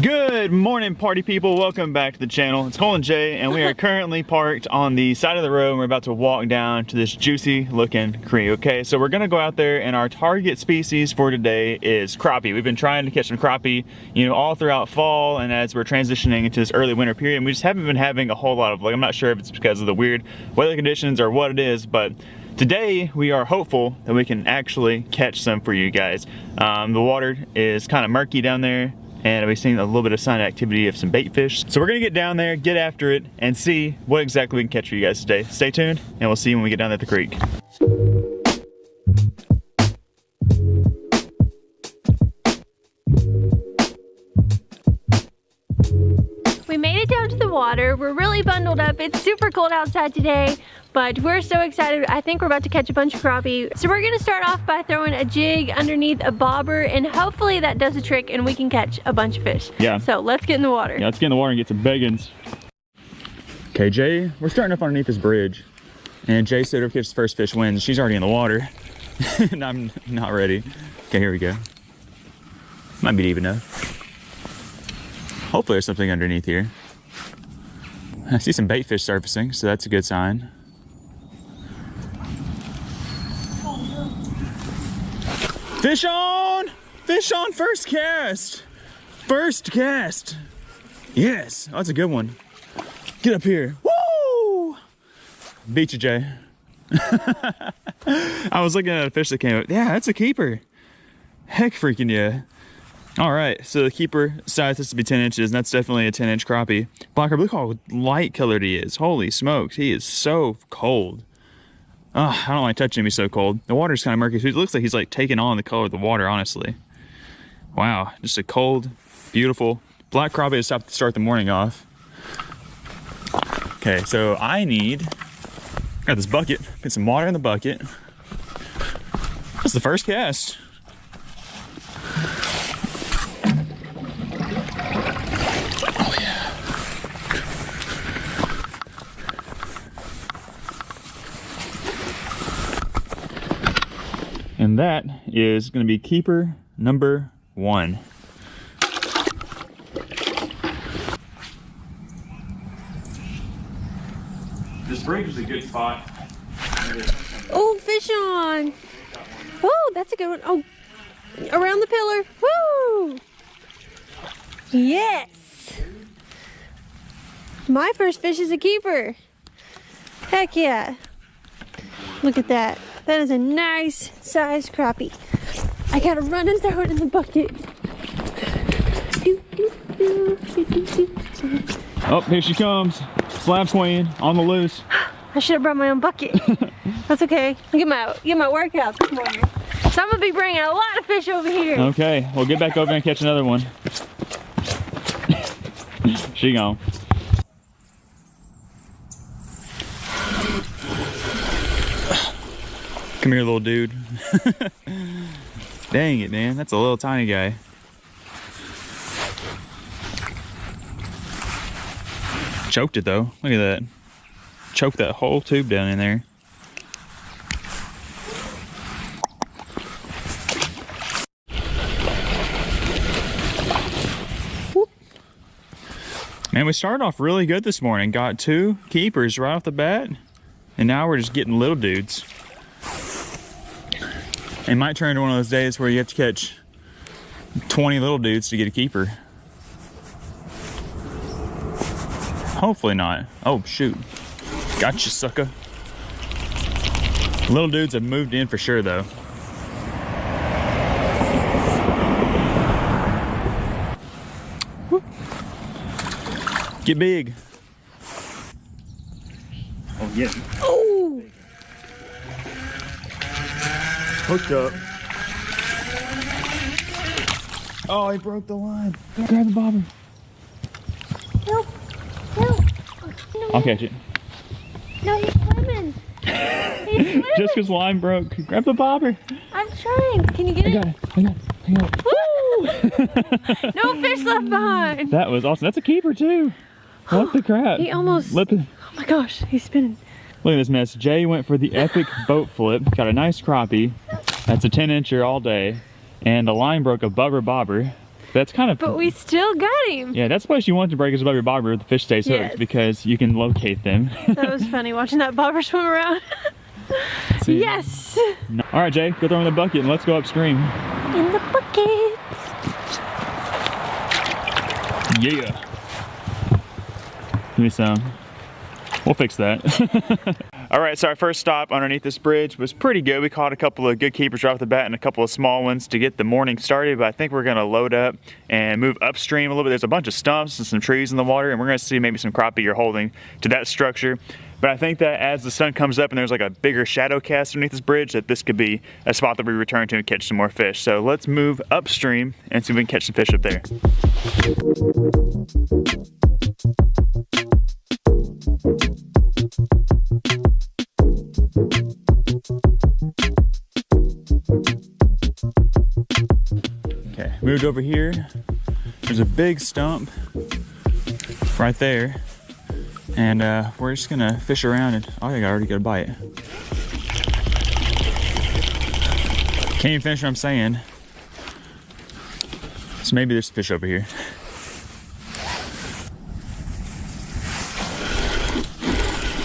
Good morning, party people. Welcome back to the channel. It's Cole and Jay, and we are currently parked on the side of the road, and we're about to walk down to this juicy looking creek. Okay, so we're gonna go out there, and our target species for today is crappie. We've been trying to catch some crappie, you know, all throughout fall, and as we're transitioning into this early winter period, and we just haven't been having a whole lot of luck. I'm not sure if it's because of the weird weather conditions or what it is, but today we are hopeful that we can actually catch some for you guys. The water is kind of murky down there, and we've seen a little bit of sign of activity of some bait fish. So we're gonna get down there, get after it, and see what exactly we can catch for you guys today. Stay tuned, and we'll see you when we get down there at the creek. We made it down to the water. We're really bundled up. It's super cold outside today, but we're so excited. I think we're about to catch a bunch of crappie. So we're gonna start off by throwing a jig underneath a bobber, and hopefully that does the trick and we can catch a bunch of fish. Yeah. So let's get in the water. Yeah, let's get in the water and get some biggins. Okay, Jay, we're starting up underneath this bridge, and Jay said whoever catches the first fish wins. She's already in the water, and I'm not ready. Okay, here we go. Might be deep enough. Hopefully there's something underneath here. I see some bait fish surfacing, so that's a good sign. Fish on! Fish on first cast! First cast! Yes, oh, that's a good one. Get up here. Woo! Beat you, Jay. I was looking at a fish that came up. Yeah, that's a keeper. Heck freaking yeah. All right, so the keeper size has to be 10 inches, and that's definitely a 10-inch crappie. Blocker, look how light colored he is. Holy smokes, he is so cold. I don't like touching him, he's so cold. The water's kind of murky, so it looks like he's like taking on the color of the water, honestly. Wow, just a cold, beautiful black crappie to start the morning off. Okay, so I got this bucket, put some water in the bucket. That's the first cast. And that is going to be keeper number 1. This bridge is a good spot. Oh, fish on! Oh, that's a good one. Oh, around the pillar. Woo! Yes! My first fish is a keeper. Heck yeah. Look at that. That is a nice size crappie. I gotta run and throw it in the bucket. Oh, here she comes. Slab queen on the loose. I should have brought my own bucket. That's okay. Get my workout this morning. So I'm gonna be bringing a lot of fish over here. Okay, we'll get back over and catch another one. She gone. Come here, little dude. Dang it, man. That's a little tiny guy. Choked it, though. Look at that. Choked that whole tube down in there. Whoop. Man, we started off really good this morning. Got 2 keepers right off the bat. And now we're just getting little dudes. It might turn into one of those days where you have to catch 20 little dudes to get a keeper. Hopefully not. Oh, shoot. Gotcha, sucker. Little dudes have moved in for sure, though. Whoop. Get big. Oh, yeah. Oh! Hooked up. Oh, he broke the line. Grab the bobber. Help! Help! No. I'll catch it. No, he's swimming. He's swimming. Just because line broke. Grab the bobber. I'm trying. Can you get it? I got it. Woo! No fish left behind. That was awesome. That's a keeper too. What the crap? He almost. Oh my gosh, he's spinning. Look at this mess. Jay went for the epic boat flip. Got a nice crappie. That's a 10-incher all day. And the line broke a bobber. That's kind of... But we still got him. Yeah, that's why you want to break is above your bobber. The fish stays hooked because you can locate them. That was funny watching that bobber swim around. Yes. All right, Jay, go throw in the bucket and let's go upstream. In the bucket. Yeah. Give me some. We'll fix that. All right, so our first stop underneath this bridge was pretty good. We caught a couple of good keepers right off the bat and a couple of small ones to get the morning started, but I think we're gonna load up and move upstream a little bit. There's a bunch of stumps and some trees in the water, and we're gonna see maybe some crappie or holding to that structure. But I think that as the sun comes up and there's like a bigger shadow cast underneath this bridge, that this could be a spot that we return to and catch some more fish. So let's move upstream and see if we can catch some fish up there. Okay, moved over here. There's a big stump right there. And we're just gonna fish around and I think I already got a bite. Can't even finish what I'm saying. So maybe there's a fish over here.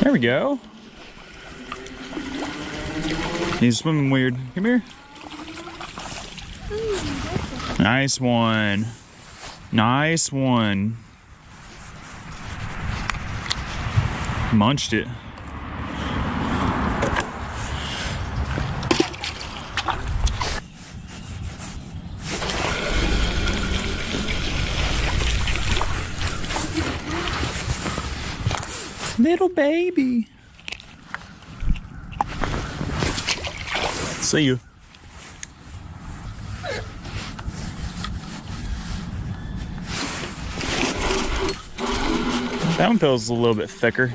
There we go. He's swimming weird. Come here. Nice one. Nice one. Munched it. Little baby. See you. That one feels a little bit thicker.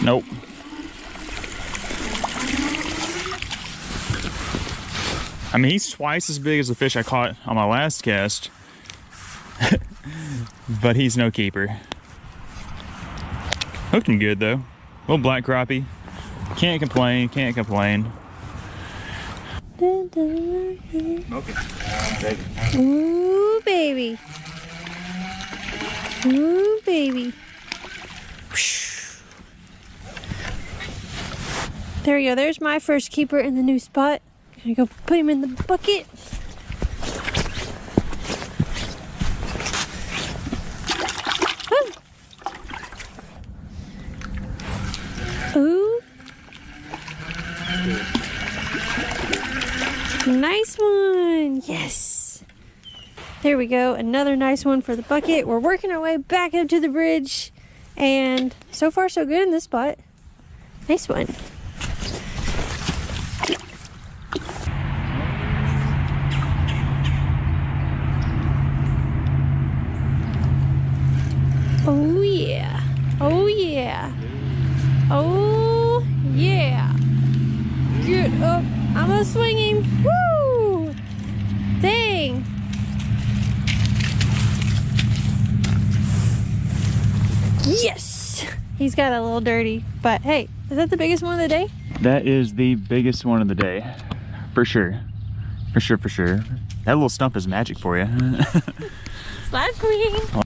Nope. I mean, he's twice as big as the fish I caught on my last cast, but he's no keeper. Hooked him good though. Little black crappie. Can't complain, can't complain. Okay. Ooh, baby. Ooh, baby. There we go. There's my first keeper in the new spot. Gonna go put him in the bucket. Ooh. Nice one. Yes. There we go. Another nice one for the bucket. We're working our way back up to the bridge. And so far so good in this spot. Nice one. Oh yeah. Oh yeah. Oh yeah. Good. Oh, I'm gonna swing him. Woo! Dang. Yes! He's got a little dirty, but hey, is that the biggest one of the day? That is the biggest one of the day. For sure. For sure, for sure. That little stump is magic for you. Slab queen.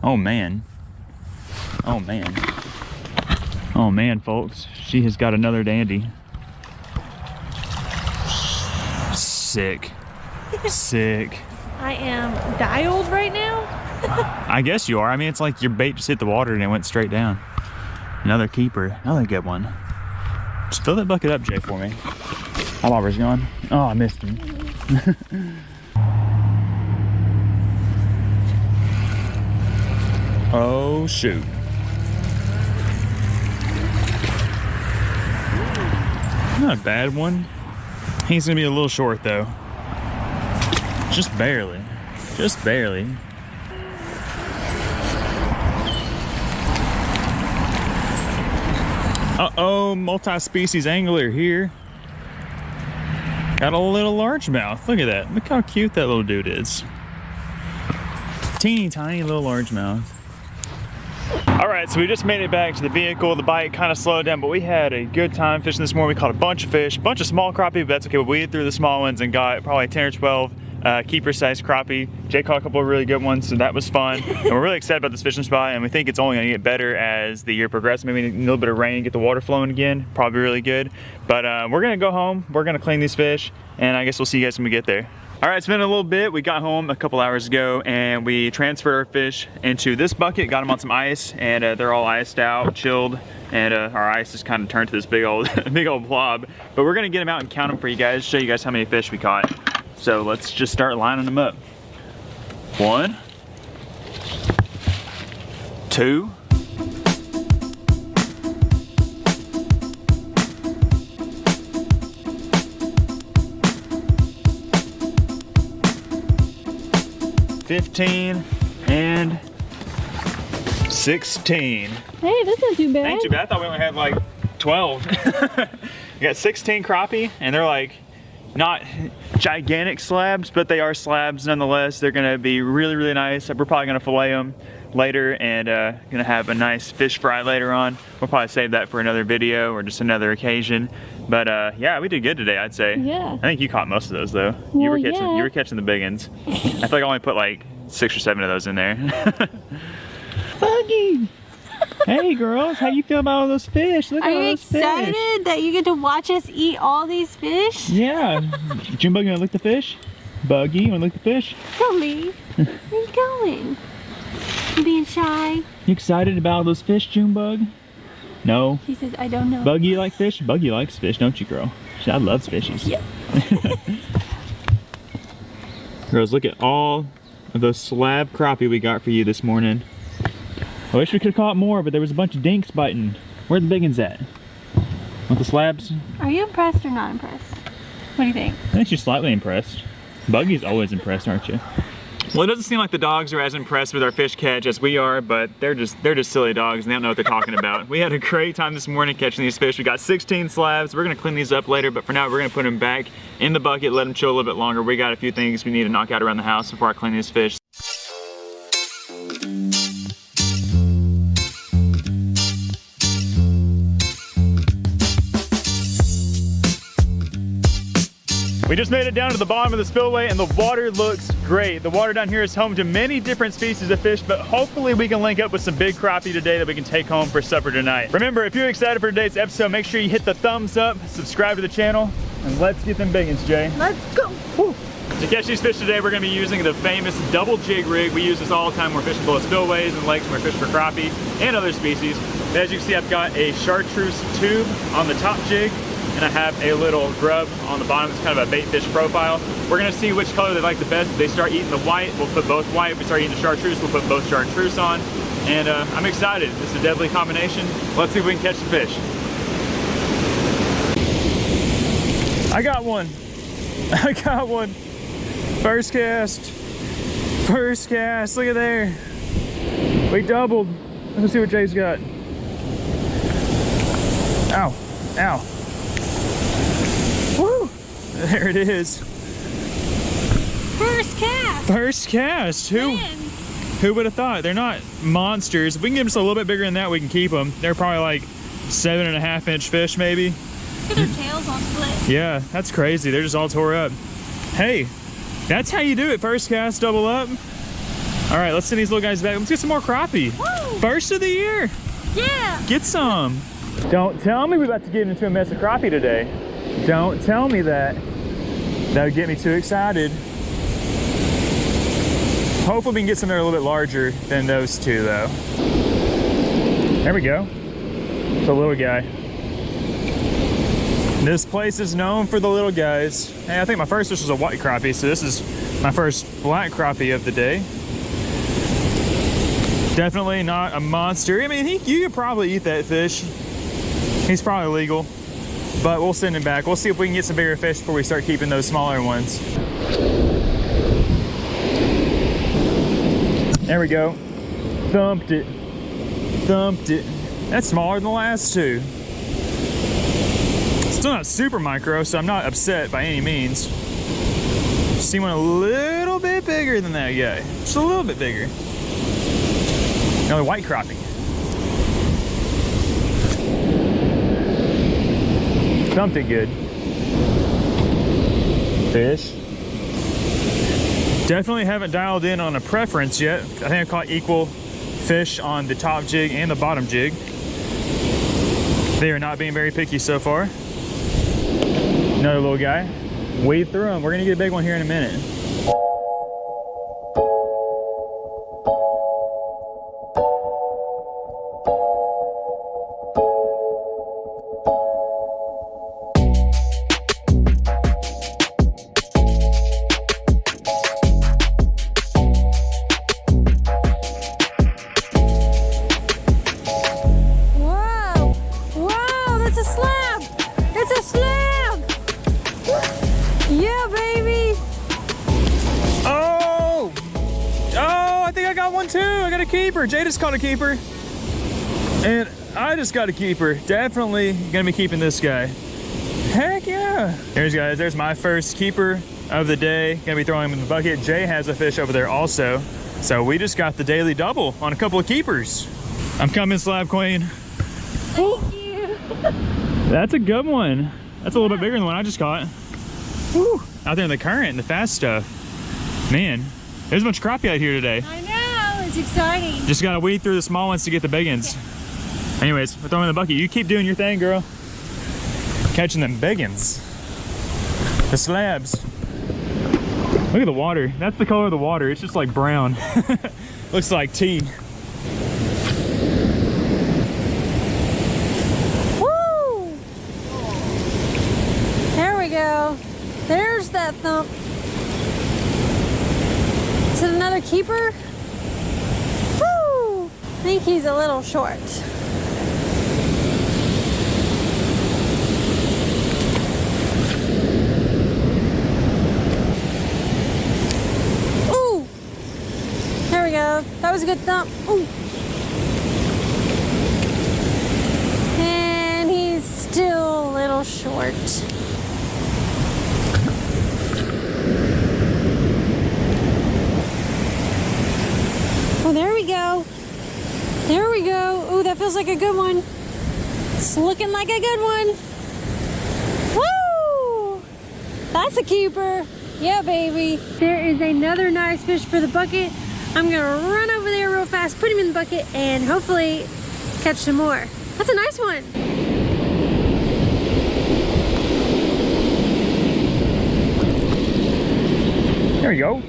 Oh man. Oh man. Oh man, folks. She has got another dandy. Sick. Sick. I am dialed right now. I guess you are. I mean, it's like your bait just hit the water and it went straight down. Another keeper. Another good one. Just fill that bucket up, Jay, for me. My bobber's gone. Oh, I missed him. Oh, shoot. Not a bad one. He's gonna be a little short though. Just barely. Just barely. Uh-oh, multi-species angler here. Got a little largemouth. Look at that. Look how cute that little dude is. Teeny tiny little largemouth. All right, so we just made it back to the vehicle. The bite kind of slowed down, but we had a good time fishing this morning. We caught a bunch of fish, a bunch of small crappie, but that's okay. We weeded through the small ones and got probably 10 or 12 keeper-sized crappie. Jay caught a couple of really good ones, so that was fun. And we're really excited about this fishing spot, and we think it's only gonna get better as the year progresses. Maybe a little bit of rain, get the water flowing again, probably really good. But we're gonna go home, we're gonna clean these fish, and I guess we'll see you guys when we get there. All right, it's been a little bit. We got home a couple hours ago and we transferred our fish into this bucket, got them on some ice, and they're all iced out, chilled, and our ice just kind of turned to this big old blob. But we're gonna get them out and count them for you guys, show you guys how many fish we caught. So let's just start lining them up. 1, 2, 15 and 16. Hey, that's not too bad. Ain't too bad. I thought we only had like 12. We got 16 crappie, and they're like not gigantic slabs, but they are slabs nonetheless. They're gonna be really, really nice. We're probably gonna fillet them later and gonna have a nice fish fry later on. We'll probably save that for another video or just another occasion. But yeah, we did good today, I'd say. Yeah. I think you caught most of those though. Well, you were yeah. catching the big ones. I feel like I only put like 6 or 7 of those in there. Buggy! Hey girls, how you feel about all those fish? Look at all those fish. Are you excited that you get to watch us eat all these fish? Yeah. Junebug, you wanna lick the fish? Buggy, you wanna lick the fish? Don't leave. Where are you going? You being shy? You excited about all those fish, Junebug? No. He says, I don't know. Buggy, you like fish? Buggy likes fish, don't you, girl? I love fishies. Yeah. Girls, look at all of those slab crappie we got for you this morning. I wish we could have caught more, but there was a bunch of dinks biting. Where are the big ones at? Want the slabs? Are you impressed or not impressed? What do you think? I think she's slightly impressed. Buggy's always impressed, aren't you? Well, it doesn't seem like the dogs are as impressed with our fish catch as we are, but they're just silly dogs and they don't know what they're talking about. We had a great time this morning catching these fish. We got 16 slabs. We're gonna clean these up later, but for now we're gonna put them back in the bucket, let them chill a little bit longer. We got a few things we need to knock out around the house before I clean these fish. We just made it down to the bottom of the spillway and the water looks great. The water down here is home to many different species of fish, but hopefully we can link up with some big crappie today that we can take home for supper tonight. Remember, if you're excited for today's episode, make sure you hit the thumbs up, subscribe to the channel, and let's get them big ones, Jay. Let's go. Woo. To catch these fish today, we're gonna be using the famous double jig rig. We use this all the time when we're fishing below spillways and lakes when we're fishing for crappie and other species. But as you can see, I've got a chartreuse tube on the top jig, and I have a little grub on the bottom. It's kind of a bait fish profile. We're gonna see which color they like the best. If they start eating the white, we'll put both white. If we start eating the chartreuse, we'll put both chartreuse on. And I'm excited. This is a deadly combination. Let's see if we can catch some fish. I got one. I got one. First cast. First cast. Look at there. We doubled. Let's see what Jay's got. Ow. Ow. Woo! There it is. First cast. First cast. Who would have thought? They're not monsters. If we can get them just a little bit bigger than that, we can keep them. They're probably like 7.5-inch fish, maybe. Look at their tails all split. Yeah, that's crazy. They're just all tore up. Hey, that's how you do it. First cast, double up. All right, let's send these little guys back. Let's get some more crappie. Woo! First of the year. Yeah. Get some. Don't tell me we're about to get into a mess of crappie today. Don't tell me that. That would get me too excited. Hopefully we can get some that are a little bit larger than those two though. There we go. It's a little guy. This place is known for the little guys. Hey, I think my first fish was a white crappie, so this is my first black crappie of the day. Definitely not a monster. I mean, you could probably eat that fish. He's probably legal, but we'll send him back. We'll see if we can get some bigger fish before we start keeping those smaller ones. There we go. Thumped it. Thumped it. That's smaller than the last two. Still not super micro, so I'm not upset by any means. See one a little bit bigger than that guy. Just a little bit bigger. Another white crappie. Stumped it good. Fish. Definitely haven't dialed in on a preference yet. I think I caught equal fish on the top jig and the bottom jig. They are not being very picky so far. Another little guy. Wade through them. We're gonna get a big one here in a minute. Jay just caught a keeper, and I just got a keeper. Definitely gonna be keeping this guy. Heck yeah. Here's guys, there's my first keeper of the day. Gonna be throwing him in the bucket. Jay has a fish over there also. So we just got the daily double on a couple of keepers. I'm coming, Slab Queen. Thank you. That's a good one. That's a little bit bigger than the one I just caught. Woo. Out there in the current and the fast stuff. Man, there's a bunch of crappie out here today. I know. It's exciting. Just gotta weed through the small ones to get the big ones. Okay. Anyways, we're throwing in the bucket. You keep doing your thing, girl. Catching them big ones. The slabs. Look at the water. That's the color of the water. It's just like brown. Looks like tea. Woo! There we go. There's that thump. Is it another keeper? I think he's a little short. Ooh! There we go. That was a good thump. Ooh! And he's still a little short. Oh, there we go. There we go. Oh, that feels like a good one. It's looking like a good one. Woo! That's a keeper. Yeah, baby. There is another nice fish for the bucket. I'm gonna run over there real fast, put him in the bucket, and hopefully catch some more. That's a nice one. There we go.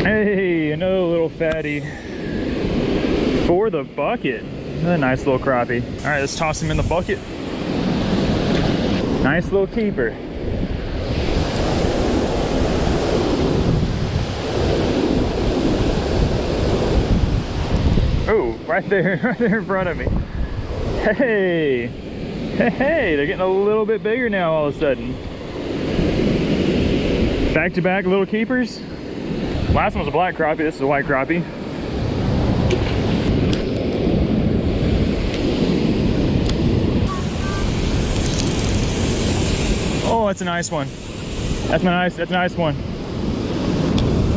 Hey, another little fatty for the bucket. Another nice little crappie. All right, let's toss him in the bucket. Nice little keeper. Oh, right there in front of me. Hey, hey, they're getting a little bit bigger now all of a sudden. Back to back little keepers. Last one was a black crappie, this is a white crappie. Oh, that's a nice one. That's a nice one.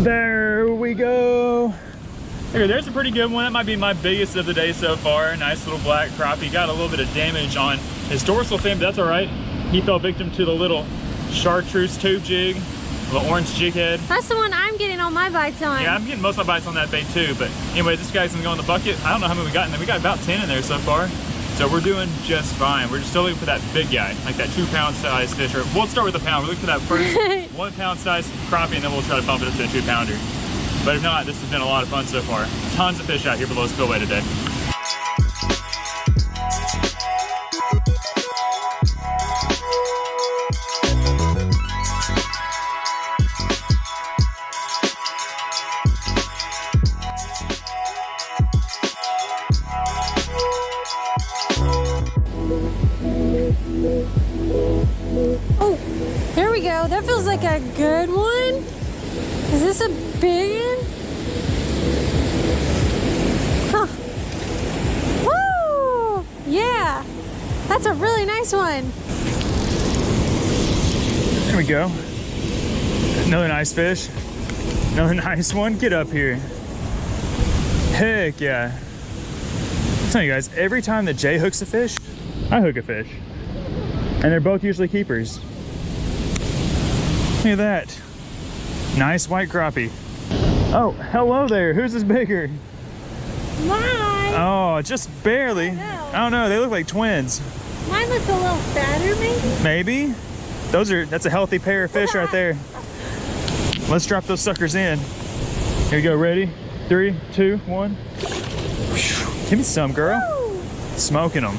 There we go. Okay, there's a pretty good one. That might be my biggest of the day so far. Nice little black crappie. Got a little bit of damage on his dorsal fin, but that's all right. He fell victim to the little chartreuse tube jig. The orange jig head. That's the one I'm getting all my bites on. Yeah, I'm getting most of my bites on that bait too. But anyways, this guy's gonna go in the bucket. I don't know how many we got in there. We got about 10 in there so far. So we're doing just fine. We're just still looking for that big guy, like that 2 pound size fish. Or we'll start with a pound. We're looking for that first 1 pound size crappie, and then we'll try to bump it up to a 2 pounder. But if not, this has been a lot of fun so far. Tons of fish out here below Spillway today. Oh, there we go. That feels like a good one. Is this a big one? Huh. Woo! Yeah, that's a really nice one. There we go. Another nice fish. Another nice one. Get up here. Heck yeah. I'm telling you guys, every time that Jay hooks a fish, I hook a fish. And they're both usually keepers. Look at that. Nice white crappie. Oh, hello there. Who's this bigger? Mine. Oh, just barely. I don't know. They look like twins. Mine looks a little fatter, maybe? Maybe. That's a healthy pair of fish right there. Let's drop those suckers in. Here we go. Ready? 3, 2, 1. Give me some, girl. Woo! Smoking them.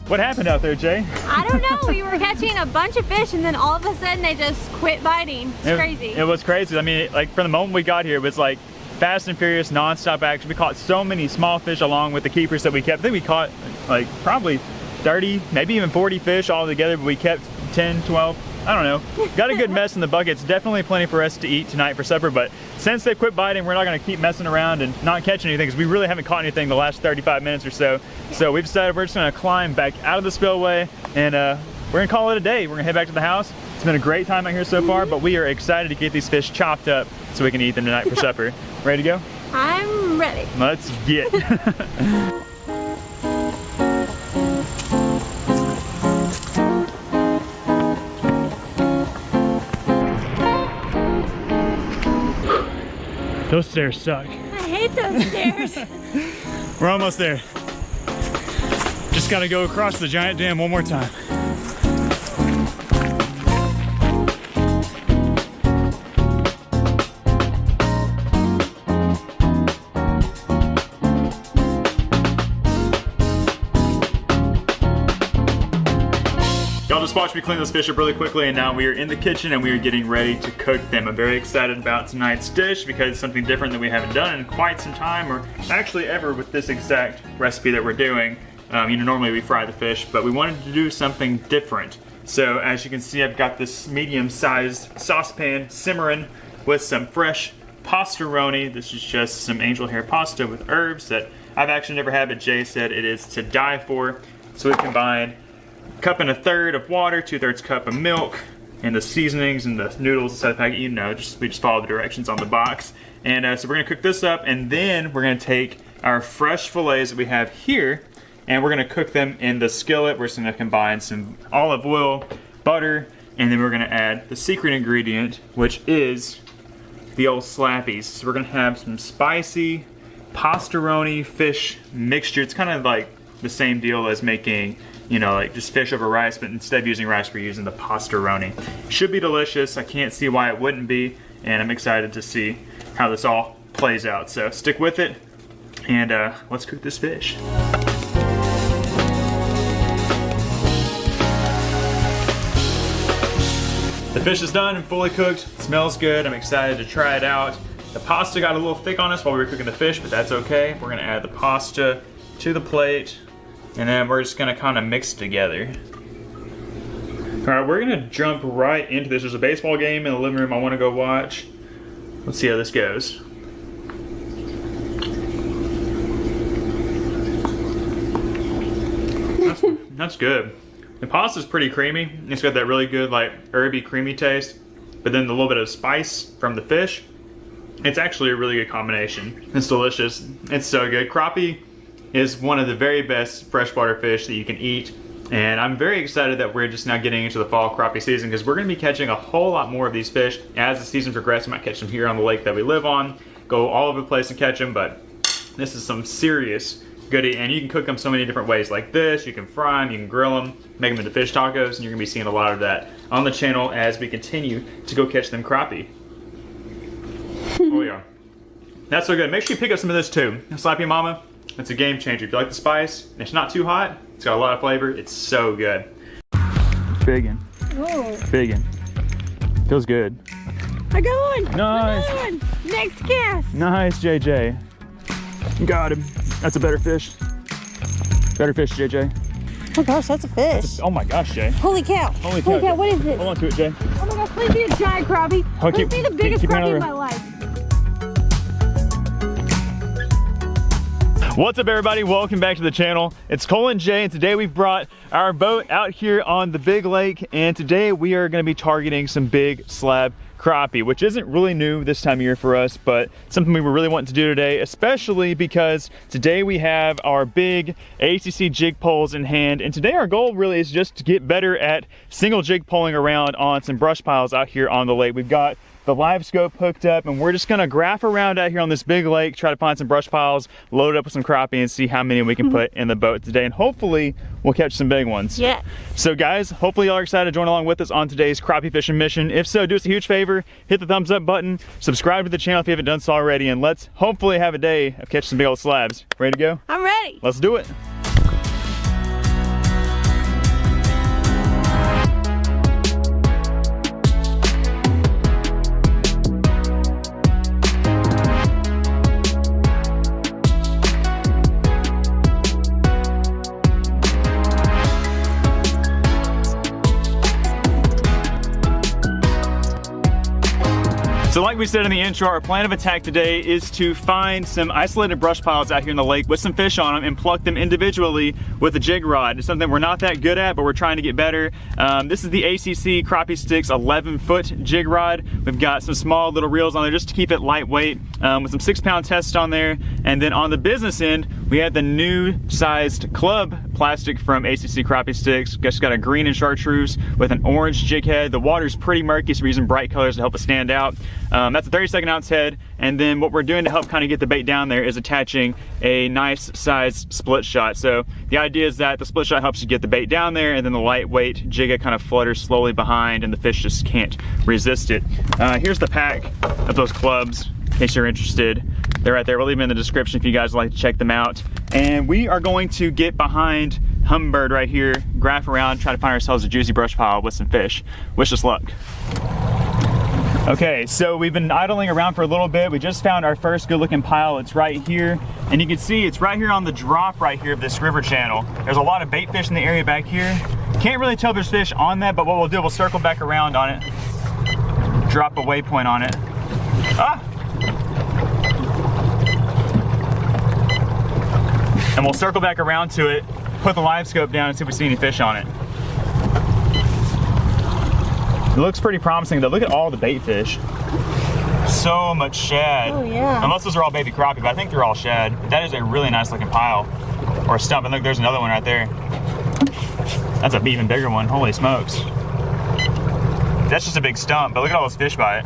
What happened out there, Jay? I don't know. We were catching a bunch of fish and then all of a sudden they just quit biting. It's crazy. It was crazy. I mean, like from the moment we got here, it was like fast and furious, non-stop action. We caught so many small fish along with the keepers that we kept. I think we caught like probably 30, maybe even 40 fish all together, but we kept 10, 12. I don't know. Got a good mess in the buckets. Definitely plenty for us to eat tonight for supper, but since they quit biting, we're not gonna keep messing around and not catching anything because we really haven't caught anything the last 35 minutes or so. So we've decided we're just gonna climb back out of the spillway and we're gonna call it a day. We're gonna head back to the house. It's been a great time out here so far, but we are excited to get these fish chopped up so we can eat them tonight for supper. Ready to go? I'm ready. Let's get. Those stairs suck. I hate those stairs. We're almost there. Just gotta go across the giant dam one more time. Y'all just watched me clean those fish up really quickly, and now we are in the kitchen and we are getting ready to cook them. I'm very excited about tonight's dish because it's something different that we haven't done in quite some time, or actually ever with this exact recipe that we're doing. You know, normally we fry the fish, but we wanted to do something different. So as you can see, I've got this medium-sized saucepan simmering with some fresh pastaroni. This is just some angel hair pasta with herbs that I've actually never had, but Jay said it is to die for. So we've combined 1 1/3 cup of water, 2/3 cup of milk, and the seasonings and the noodles inside the packet. You know, we just follow the directions on the box. And so we're gonna cook this up, and then we're gonna take our fresh fillets that we have here, and we're gonna cook them in the skillet. We're just gonna combine some olive oil, butter, and then we're gonna add the secret ingredient, which is the old slabbies. So we're gonna have some spicy pastaroni fish mixture. It's kind of like the same deal as making, you know, like just fish over rice, but instead of using rice, we're using the pastaroni. Should be delicious. I can't see why it wouldn't be, and I'm excited to see how this all plays out. So stick with it, and let's cook this fish. The fish is done and fully cooked. It smells good. I'm excited to try it out. The pasta got a little thick on us while we were cooking the fish, but that's okay. We're gonna add the pasta to the plate, and then we're just gonna kind of mix it together. All right, we're gonna jump right into this. There's a baseball game in the living room I wanna go watch. Let's see how this goes. That's good. The pasta's pretty creamy. It's got that really good, like, herby, creamy taste, but then a little bit of spice from the fish. It's actually a really good combination. It's delicious. It's so good. Crappie is one of the very best freshwater fish that you can eat, and I'm very excited that we're just now getting into the fall crappie season, because we're going to be catching a whole lot more of these fish as the season progresses. We might catch them here on the lake that we live on, go all over the place and catch them, but this is some serious goodie, and you can cook them so many different ways like this. You can fry them, you can grill them, make them into fish tacos, and you're going to be seeing a lot of that on the channel as we continue to go catch them crappie. Oh yeah. That's so good. Make sure you pick up some of this too. Slappy Mama. It's a game changer. If you like the spice, and it's not too hot, it's got a lot of flavor, it's so good. Biggin. Oh. Biggin. Feels good. I got one. Nice. I got one. Next cast. Nice, JJ. Got him. That's a better fish. Better fish, JJ. Oh gosh, that's a fish. Oh my gosh, Jay. Holy cow. Holy cow. What is it? Hold on to it, Jay. Oh my gosh, please be a giant crappie. Oh, Please be the biggest crappie in my life. What's up, everybody? Welcome back to the channel. It's Cole and Jay, and today we've brought our boat out here on the big lake, and today we are going to be targeting some big slab crappie, which isn't really new this time of year for us, but something we were really wanting to do today, especially because today we have our big ACC jig poles in hand, and today our goal really is just to get better at single jig poling around on some brush piles out here on the lake. We've got the live scope hooked up, and we're just gonna graph around out here on this big lake, try to find some brush piles, load it up with some crappie, and see how many we can put in the boat today, and hopefully we'll catch some big ones. Yeah. So guys, hopefully y'all are excited to join along with us on today's crappie fishing mission. If so, do us a huge favor, hit the thumbs up button, subscribe to the channel if you haven't done so already, and let's hopefully have a day of catching some big old slabs. Ready to go? I'm ready. Let's do it. So like we said in the intro, our plan of attack today is to find some isolated brush piles out here in the lake with some fish on them and pluck them individually with a jig rod. It's something we're not that good at, but we're trying to get better. This is the ACC Crappie Stix 11-foot jig rod. We've got some small little reels on there just to keep it lightweight, with some 6-pound tests on there. And then on the business end, we have the new sized club plastic from ACC Crappie Stix. Just got a green and chartreuse with an orange jig head. The water's pretty murky, so we're using bright colors to help it stand out. That's a 32nd ounce head, and then what we're doing to help kind of get the bait down there is attaching a nice size split shot. So the idea is that the split shot helps you get the bait down there, and then the lightweight jig kind of flutters slowly behind, and the fish just can't resist it. Here's the pack of those clubs, in case you're interested. They're right there. We'll leave them in the description if you guys would like to check them out. And we are going to get behind Hummingbird right here, graph around, try to find ourselves a juicy brush pile with some fish. Wish us luck. Okay, so we've been idling around for a little bit. We just found our first good looking pile. It's right here. And you can see it's right here on the drop right here of this river channel. There's a lot of bait fish in the area back here. Can't really tell if there's fish on that, but what we'll do, we'll circle back around on it. Drop a waypoint on it. Ah! And we'll circle back around to it, put the live scope down and see if we see any fish on it. It looks pretty promising though. Look at all the bait fish. So much shad. Oh yeah. Unless those are all baby crappie, but I think they're all shad. But that is a really nice looking pile. Or a stump, and look, there's another one right there. That's an even bigger one, holy smokes. That's just a big stump, but look at all those fish by it.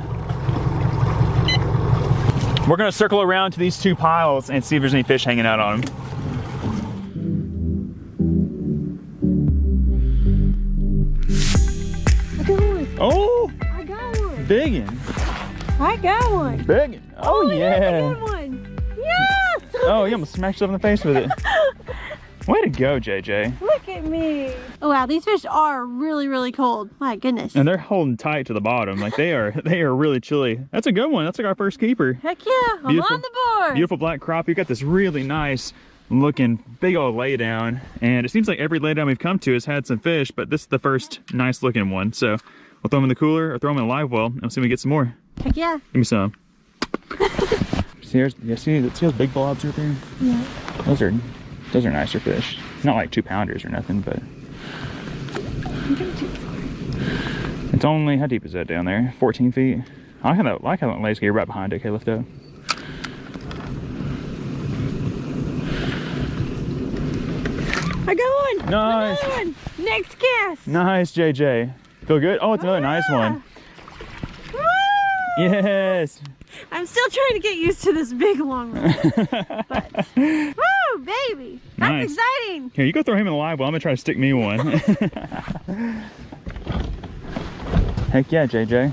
We're gonna circle around to these two piles and see if there's any fish hanging out on them. Oh! I got one. Biggin. I got one. Biggin. Oh yeah. I got one. Yes! Oh, you almost smashed yourself in the face with it. Way to go, JJ. Look at me. Oh wow, these fish are really, really cold. My goodness. And they're holding tight to the bottom. Like they are really chilly. That's a good one. That's like our first keeper. Heck yeah, I'm on the board. Beautiful black crappie. You got this really nice looking big old laydown. And it seems like every laydown we've come to has had some fish, but this is the first nice looking one. So we'll throw them in the cooler or throw them in a live well and we'll see if we get some more. Heck yeah. Give me some. See those big blobs right there? Yeah. Those are nicer fish. Not like 2-pounders or nothing, but. It's only, how deep is that down there? 14 feet. I like how that lays gear right behind it. Okay, lift up. I got one. Nice. Another one. Next cast. Nice, JJ. Feel good? Oh, it's another nice one. Woo! Yes. I'm still trying to get used to this big long one. But, woo, baby. That's Nice. exciting. Here, you go throw him in the live well. I'm gonna try to stick me one. Heck yeah, JJ.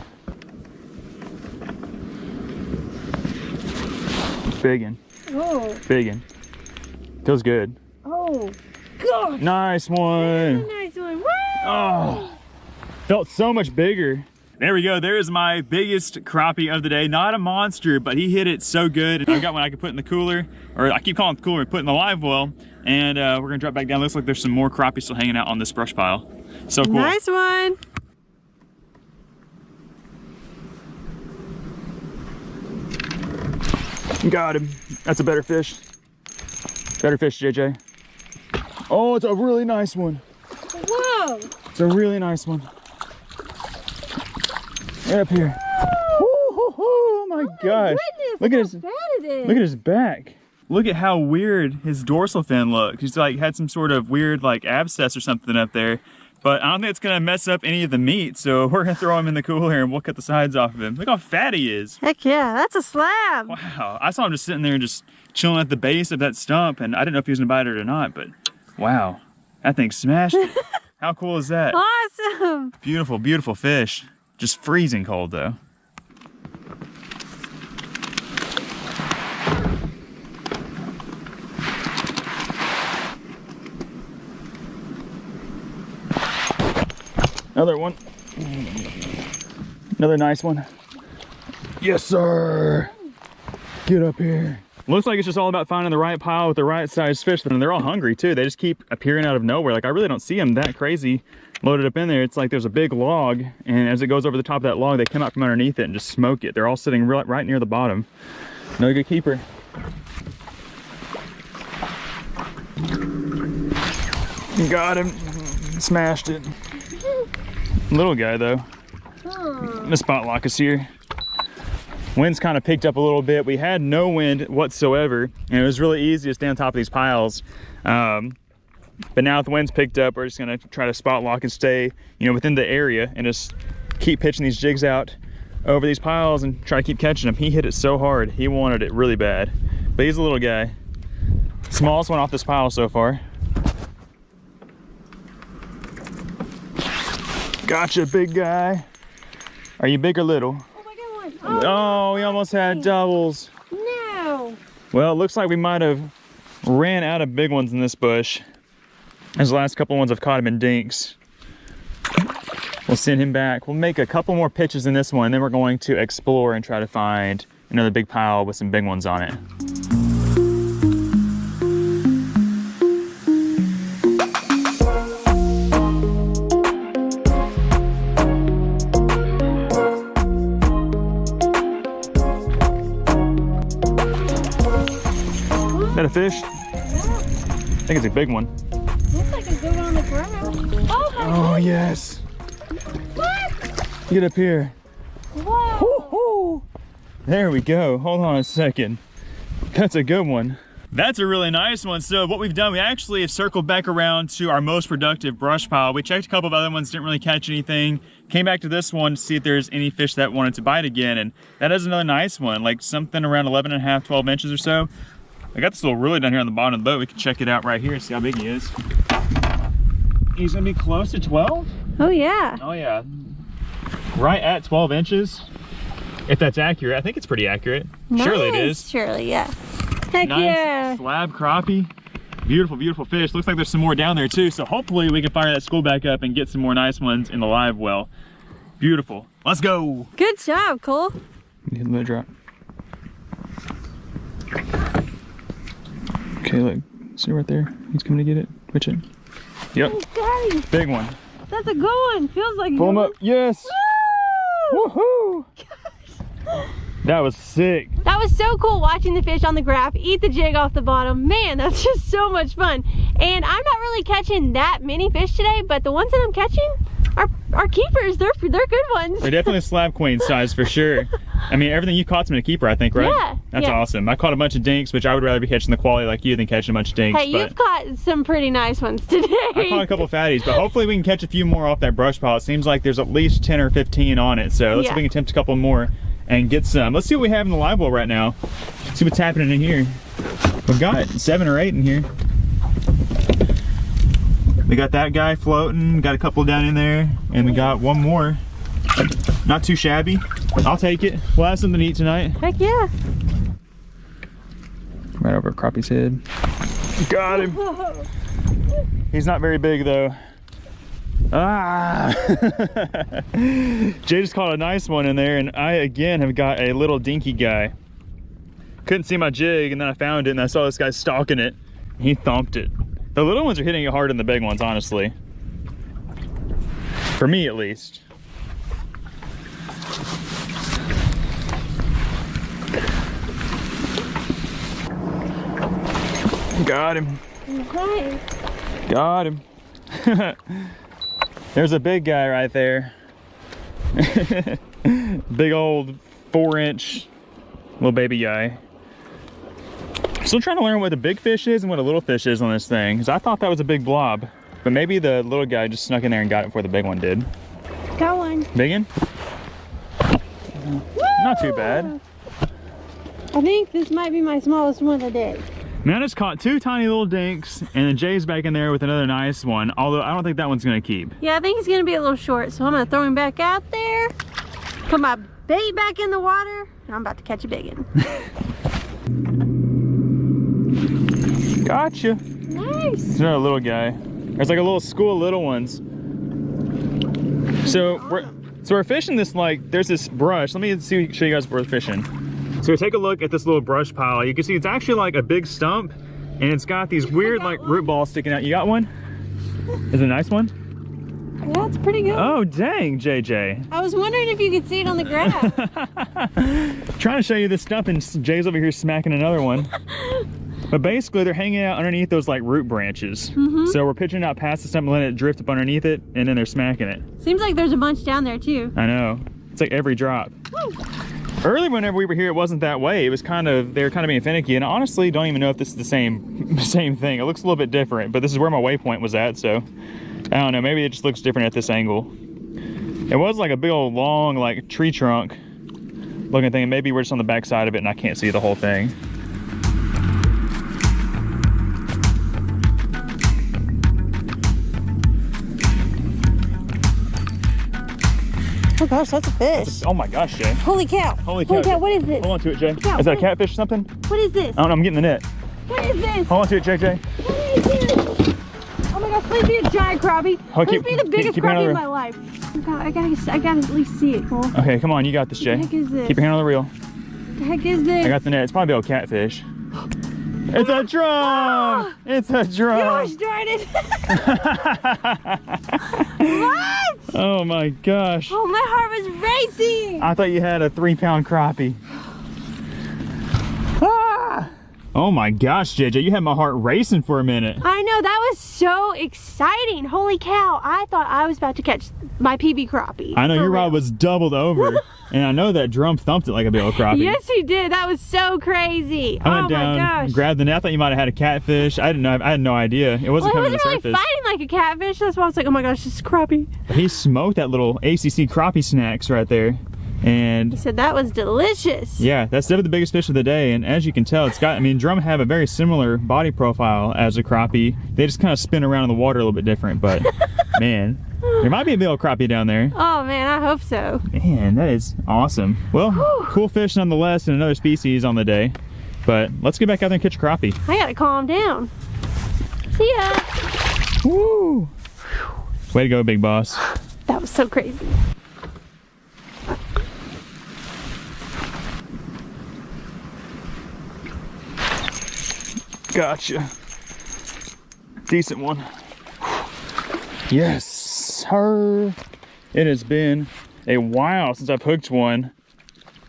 Biggin. Oh. Biggin. Feels good. Oh, gosh. Nice one. Nice one. Woo! Oh, felt so much bigger. There we go. There's my biggest crappie of the day. Not a monster, but he hit it so good. I've got one I can put in the cooler, or I keep calling it the cooler, put in the live well, and we're gonna drop back down. Looks like there's some more crappie still hanging out on this brush pile. So cool. Nice one. Got him. That's a better fish. Better fish, JJ. Oh, it's a really nice one. Whoa! It's a really nice one. Right up here. Oh my gosh. Goodness, look at how his bad it is. look at his back. Look at how weird his dorsal fin looks. He's like had some sort of weird like abscess or something up there. But I don't think it's gonna mess up any of the meat, so we're gonna throw him in the cooler and we'll cut the sides off of him. Look how fat he is. Heck yeah, that's a slab. Wow, I saw him just sitting there just chilling at the base of that stump, and I didn't know if he was gonna bite it or not, but wow, that thing smashed it. How cool is that? Awesome. Beautiful, beautiful fish. Just freezing cold though. Another one. Another nice one. Yes, sir. Get up here. Looks like it's just all about finding the right pile with the right size fish. And they're all hungry too. They just keep appearing out of nowhere. Like I really don't see them that crazy loaded up in there. It's like there's a big log, and as it goes over the top of that log, they come out from underneath it and just smoke it. They're all sitting right near the bottom. No good keeper. Got him. Smashed it. Little guy though. The spot lock is here. Wind's kind of picked up a little bit. We had no wind whatsoever, and it was really easy to stay on top of these piles. But now the wind's picked up, we're just gonna try to spot lock and stay, within the area and just keep pitching these jigs out over these piles and try to keep catching them. He hit it so hard. He wanted it really bad, but he's a little guy. Smallest one off this pile so far. Gotcha, big guy. Are you big or little? Oh, I got one. Oh, we almost had doubles. No. Well, it looks like we might have ran out of big ones in this bush. As the last couple ones I've caught him in dinks. We'll send him back. We'll make a couple more pitches in this one, and then we're going to explore and try to find another big pile with some big ones on it. Is that a fish? I think it's a big one. Looks like a good one on the ground. Oh, yes. What? Get up here. Whoa. Woo-hoo. There we go. Hold on a second. That's a good one. That's a really nice one. So what we've done, we actually have circled back around to our most productive brush pile. We checked a couple of other ones, didn't really catch anything. Came back to this one to see if there's any fish that wanted to bite again. And that is another nice one, like something around 11 and a half, 12 inches or so. I got this little ruler down here on the bottom of the boat. We can check it out right here and see how big he is. He's gonna be close to 12? Oh yeah. Oh yeah. Right at 12 inches. If that's accurate. I think it's pretty accurate. Nice. Surely it is. Surely, yeah. Heck Nice yeah. slab crappie. Beautiful, beautiful fish. Looks like there's some more down there too. So hopefully we can fire that school back up and get some more nice ones in the live well. Beautiful. Let's go. Good job, Cole. Let it drop. Okay, look. See right there? He's coming to get it. Twitch it. Yep. Daddy, Big one. that's a good one. Feels like a Pull good him one. up. Yes. Woo! Woohoo! That was sick. That was so cool watching the fish on the graph eat the jig off the bottom. Man, that's just so much fun. And I'm not really catching that many fish today, but the ones that I'm catching are keepers. They're good ones. They're definitely slab queen size for sure. I mean, everything you caught's been a keeper, I think, right? Yeah. That's yeah. awesome. I caught a bunch of dinks, which I would rather be catching the quality like you than catching a bunch of dinks. Hey, but you've caught some pretty nice ones today. I caught a couple of fatties, but hopefully we can catch a few more off that brush pile. It seems like there's at least 10 or 15 on it, so let's see if we can attempt a couple more and get some. Let's see what we have in the live well right now. See what's happening in here. We've got 7 or 8 in here. We got that guy floating, got a couple down in there, and we got one more. Not too shabby. I'll take it. We'll have something to eat tonight. Heck yeah. Right over Crappie's head. Got him. He's not very big though. Ah! Jay just caught a nice one in there, and I again have got a little dinky guy. Couldn't see my jig, and then I found it, and I saw this guy stalking it. He thumped it. The little ones are hitting it harder than the big ones, honestly. For me, at least. Got him. Okay. Got him. There's a big guy right there. Big old 4-inch little baby guy. Still trying to learn what a big fish is and what a little fish is on this thing, because I thought that was a big blob, but maybe the little guy just snuck in there and got it before the big one did. Got one. Big one? Not too bad. I think this might be my smallest one of the day. Man, I just caught 2 tiny little dinks, and then Jay's back in there with another nice one, although I don't think that one's gonna keep. Yeah, I think he's gonna be a little short, so I'm gonna throw him back out there, put my bait back in the water, and I'm about to catch a big one. Gotcha. Nice. It's another little guy. There's like a little school of little ones. So we're fishing this, like, there's this brush. Let me show you guys where we're fishing. So take a look at this little brush pile. You can see it's actually like a big stump, and it's got these weird like root balls sticking out. You got one? Is it a nice one? Yeah, it's pretty good. Oh, dang, JJ. I was wondering if you could see it on the graph. Trying to show you this stump, and Jay's over here smacking another one. But basically, they're hanging out underneath those like root branches. So we're pitching out past the stump and letting it drift up underneath it, and then they're smacking it. Seems like there's a bunch down there too. I know. It's like every drop. Woo. Earlier, whenever we were here, it wasn't that way. It was they were kind of being finicky, and I honestly don't even know if this is the same thing. It looks a little bit different, but this is where my waypoint was at, so I don't know. Maybe it just looks different at this angle. It was like a big old long like tree trunk looking thing, and maybe we're just on the back side of it and I can't see the whole thing. Oh gosh, that's a fish. Oh my gosh, Jay. Holy cow. Holy cow. Holy cow, what is this? Hold on to it, Jay. Cow, is that a catfish or something? What is this? I don't know, I'm getting the net. What is this? Hold on to it, JJ. What is this? Oh my gosh, please be a giant crappie. Oh, Please be the biggest keep your hand crappie on in the my life. Oh God, I gotta at least see it, Cole. Okay, come on, you got this, Jay. What the heck is this? Keep your hand on the reel. What the heck is this? I got the net. It's probably a old catfish. It's a drum! It's a drum! Gosh darn it! What? Oh my gosh. Oh, my heart was racing! I thought you had a 3-pound crappie. Ah! Oh my gosh, JJ, you had my heart racing for a minute. I know, that was so exciting. Holy cow, I thought I was about to catch my PB crappie. I know, your rod was doubled over. And I know that drum thumped it like a big old crappie. Yes, he did. That was so crazy. I went down, my gosh. Grabbed the net. I thought you might have had a catfish. I didn't know. I had no idea. It wasn't coming to the surface. Really fighting like a catfish. That's why I was like, oh my gosh, this is crappie. He smoked that little ACC crappie snacks right there. And he said that was delicious. Yeah, that's definitely the biggest fish of the day. And as you can tell, drum have a very similar body profile as a crappie. They just kind of spin around in the water a little bit different, but man, there might be a big old crappie down there. Oh man, I hope so. Man, that is awesome. Well, cool fish nonetheless, and another species on the day. But let's get back out there and catch a crappie. I gotta calm down. See ya. Woo! Way to go, big boss. That was so crazy. Gotcha. Decent one. Yes, sir. It has been a while since I've hooked one.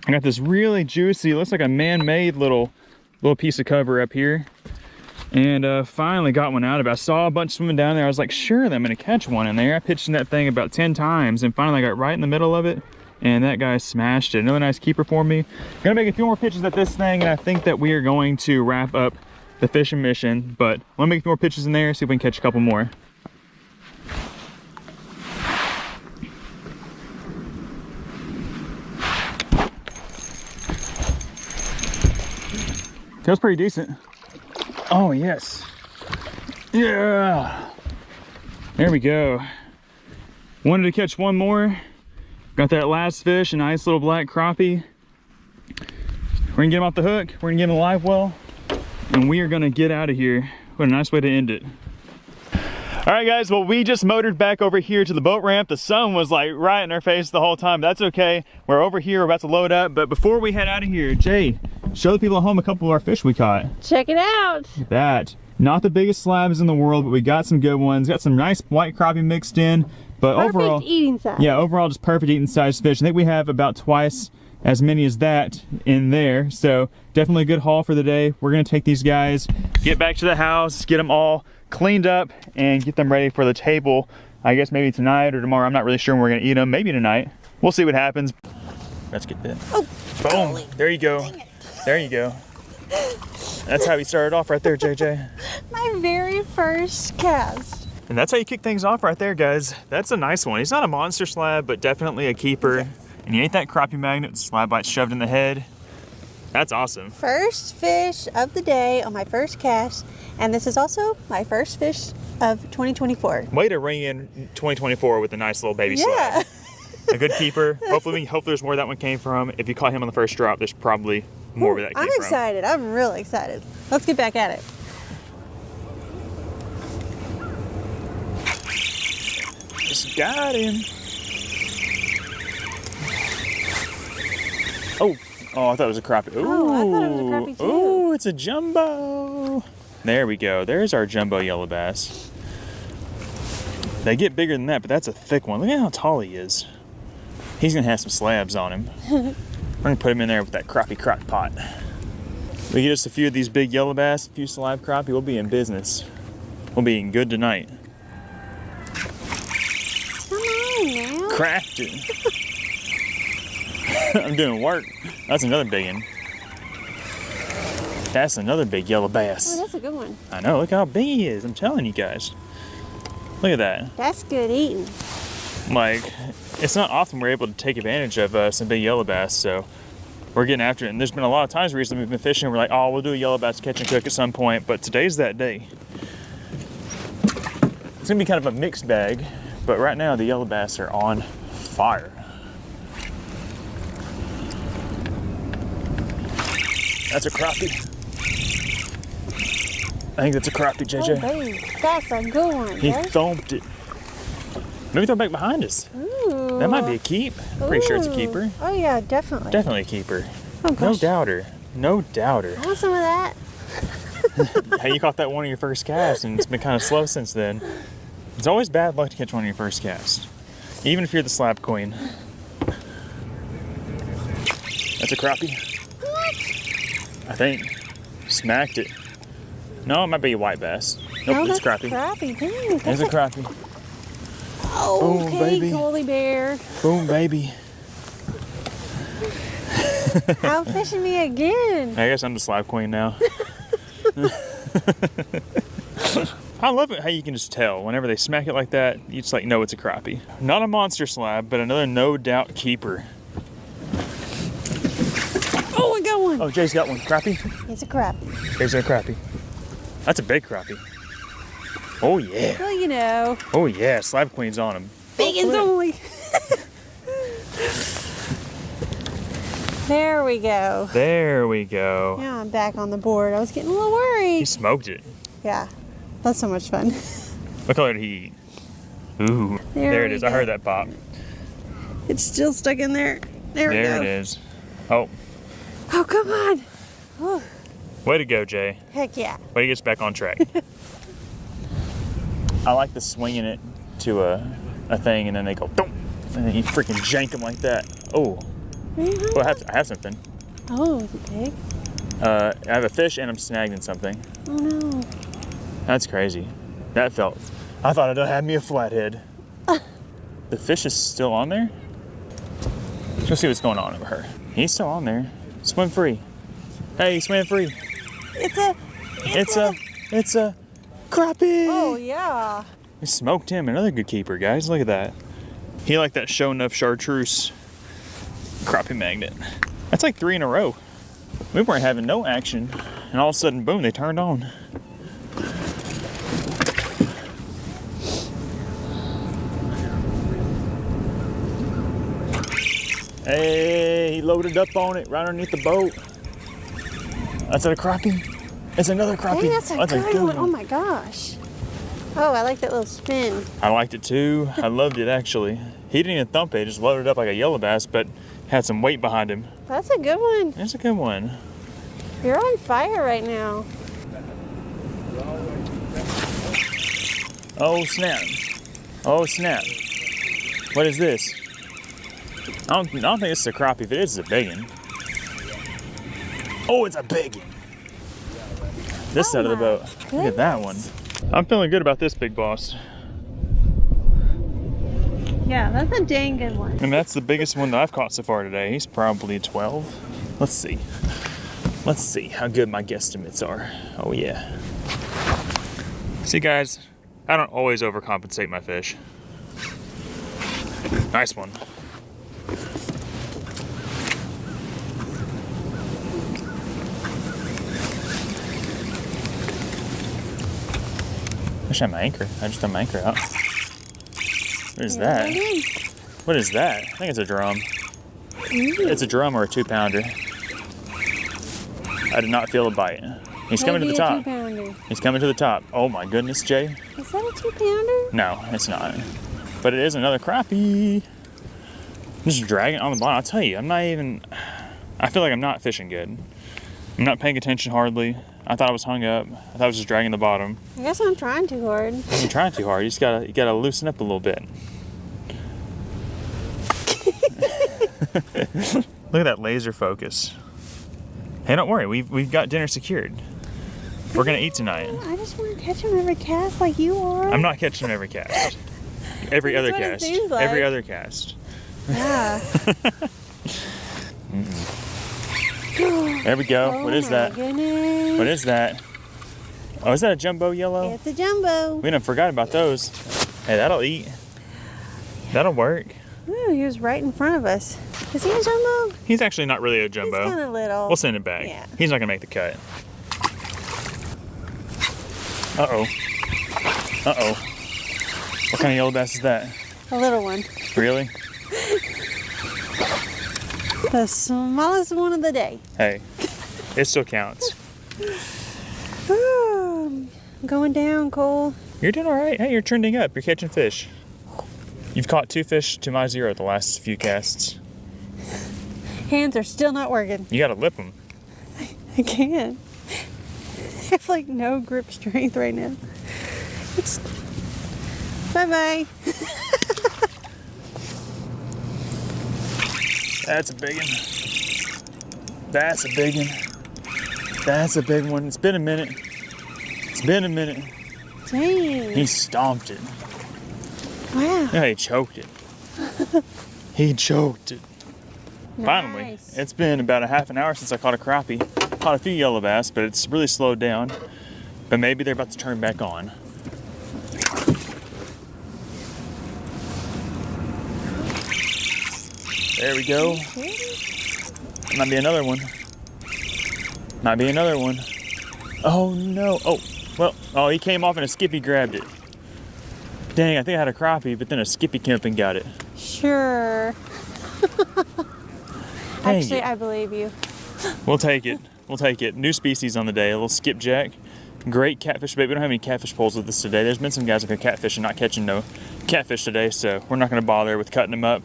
I got this really juicy, looks like a man-made little piece of cover up here. And finally got one out of it. I saw a bunch swimming down there. I was like, surely I'm gonna catch one in there. I pitched in that thing about 10 times and finally I got right in the middle of it. And that guy smashed it. Another nice keeper for me. Gonna make a few more pitches at this thing, and I think that we are going to wrap up the fishing mission, but let me make a few more pitches in there, see if we can catch a couple more. Feels pretty decent. Oh yes. Yeah. There we go. Wanted to catch one more. Got that last fish, a nice little black crappie. We're gonna get him off the hook. We're gonna give him a live well. And we are gonna get out of here. What a nice way to end it. All right guys, well we just motored back over here to the boat ramp. The sun was like right in our face the whole time. That's okay. We're over here, we're about to load up. But before we head out of here, Jay, show the people at home a couple of our fish we caught. Check it out. Look at that. Not the biggest slabs in the world, but we got some good ones. Got some nice white crappie mixed in. But perfect overall, eating size. Yeah, overall just perfect eating size fish. I think we have about twice as many as that in there. So definitely a good haul for the day. We're gonna take these guys, get back to the house, get them all cleaned up and get them ready for the table. I guess maybe tonight or tomorrow. I'm not really sure when we're gonna eat them. Maybe tonight. We'll see what happens. Let's get bit. Oh, boom. golly. There you go. There you go. That's how we started off right there, JJ. My very first cast. And that's how you kick things off right there, guys. That's a nice one. He's not a monster slab, but definitely a keeper. And he ain't that crappie magnet with slab bites shoved in the head. That's awesome. First fish of the day on my first cast. And this is also my first fish of 2024. Way to ring in 2024 with a nice little baby slab. A good keeper. Hopefully there's more where that one came from. If you caught him on the first drop, there's probably more where that came I'm from. excited. I'm really excited. Let's get back at it. Just got him. Oh, I thought it was a crappie. Ooh. Oh, I thought it was a crappie too. Ooh, it's a jumbo. There we go. There's our jumbo yellow bass. They get bigger than that, but that's a thick one. Look at how tall he is. He's gonna have some slabs on him. We're gonna put him in there with that crappie crock pot. We get us a few of these big yellow bass, a few slab crappie, we'll be in business. We'll be eating good tonight. Come on now. Cracked it. I'm doing work. That's another big one. That's another big yellow bass. Oh, that's a good one. I know, look how big he is. I'm telling you guys. Look at that. That's good eating. Like, it's not often we're able to take advantage of some big yellow bass, so we're getting after it. And there's been a lot of times recently we've been fishing and we're like, oh, we'll do a yellow bass catch and cook at some point, but today's that day. It's gonna be kind of a mixed bag, but right now the yellow bass are on fire. That's a crappie. I think that's a crappie, JJ. Oh, baby. That's a good one. He Right? thumped it. Maybe throw it back behind us. Ooh. That might be a keep. Pretty sure it's a keeper. Oh yeah, definitely. Definitely a keeper. Oh, No gosh. doubter. No doubter. I want some of that. Hey, you caught that one of your first casts and it's been kind of slow since then. It's always bad luck to catch one of your first casts. Even if you're the slab queen. That's a crappie. I think. Smacked it. No, it might be a white bass. Nope, No, it's that's crappie. Crappie. Dang, There's that's a crappie. Oh, Boom, okay, baby. Goalie Bear. Boom, baby. Out fishing me again. I guess I'm the slab queen now. I love it how you can just tell whenever they smack it like that, you just like know it's a crappie. Not a monster slab, but another no doubt keeper. Oh, I got one. Oh, Jay's got one. Crappie? It's a crappie. Jay's got a crappie. That's a big crappie. Oh yeah. Well, you know, Oh yeah, slab queen's on him. biggins only. There we go. There we go. Now I'm back on the board. I was getting a little He worried. smoked it. Yeah, that's so much fun. What color did he eat? Ooh, there it we is. I go. heard that pop. It's still stuck in there. There we go. There it is. Oh, Oh, come on. Oh, way to go, Jay. heck yeah. Way to get us back on track. I like the swinging it to a thing and then they go, "Dum," and then you freaking jank them like that. Oh, well, I have something. Oh, is it big? I have a fish and I'm snagging something. Oh no. That's crazy. That felt. I thought it had me a flathead. The fish is still on there? Let's go see what's going on with her. He's still on there. Swim free. Hey, swim free. It's It's a crappie. Oh yeah. We smoked him. Another good keeper, guys. Look at that. He liked that show enough chartreuse crappie magnet. That's like 3 in a row. We weren't having no action, and all of a sudden, boom, they turned on. Hey, he loaded up on it right underneath the boat. That's a crappie. It's another crappie. Hey, that's a good one. Oh my gosh. Oh, I like that little spin. I liked it too. I loved it actually. He didn't even thump it, just loaded up like a yellow bass, but had some weight behind him. That's a good one. That's a good one. You're on fire right now. Oh snap. Oh snap. What is this? I don't think it's a crappie. If it is, it's a big one. Oh, it's a big one. This side of the boat. Look at that one. I'm feeling good about this big boss. Yeah, that's a dang good one. And that's the biggest one that I've caught so far today. He's probably 12. Let's see. Let's see how good my guesstimates are. Oh yeah. See guys, I don't always overcompensate my fish. Nice one. I should have my anchor. I just threw my anchor out. What is that? What is that? I think it's a drum. It's a drum or a 2-pounder. I did not feel a bite. He's coming to the top. He's coming to the top. Oh my goodness, Jay. Is that a 2-pounder? No, it's not. But it is another crappie. Just dragging it on the bottom. I'll tell you, I'm not even, I feel like I'm not fishing good. I'm not paying attention hardly. I thought I was hung up. I thought I was just dragging the bottom. I guess I'm trying too hard. You're trying too hard. You gotta loosen up a little bit. Look at that laser focus. Hey, don't worry. We've got dinner secured. We're gonna eat tonight. I just want to catch them every cast like you are. I'm not catching them every cast. Every other cast. Like. Every other cast. Yeah. There we go. Oh what is that? Goodness. What is that? Oh, is that a jumbo yellow? It's a jumbo. We done forgot about those. Hey, that'll eat. That'll work. Ooh, he was right in front of us. Is he a jumbo? He's actually not really a jumbo. He's kind of little. We'll send it back. Yeah. He's not gonna make the cut. Uh-oh. Uh-oh. What kind of yellow bass is that? A little one. Really? The smallest one of the day. Hey, it still counts. Ooh, I'm going down, Cole. You're doing all right. Hey, you're trending up. You're catching fish. You've caught 2 fish to my 0 the last few casts. Hands are still not working. You gotta lip them. I can't. I have like no grip strength right now. Bye-bye. That's a big one. That's a big one. That's a big one. It's been a minute. It's been a minute. Dang. He stomped it. Wow. Yeah, he choked it. He choked it. Finally, Nice. it's been about a half an hour since I caught a crappie. Caught a few yellow bass, but it's really slowed down. But maybe they're about to turn back on. There we go. Might be another one. Might be another one. Oh no. Oh, well, oh, he came off and a skippy grabbed it. Dang, I think I had a crappie, but then a skippy came up and got it. Sure. Dang Actually, it. I believe you. We'll take it. We'll take it. New species on the day. A little skipjack. Great catfish bait. We don't have any catfish poles with us today. There's been some guys that go catfishing, not catching no catfish today, so we're not going to bother with cutting them up.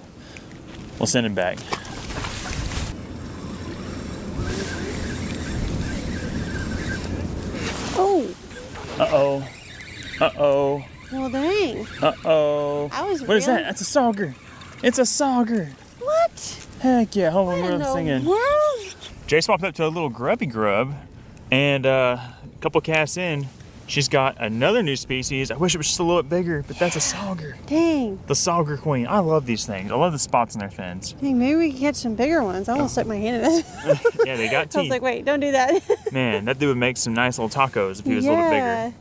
We'll send him back. Oh. Uh-oh. Uh-oh. Well, dang. Uh-oh. I was What is that? really- That's a sauger. It's a sauger. What? Heck yeah. Hold on, What we're in the singing. world? Jay swapped up to a little grubby grub, and a couple casts in, she's got another new species. I wish it was just a little bit bigger, but that's a sauger. Dang. The sauger queen. I love these things. I love the spots in their fins. Dang, maybe we can catch some bigger ones. I almost stuck my hand in it. Yeah, they got I was teeth. like, wait, don't do that. Man, that dude would make some nice little tacos if he was a little bit bigger.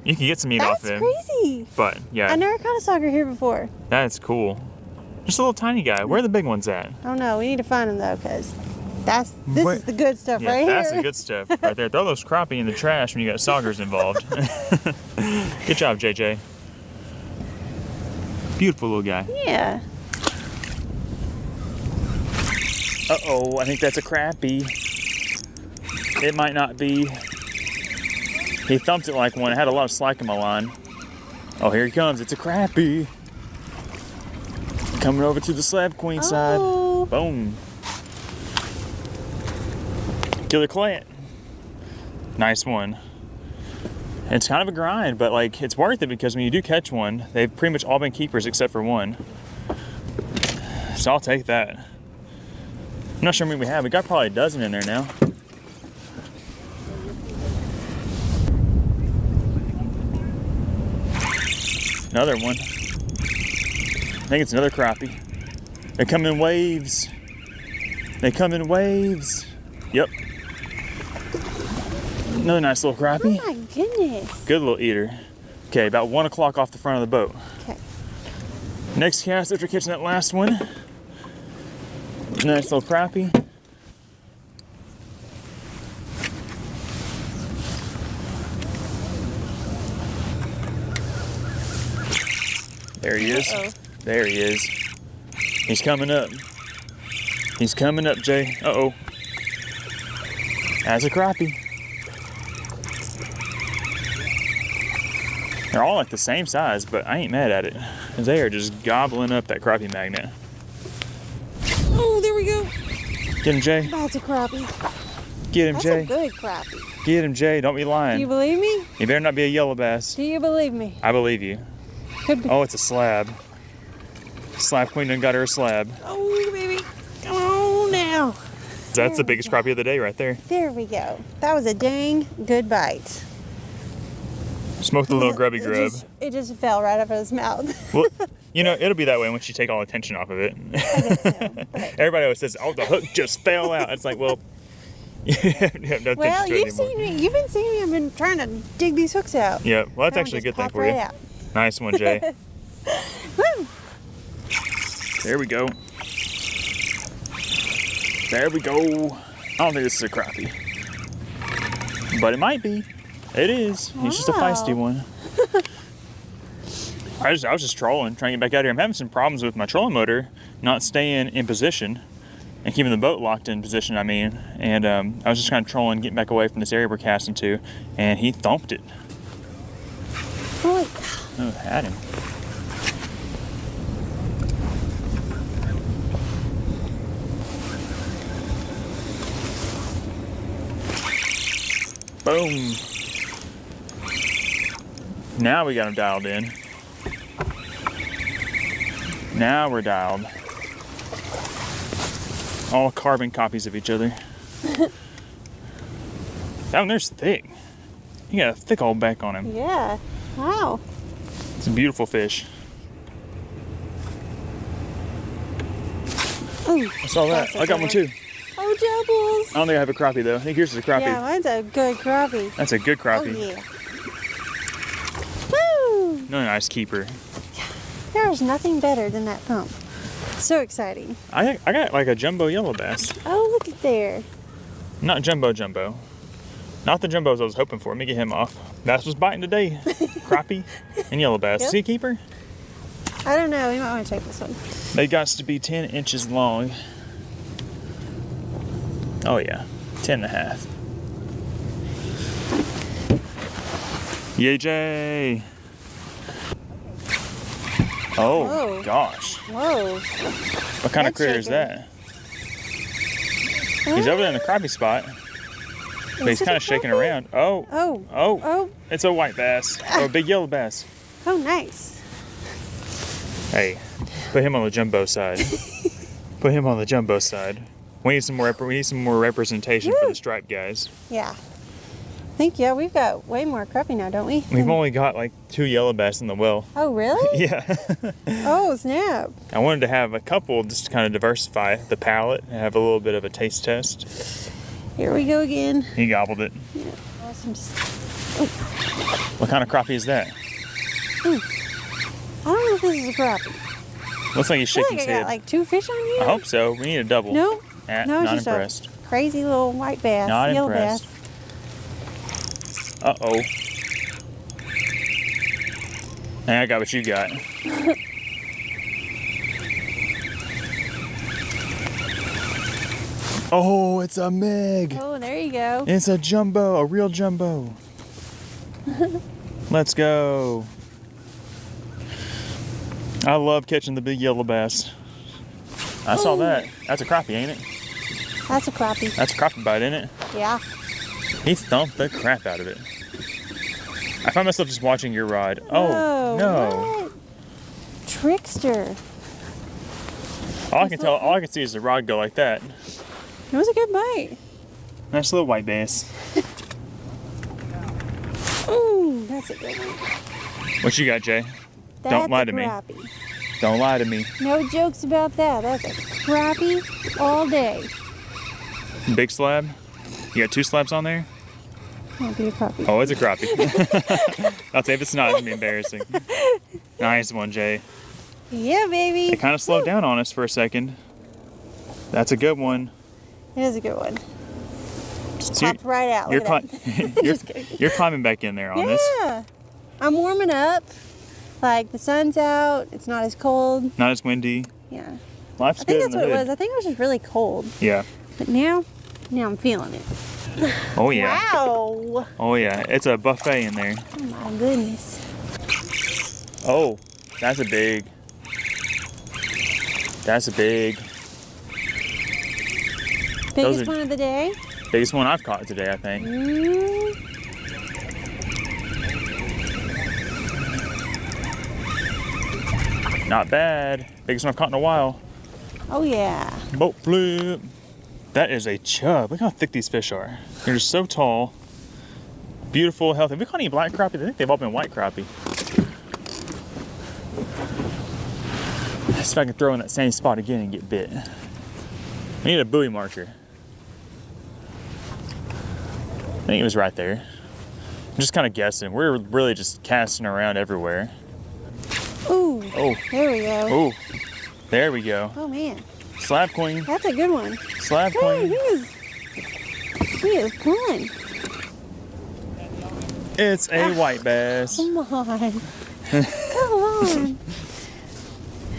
You can get some meat That's off him. crazy. But yeah, I never caught a sauger here before. that's cool. Just a little tiny guy. Where are the big ones at? I don't know. We need to find them though, because this Where- is the good stuff Yeah, right that's here. the good stuff right there. Throw those crappie in the trash when you got saugers involved. Good job, JJ. Beautiful little guy. Yeah. Uh-oh, I think that's a crappie. It might not be. He thumped it like one. I had a lot of slack in my line. Oh, here he comes. It's a crappie. Coming over to the slab queen side. Oh. Boom. Killer clat. Nice one. It's kind of a grind, but like it's worth it because when you do catch one, they've pretty much all been keepers except for one. So I'll take that. I'm not sure how many we have. We got probably a dozen in there now. Another one. I think it's another crappie. They come in waves. They come in waves. Yep. Another nice little crappie. Oh my goodness. Good little eater. Okay, about 1 o'clock off the front of the boat. Okay. Next cast after catching that last one. Nice little crappie. There he is. Uh-oh. There he is. He's coming up. He's coming up, Jay. Uh-oh. That's a crappie. They're all like the same size, but I ain't mad at it. Cause they are just gobbling up that crappie magnet. Oh, there we go. Get him, Jay. That's a crappie. Get him, That's Jay. a good crappie. Get him, Jay. Don't be Do lying. you believe me? You better not be a yellow bass. Do you believe me? I believe you. Could be. Oh, it's a slab. Slab queen done got her a slab. Oh, baby. Come on now. That's the biggest crappie of the day right there. There we go. That was a dang good bite. Smoke the little grubby grub. It just fell right out of his mouth. Well, you know, it'll be that way once you take all the tension off of it. I guess so, but- Everybody always says, oh, the hook just fell out. It's like, well, you have no Well, tension to it you've anymore. seen me. You've been seeing me. I've been trying to dig these hooks out. Yeah, well, that's That one actually a just good thing popped for you. right out. Nice one, Jay. Woo! There we go. There we go. I don't think this is a crappie. But it might be. It is. He's just a feisty Wow. one. I was just trolling, trying to get back out here. I'm having some problems with my trolling motor not staying in position and keeping the boat locked in position, I mean. And I was just kind of trolling, getting back away from this area we're casting to, and he thumped it. Holy Oh, had him. Boom. Now we got him dialed in. Now we're dialed. All carbon copies of each other. That one there's thick. He got a thick old back on him. Yeah. Wow. It's a beautiful fish. Ooh, I saw that. that's a I got good one too. Oh, doubles. I don't think I have a crappie though. I think yours is a crappie. Yeah, mine's a good crappie. That's a good crappie. Oh, yeah. Woo! No nice keeper. There's nothing better than that thump. So exciting. I got like a jumbo yellow bass. Oh, look at there. Not jumbo jumbo. Not the jumbos I was hoping for. Let me get him off. Bass was biting today. Crappie and yellow bass. Yep. See, keeper? I don't know. We might want to check this one. They got to be 10 inches long. Oh yeah, 10 and a half. Yay, Jay. Oh, Whoa. gosh. Whoa. What kind of That's critter is shaking. that? He's over there in the crappie spot. But he's Is it kind a of shaking crappie? around. Oh, Oh. oh, Oh. it's a white bass. Or a big yellow bass. Oh, nice. Hey, put him on the jumbo side. Put him on the jumbo side. We need some more. We need some more representation for Woo. the striped guys. Yeah. I think, yeah, we've got way more crappie now, don't we? We've only got like 2 yellow bass in the well. Oh, really? Yeah. Oh, snap. I wanted to have a couple just to kind of diversify the palate and have a little bit of a taste test. Here we go again. He gobbled it. Awesome. What kind of crappie is that? I don't know if this is a crappie. Looks like he's I shaking think his I got head. like 2 fish on here. I hope so. We need a double. No. Ah, No, it's not just impressed. a crazy little white bass. Not yellow impressed. bass. Uh-oh. Hey, I got what you got. Oh, it's a Meg. Oh, there you go. It's a jumbo, a real jumbo. Let's go. I love catching the big yellow bass. I saw that. That's a crappie, ain't it? That's a crappie. That's a crappie bite, ain't it? Yeah. He thumped the crap out of it. I find myself just watching your rod. Oh, Whoa, no. what? Trickster. All I can see is the rod go like that. It was a good bite. Nice little white bass. Ooh, that's a good one. What you got, Jay? That's Don't lie to me. Crappie. Don't lie to me. No jokes about that. That's a crappie all day. Big slab? You got 2 slabs on there? Might be a crappie. Oh, it's a crappie. I'll say if it's not, it's gonna be embarrassing. Nice one, Jay. Yeah, baby. It kind of slowed down on us for a second. That's a good one. It is a good one. Just So popped right out. You're, Look at that. you're climbing back in there on this. Yeah. I'm warming up. Like the sun's out. It's not as cold. Not as windy. Yeah. Life's I think good that's in what the it hood. was. I think it was just really cold. Yeah. But now I'm feeling it. Oh yeah. Wow. Oh yeah. It's a buffet in there. Oh my goodness. Oh, that's a big. That's a big. Biggest one of the day. Biggest one I've caught today, I think. Not bad. Biggest one I've caught in a while. Oh yeah. Boat flip. That is a chub. Look how thick these fish are. They're just so tall. Beautiful, healthy. Have we caught any black crappie? I think they've all been white crappie. Let's see if I can throw in that same spot again and get bit. We need a buoy marker. I think it was right there. I'm just kind of guessing. We're really just casting around everywhere. Ooh. Oh. There we go. Oh. There we go. Oh man. Slab queen. That's a good one. Slab Hey, queen. he is pulling. It's a white bass. Come on. Come on.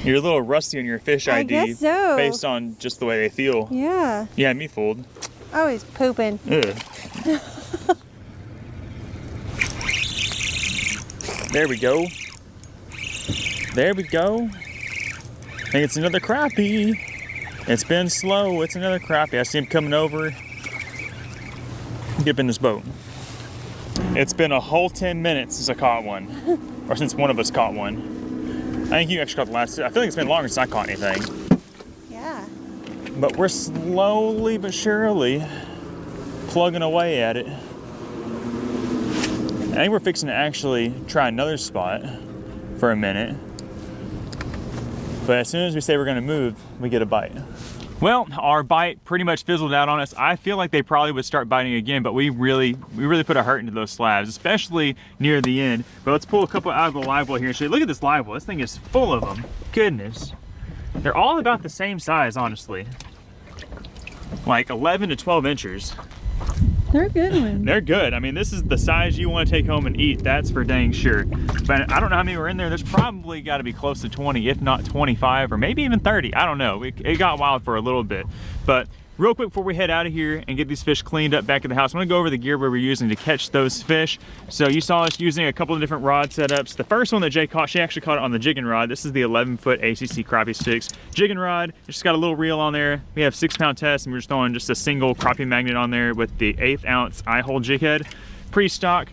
You're a little rusty on your fish I ID guess so. based on just the way they feel. Yeah. You had me fooled. Oh, he's pooping. Ugh. There we go. There we go. I think it's another crappie. It's been slow. It's another crappie. I see him coming over. Get up in this boat. It's been a whole 10 minutes since I caught one. Or since one of us caught one. I think you actually caught the last two. I feel like it's been longer since I caught anything. Yeah. But we're slowly but surely plugging away at it. I think we're fixing to actually try another spot for a minute. But as soon as we say we're gonna move, we get a bite. Well, our bite pretty much fizzled out on us. I feel like they probably would start biting again, but we really put a hurt into those slabs, especially near the end. But let's pull a couple out of the live well here and show you. Look at this live well. This thing is full of them. Goodness. They're all about the same size, honestly. Like 11 to 12 inches. They're a good one. They're good. I mean, this is the size you want to take home and eat. That's for dang sure. But I don't know how many were in there. There's probably got to be close to 20, if not 25, or maybe even 30. I don't know. It got wild for a little bit. But real quick before we head out of here and get these fish cleaned up back at the house, I'm gonna go over the gear we were using to catch those fish. So you saw us using a couple of different rod setups. The first one that Jay caught, she actually caught it on the jigging rod. This is the 11-foot ACC Crappie Stix jigging rod. It's just got a little reel on there. We have 6-pound test, and we're just throwing just a single crappie magnet on there with the 1/8 ounce eye hole jig head, pre-stock.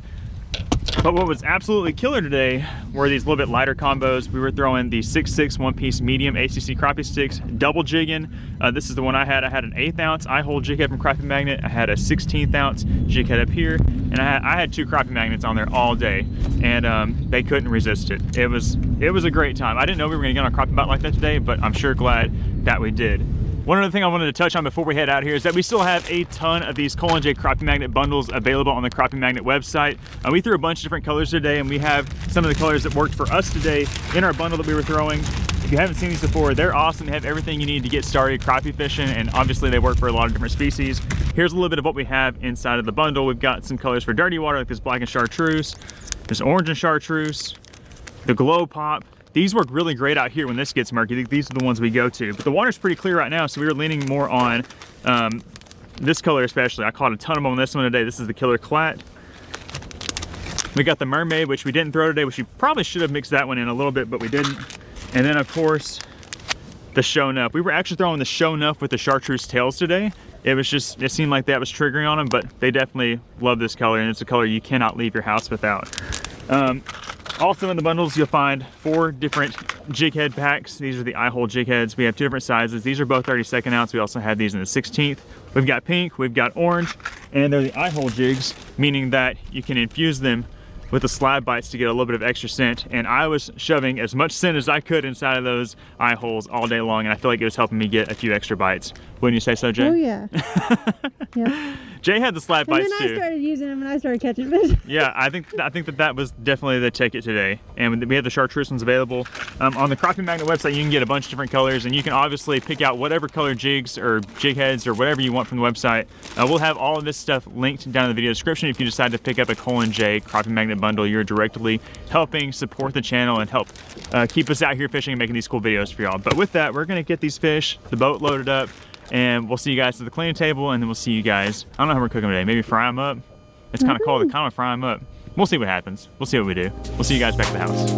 But what was absolutely killer today were these little bit lighter combos. We were throwing the 6/6 one-piece medium ACC Crappie Stix, double jigging. This is the one I had. I had an 1/8 ounce eye hole jig head from Crappie Magnet. I had a 16th ounce jig head up here, and I had 2 Crappie Magnets on there all day, and they couldn't resist it. It was a great time. I didn't know we were gonna get on a crappie bite like that today, but I'm sure glad that we did. One other thing I wanted to touch on before we head out here is that we still have a ton of these Cole & J Crappie Magnet bundles available on the Crappie Magnet website. We threw a bunch of different colors today, and we have some of the colors that worked for us today in our bundle that we were throwing. If you haven't seen these before, they're awesome. They have everything you need to get started crappie fishing, and obviously they work for a lot of different species. Here's a little bit of what we have inside of the bundle. We've got some colors for dirty water, like this black and chartreuse, this orange and chartreuse, the glow pop. These work really great out here when this gets murky. These are the ones we go to. But the water's pretty clear right now, so we were leaning more on this color especially. I caught a ton of them on this one today. This is the Killer Clat. We got the Mermaid, which we didn't throw today, which we probably should have mixed that one in a little bit, but we didn't. And then, of course, the Show Enough. We were actually throwing the Show Enough with the chartreuse tails today. It seemed like that was triggering on them, but they definitely love this color, and it's a color you cannot leave your house without. Also in the bundles, you'll find 4 different jig head packs. These are the eye hole jig heads. We have 2 different sizes. These are both 32nd ounce. We also have these in the 16th. We've got pink, we've got orange, and they're the eye hole jigs, meaning that you can infuse them with the slab bites to get a little bit of extra scent. And I was shoving as much scent as I could inside of those eye holes all day long, and I feel like it was helping me get a few extra bites. Wouldn't you say so, Jay? Oh yeah. Yeah. Jay had the slab bites too. And then I started using them and I started catching fish. Yeah, I think that was definitely the ticket today. And we have the chartreuse ones available. On the Crappie Magnet website, you can get a bunch of different colors, and you can obviously pick out whatever color jigs or jig heads or whatever you want from the website. We'll have all of this stuff linked down in the video description. If you decide to pick up a Colin J Crappie Magnet bundle, you're directly helping support the channel and help keep us out here fishing and making these cool videos for y'all. But with that, we're gonna get these fish, the boat loaded up, and we'll see you guys at the cleaning table, and then we'll see you guys. I don't know how we're cooking today. Maybe fry them up. It's kind of cold to kind of fry them up. We'll see what happens. We'll see what we do. We'll see you guys back at the house.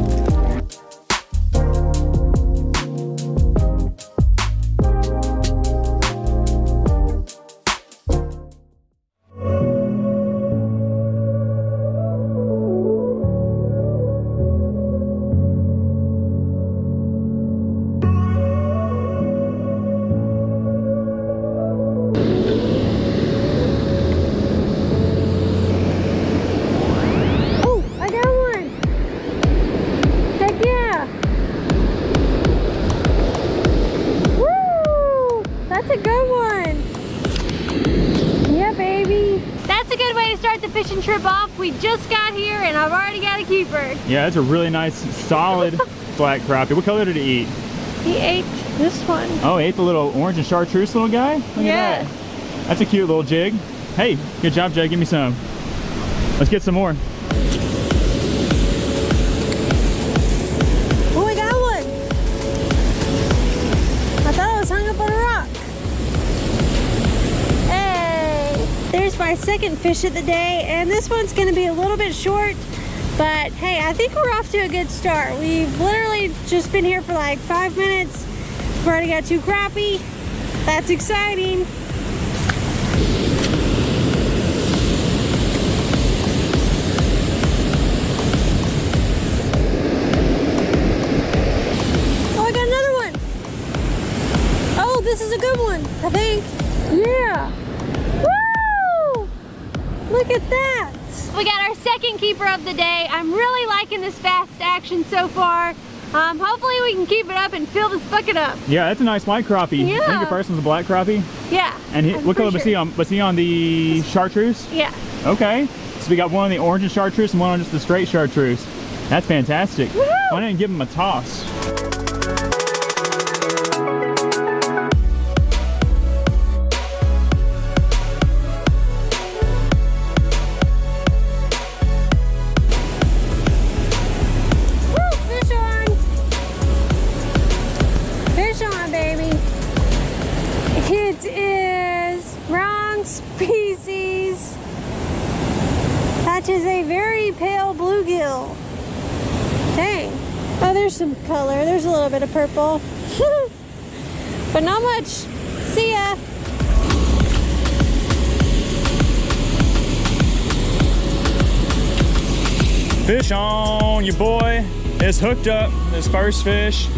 Fishing trip off. We just got here and I've already got a keeper. Yeah, that's a really nice solid black crappie. What color did he eat? He ate this one. Oh, he ate the little orange and chartreuse little guy? Look at that. That's a cute little jig. Hey, good job, Jay. Give me some. Let's get some more. Oh, we got one. I thought it was hung up on a rock. There's my second fish of the day, and this one's going to be a little bit short, but hey, I think we're off to a good start. We've literally just been here for like 5 minutes. We've already got 2 crappie. That's exciting. Oh, I got another one. Oh, this is a good one, I think. Yeah. Look at that! We got our second keeper of the day. I'm really liking this fast action so far. Hopefully we can keep it up and fill this bucket up. Yeah, that's a nice white crappie. Yeah. I think the first one's a black crappie. Yeah. And what color was he on? Was he on the chartreuse? Yeah. Okay. So we got one on the orange and chartreuse and one on just the straight chartreuse. That's fantastic. Woohoo! Why didn't give him a toss? It is wrong species. That is a very pale bluegill. Dang. Oh, there's some color. There's a little bit of purple. But not much. See ya. Fish on, your boy is hooked up. His first fish.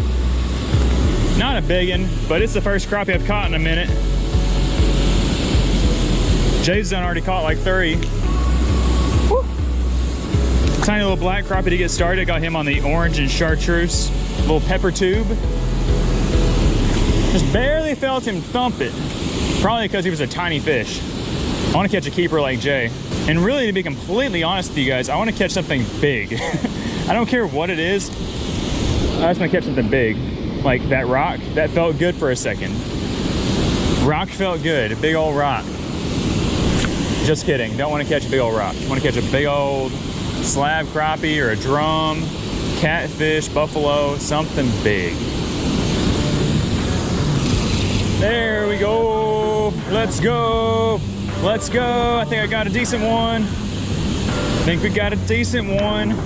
Not a big one, but it's the first crappie I've caught in a minute. Jay's done already caught like 3. Woo. Tiny little black crappie to get started. Got him on the orange and chartreuse little pepper tube. Just barely felt him thump it. Probably because he was a tiny fish. I want to catch a keeper like Jay. And really, to be completely honest with you guys, I want to catch something big. I don't care what it is. I just want to catch something big. Like that rock, that felt good for a second. Rock felt good, a big old rock. Just kidding, don't want to catch a big old rock. Want to catch a big old slab crappie or a drum, catfish, buffalo, something big. There we go, let's go. Let's go, I think I got a decent one. I think we got a decent one.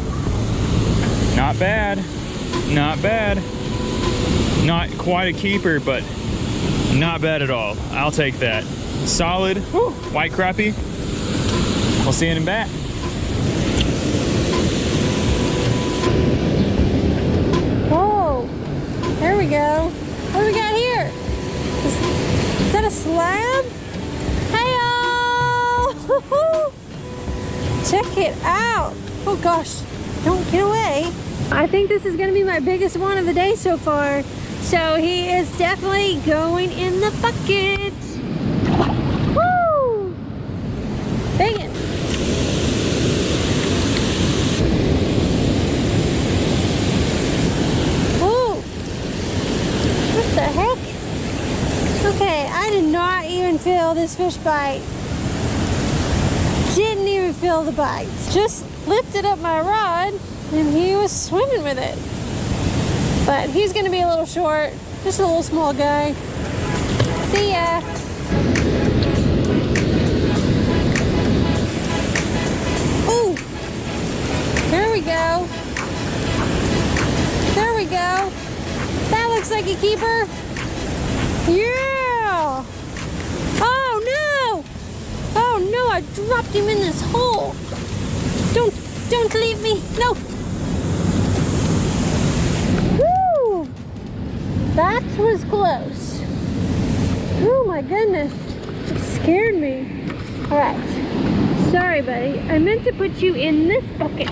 Not bad, not bad. Not quite a keeper, but not bad at all. I'll take that. Solid white crappie. We'll see you in back. go. What do we got here? Is that a slab? Hey-oh! Check it out. Oh gosh, don't get away. I think this is gonna be my biggest one of the day so far. So he is definitely going in the bucket. Woo! Bangin'. Whoa! What the heck? Okay, I did not even feel this fish bite. Didn't even feel the bite. Just lifted up my rod and he was swimming with it. But he's gonna be a little short, just a little small guy. See ya. Ooh, there we go. There we go. That looks like a keeper. Yeah. Oh no. Oh no, I dropped him in this hole. Don't leave me, no. Woo! That was close. Oh my goodness, it scared me. All right, sorry buddy, I meant to put you in this bucket.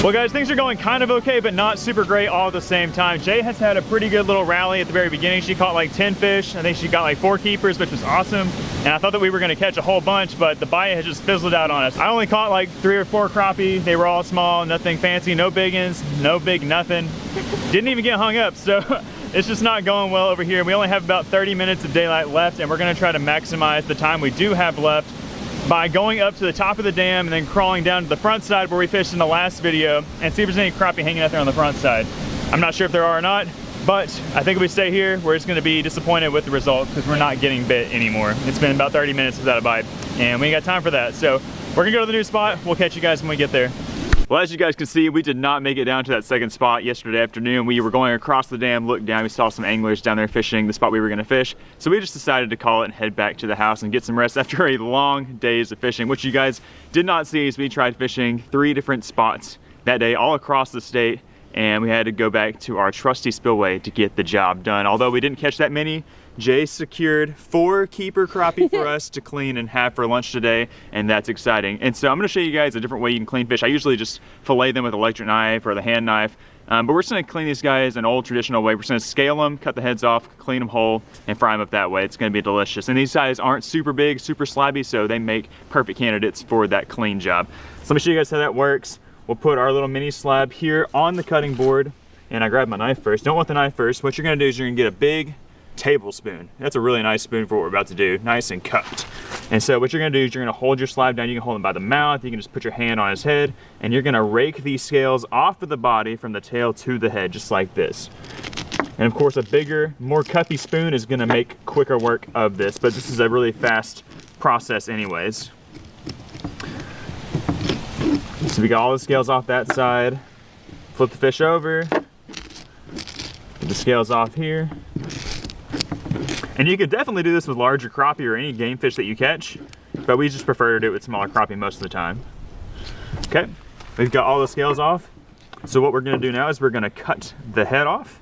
Well guys, things are going kind of okay, but not super great all at the same time. Jay has had a pretty good little rally at the very beginning. She caught like 10 fish. I think she got like 4 keepers, which was awesome. And I thought that we were gonna catch a whole bunch, but the bite has just fizzled out on us. I only caught like 3 or 4 crappie. They were all small, nothing fancy, no big ones, no big nothing. Didn't even get hung up, so it's just not going well over here. We only have about 30 minutes of daylight left, and we're gonna try to maximize the time we do have left by going up to the top of the dam and then crawling down to the front side where we fished in the last video and see if there's any crappie hanging out there on the front side. I'm not sure if there are or not, but I think if we stay here, we're just gonna be disappointed with the results because we're not getting bit anymore. It's been about 30 minutes without a bite and we ain't got time for that. So we're gonna go to the new spot. We'll catch you guys when we get there. Well, as you guys can see, we did not make it down to that second spot yesterday afternoon. We were going across the dam, looked down, we saw some anglers down there fishing the spot we were gonna fish. So we just decided to call it and head back to the house and get some rest after a long days of fishing, which you guys did not see as we tried fishing 3 different spots that day all across the state. And we had to go back to our trusty Spillway to get the job done. Although we didn't catch that many, Jay secured 4 keeper crappie for us to clean and have for lunch today, and that's exciting. And so I'm gonna show you guys a different way you can clean fish. I usually just fillet them with an electric knife or the hand knife, but we're just gonna clean these guys an old traditional way. We're just gonna scale them, cut the heads off, clean them whole, and fry them up that way. It's gonna be delicious. And these guys aren't super big, super slabby, so they make perfect candidates for that clean job. So let me show you guys how that works. We'll put our little mini slab here on the cutting board, and I grab my knife first. Don't want the knife first. What you're gonna do is you're gonna get a big tablespoon. That's a really nice spoon for what we're about to do, nice and cupped. And so what you're gonna do is you're gonna hold your slab down. You can hold him by the mouth, you can just put your hand on his head, and you're gonna rake these scales off of the body from the tail to the head, just like this. And of course, a bigger, more cuppy spoon is gonna make quicker work of this, but this is a really fast process anyways. So we got all the scales off that side, flip the fish over, get the scales off here. And you could definitely do this with larger crappie or any game fish that you catch, but we just prefer to do it with smaller crappie most of the time. Okay, we've got all the scales off. So what we're gonna do now is we're gonna cut the head off.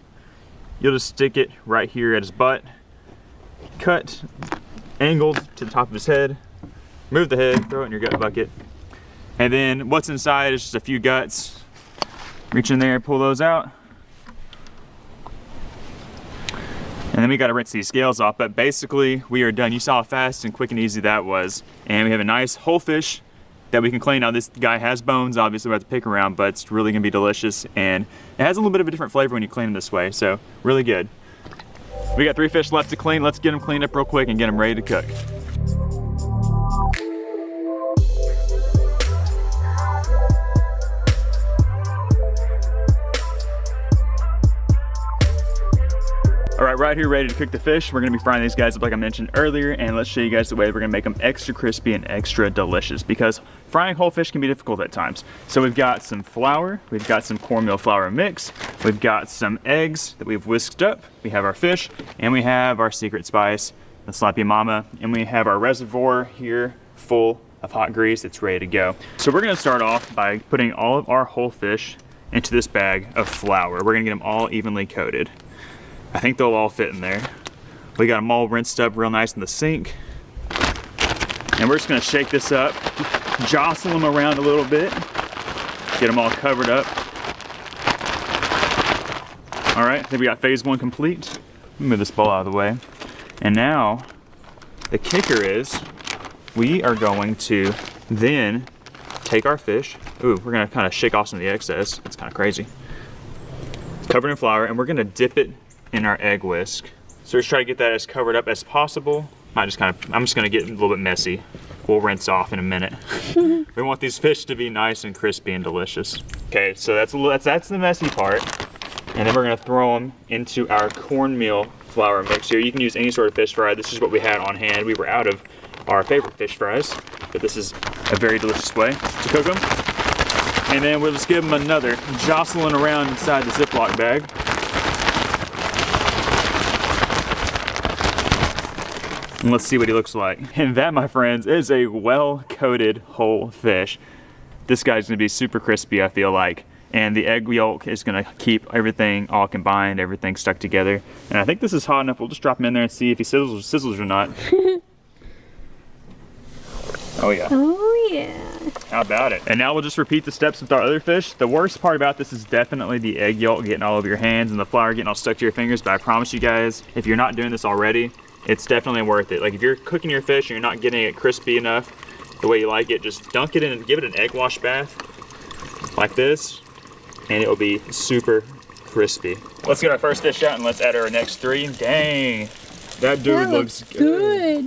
You'll just stick it right here at his butt, cut, angled to the top of his head, move the head, throw it in your gut bucket. And then what's inside is just a few guts. Reach in there, pull those out. And then we gotta rinse these scales off, but basically we are done. You saw how fast and quick and easy that was. And we have a nice whole fish that we can clean. Now this guy has bones, obviously we have to pick around, but it's really gonna be delicious. And it has a little bit of a different flavor when you clean them this way, so really good. We got 3 fish left to clean. Let's get them cleaned up real quick and get them ready to cook. All right, right here ready to cook the fish. We're gonna be frying these guys up like I mentioned earlier, and let's show you guys the way we're gonna make them extra crispy and extra delicious, because frying whole fish can be difficult at times. So we've got some flour, we've got some cornmeal flour mix, we've got some eggs that we've whisked up, we have our fish, and we have our secret spice, the Slappy Mama, and we have our reservoir here full of hot grease. It's ready to go. So we're gonna start off by putting all of our whole fish into this bag of flour. We're gonna get them all evenly coated. I think they'll all fit in there. We got them all rinsed up real nice in the sink. And we're just gonna shake this up, jostle them around a little bit, get them all covered up. All right, I think we got phase one complete. Let me move this bowl out of the way. And now, the kicker is, we are going to then take our fish. Ooh, we're gonna kind of shake off some of the excess. It's kind of crazy. It's covered in flour, and we're gonna dip it in our egg whisk. So let's try to get that as covered up as possible. I'm just gonna get a little bit messy. We'll rinse off in a minute. We want these fish to be nice and crispy and delicious. Okay, so that's the messy part. And then we're gonna throw them into our cornmeal flour mixture. You can use any sort of fish fry. This is what we had on hand. We were out of our favorite fish fries, but this is a very delicious way to cook them. And then we'll just give them another jostling around inside the Ziploc bag. And let's see what he looks like. And that, my friends, is a well-coated whole fish. This guy's gonna be super crispy, I feel like. And the egg yolk is gonna keep everything all combined, everything stuck together. And I think this is hot enough. We'll just drop him in there and see if he sizzles or not. Oh yeah. Oh yeah. How about it? And now we'll just repeat the steps with our other fish. The worst part about this is definitely the egg yolk getting all over your hands and the flour getting all stuck to your fingers, but I promise you guys, if you're not doing this already, it's definitely worth it. Like if you're cooking your fish and you're not getting it crispy enough the way you like it, just dunk it in and give it an egg wash bath like this, and it will be super crispy. Let's get our first fish out and let's add our next three. Dang, that dude looks good.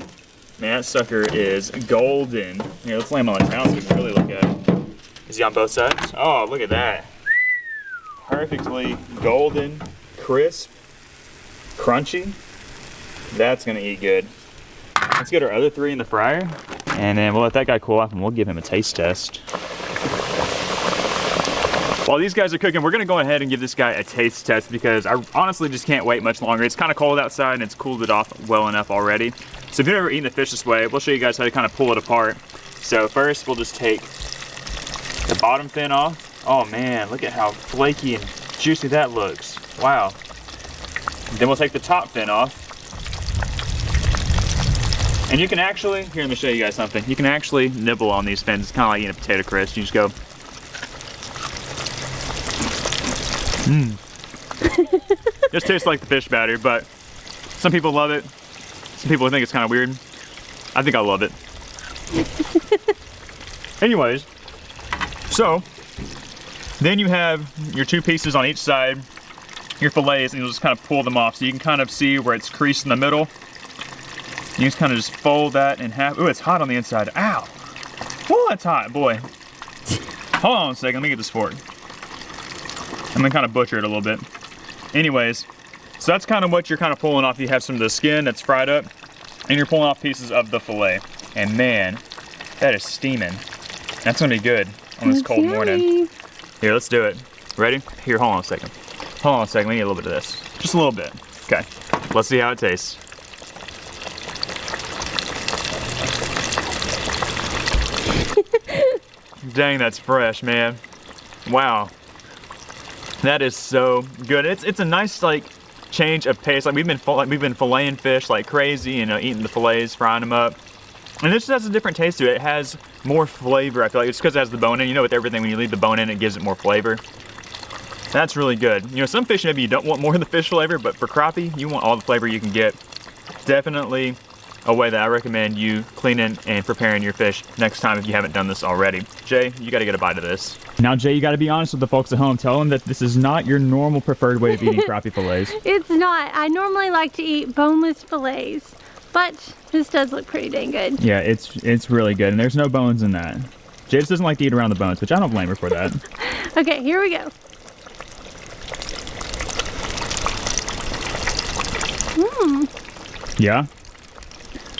Man, that sucker is golden. Here, let's lay him on the towel so we can really look at him. Is he on both sides? Oh, look at that. Perfectly golden, crisp, crunchy. That's gonna eat good. Let's get our other three in the fryer, and then we'll let that guy cool off and we'll give him a taste test. While these guys are cooking, we're gonna go ahead and give this guy a taste test because I honestly just can't wait much longer. It's kind of cold outside and it's cooled it off well enough already. So if you've never eaten the fish this way, we'll show you guys how to kind of pull it apart. So first, we'll just take the bottom fin off. Oh man, look at how flaky and juicy that looks. Wow. Then we'll take the top fin off. And you can actually, here, let me show you guys something. You can actually nibble on these fins. It's kind of like eating a potato crisp. You just go, Just tastes like the fish batter, but some people love it. Some people think it's kind of weird. I think I love it. Anyways, so then you have your two pieces on each side, your fillets, and you'll just kind of pull them off. So you can kind of see where it's creased in the middle. You just kind of just fold that in half. Ooh, it's hot on the inside. Ow. Oh, that's hot, boy. Hold on a second, let me get this fork. I'm gonna kind of butcher it a little bit. Anyways, so that's kind of what you're kind of pulling off. You have some of the skin that's fried up, and you're pulling off pieces of the fillet. And man, that is steaming. That's gonna be good on this cold morning. Here, let's do it. Ready? Here, hold on a second. Hold on a second, we need a little bit of this. Just a little bit. Okay, let's see how it tastes. Dang, that's fresh, man. Wow. That is so good. It's a nice like change of pace. Like we've been filleting fish like crazy, you know, eating the fillets, frying them up. And this just has a different taste to it. It has more flavor. I feel like it's because it has the bone in. You know, with everything, when you leave the bone in, it gives it more flavor. That's really good. You know, some fish maybe you don't want more of the fish flavor, but for crappie, you want all the flavor you can get. Definitely a way that I recommend you cleaning and preparing your fish next time if you haven't done this already. Jay, you gotta get a bite of this. Now, Jay, you gotta be honest with the folks at home. Tell them that this is not your normal preferred way of eating crappie fillets. It's not. I normally like to eat boneless fillets, but this does look pretty dang good. Yeah, it's really good, and there's no bones in that. Jay just doesn't like to eat around the bones, which I don't blame her for that. Okay, here we go. Yeah?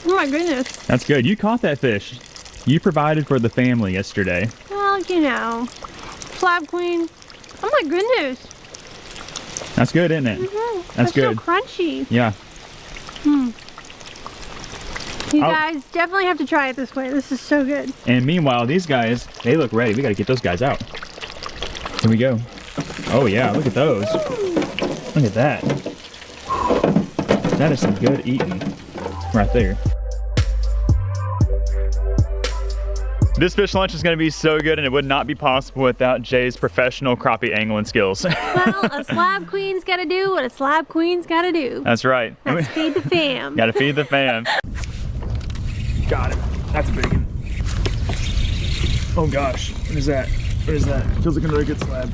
Oh my goodness. That's good. You caught that fish. You provided for the family yesterday. Well, you know, slab queen. Oh my goodness. That's good, isn't it? That's good. So crunchy. Yeah. You guys definitely have to try it this way. This is so good. And meanwhile, these guys, they look ready. We got to get those guys out. Here we go. Oh yeah, look at those. Look at that. That is some good eating right there. This fish lunch is going to be so good, and it would not be possible without Jay's professional crappie angling skills. Well, a slab queen's got to do what a slab queen's got to do. That's right. That's feed the fam. Got to feed the fam. Got it. That's a big one. Oh gosh, what is that? What is that? Feels like another good slab.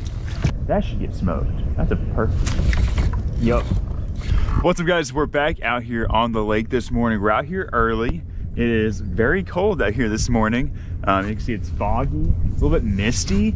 That should get smoked. That's a perfect. Yup. What's up, guys? We're back out here on the lake this morning. We're out here early. It is very cold out here this morning. You can see it's foggy. It's a little bit misty.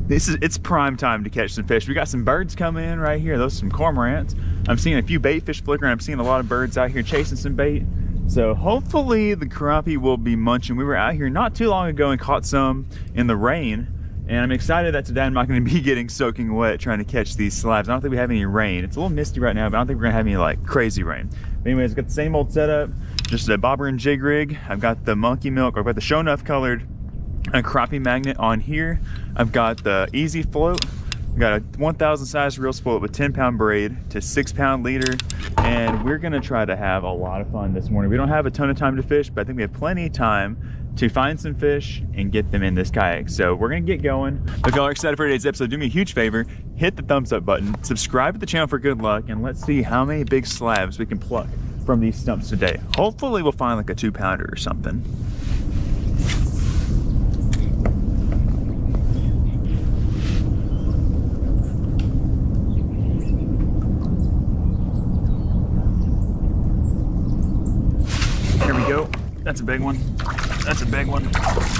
It's prime time to catch some fish. We got some birds coming in right here. Those are some cormorants. I'm seeing a few bait fish flickering. I'm seeing a lot of birds out here chasing some bait. So hopefully the crappie will be munching. We were out here not too long ago and caught some in the rain. And I'm excited that today I'm not going to be getting soaking wet trying to catch these slabs. I don't think we have any rain. It's a little misty right now, but I don't think we're going to have any like crazy rain. But anyways, I've got the same old setup, just a bobber and jig rig. I've got the monkey milk. I've got the show enough colored crappie magnet on here. I've got the easy float. I've got a 1,000 size reel spool with 10-pound braid to 6-pound leader. And we're going to try to have a lot of fun this morning. We don't have a ton of time to fish, but I think we have plenty of time to find some fish and get them in this kayak. So we're gonna get going. If y'all are excited for today's episode, do me a huge favor, hit the thumbs up button, subscribe to the channel for good luck, and let's see how many big slabs we can pluck from these stumps today. Hopefully we'll find like a 2-pounder or something. Here we go. That's a big one. That's a big one.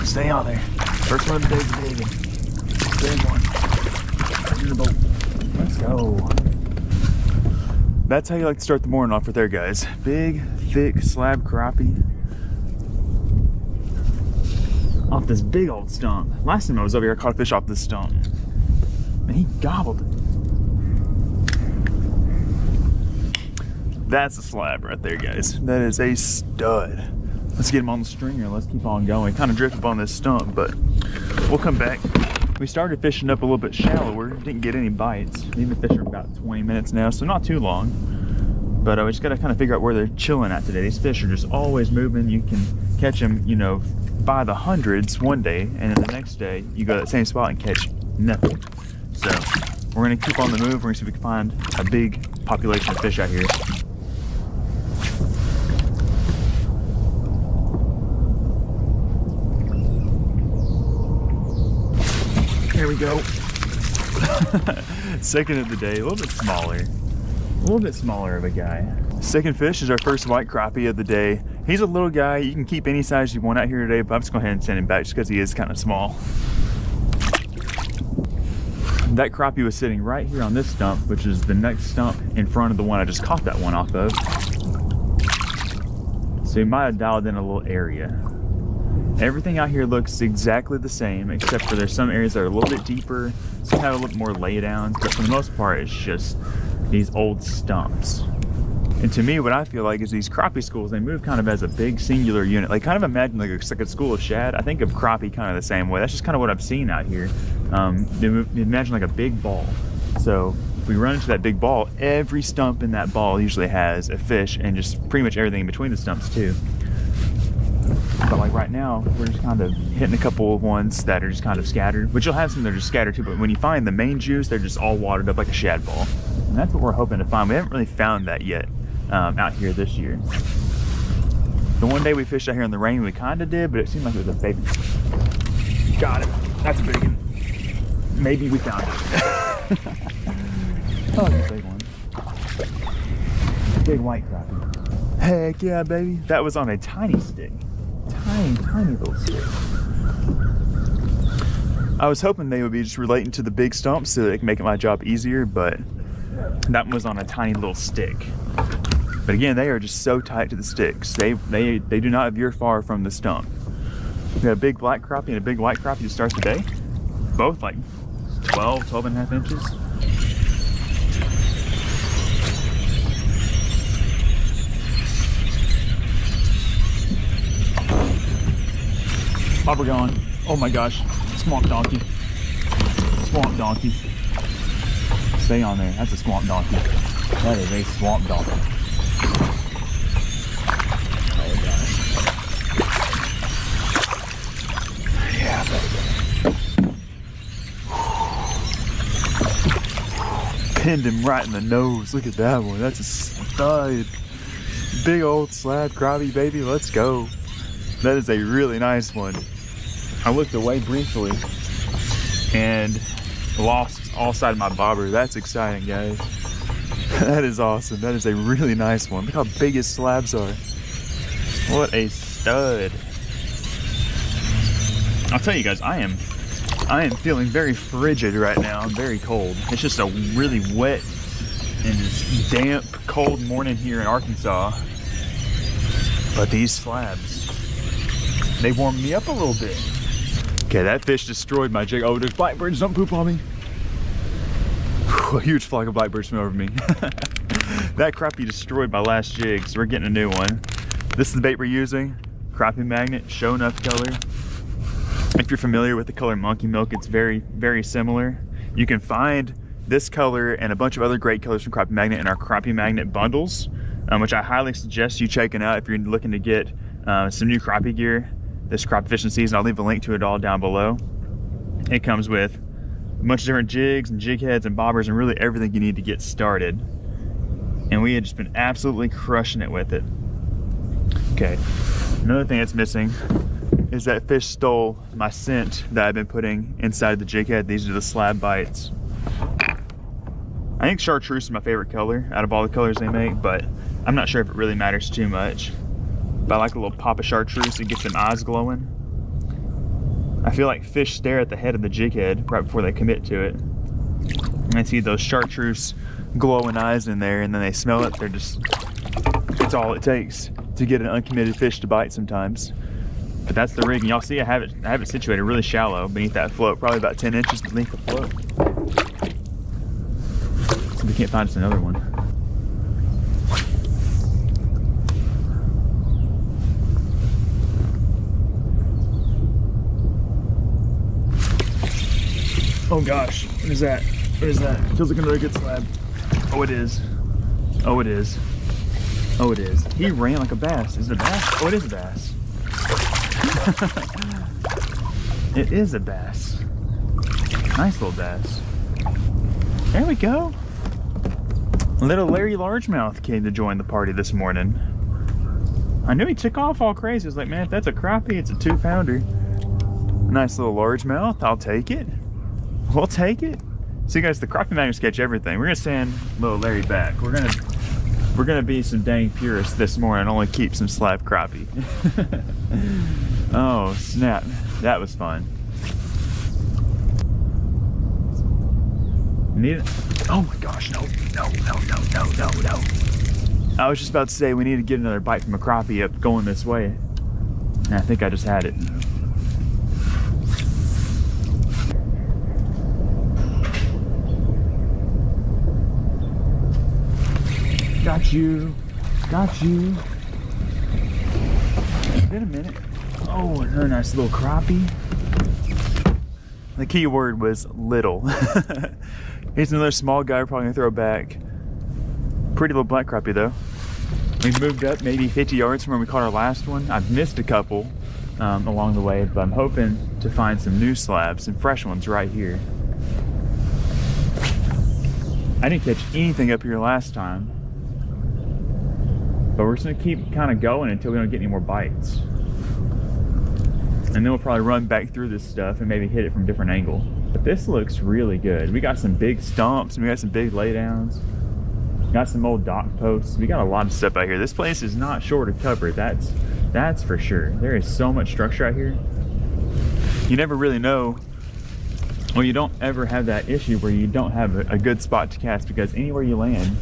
Stay on there. First one of the day is a big one. Big one. In the boat. Let's go. That's how you like to start the morning off right there, guys. Big, thick slab crappie. Off this big old stump. Last time I was over here, I caught a fish off this stump. And he gobbled it. That's a slab right there, guys. That is a stud. Let's get him on the stringer. Let's keep on going. Kind of drift up on this stump, but we'll come back. We started fishing up a little bit shallower. Didn't get any bites. We've been fishing for about 20 minutes now, so not too long. But we just got to kind of figure out where they're chilling at today. These fish are just always moving. You can catch them, you know, by the hundreds one day, and then the next day you go to that same spot and catch nothing. So we're going to keep on the move. We're going to see if we can find a big population of fish out here. There we go. Second of the day, a little bit smaller. A little bit smaller of a guy. Second fish is our first white crappie of the day. He's a little guy. You can keep any size you want out here today, but I'm just going to go ahead and send him back just because he is kind of small. That crappie was sitting right here on this stump, which is the next stump in front of the one I just caught that one off of. So he might have dialed in a little area. Everything out here looks exactly the same, except for there's some areas that are a little bit deeper, some have a little more laydowns, but for the most part, it's just these old stumps. And to me, what I feel like is these crappie schools, they move kind of as a big singular unit. Like kind of imagine like a school of shad. I think of crappie kind of the same way. That's just kind of what I've seen out here. Imagine like a big ball. So if we run into that big ball, every stump in that ball usually has a fish and just pretty much everything in between the stumps too. But like right now, we're just kind of hitting a couple of ones that are just kind of scattered, which you'll have some that are just scattered too, but when you find the main juice, they're just all watered up like a shad ball. And that's what we're hoping to find. We haven't really found that yet out here this year. The one day we fished out here in the rain, we kind of did, but it seemed like it was a fake. Got it. That's a big one. Maybe we found it. Oh, that's a big one. Big white crappie. Heck yeah, baby. That was on a tiny stick. Tiny little stick. I was hoping they would be just relating to the big stumps so that it can make my job easier, but that one was on a tiny little stick. But again, they are just so tight to the sticks. They do not veer far from the stump. We got a big black crappie and a big white crappie to start the day. Both like 12 and a half inches. Bobber gone. Oh my gosh. Swamp donkey. Swamp donkey. Stay on there. That's a swamp donkey. That is a swamp donkey. Oh gosh. Yeah, baby. Pinned him right in the nose. Look at that one. That's a stud. Big old slab crappie, baby. Let's go. That is a really nice one. I looked away briefly and lost all sight of my bobber. That's exciting, guys. That is awesome. That is a really nice one. Look how big his slabs are. What a stud. I'll tell you guys, I am feeling very frigid right now. I'm very cold. It's just a really wet and just damp, cold morning here in Arkansas. But these slabs, they warmed me up a little bit. Okay, that fish destroyed my jig. Oh, there's blackbirds, don't poop on me. Whew, a huge flock of blackbirds swam over me. That crappie destroyed my last jig, so we're getting a new one. This is the bait we're using, crappie magnet, show enough color. If you're familiar with the color monkey milk, it's very, very similar. You can find this color and a bunch of other great colors from crappie magnet in our crappie magnet bundles, which I highly suggest you checking out if you're looking to get some new crappie gear this crappie fishing season. I'll leave a link to it all down below. It comes with a bunch of different jigs and jig heads and bobbers and really everything you need to get started. And we had just been absolutely crushing it with it. Okay, another thing that's missing is that fish stole my scent that I've been putting inside the jig head. These are the slab bites. I think chartreuse is my favorite color out of all the colors they make, but I'm not sure if it really matters too much. But I like a little pop of chartreuse. It gets them eyes glowing. I feel like fish stare at the head of the jig head right before they commit to it. And I see those chartreuse glowing eyes in there, and then they smell it. They're just, it's all it takes to get an uncommitted fish to bite sometimes. But that's the rig, and y'all see I have it situated really shallow beneath that float, probably about 10 inches beneath the float. So we can't find us another one. Oh gosh, what is that? What is that? Feels like another good slab. Oh, it is. Oh, it is. Oh, it is. He ran like a bass. Is it a bass? Oh, it is a bass. It is a bass. Nice little bass. There we go. Little Larry Largemouth came to join the party this morning. I knew he took off all crazy. I was like, man, if that's a crappie, it's a 2-pounder. Nice little largemouth. I'll take it. We'll take it. See, guys, the crappie magnets catch everything. We're gonna send little Larry back. We're gonna be some dang purists this morning and only keep some slab crappie. Oh snap, that was fun. Need it? Oh my gosh, no. I was just about to say we need to get another bite from a crappie up going this way. And I think I just had it. Got you. Got you. It's been a minute. Oh, another nice little crappie. The key word was little. Here's another small guy we're probably gonna throw back. Pretty little black crappie though. We've moved up maybe 50 yards from where we caught our last one. I've missed a couple along the way, but I'm hoping to find some new slabs, some fresh ones right here. I didn't catch anything up here last time. But we're just gonna keep kind of going until we don't get any more bites. And then we'll probably run back through this stuff and maybe hit it from a different angle. But this looks really good. We got some big stumps and we got some big laydowns. Got some old dock posts. We got a lot of stuff out here. This place is not short of cover, that's for sure. There is so much structure out here. You never really know. Well, you don't ever have that issue where you don't have a good spot to cast, because anywhere you land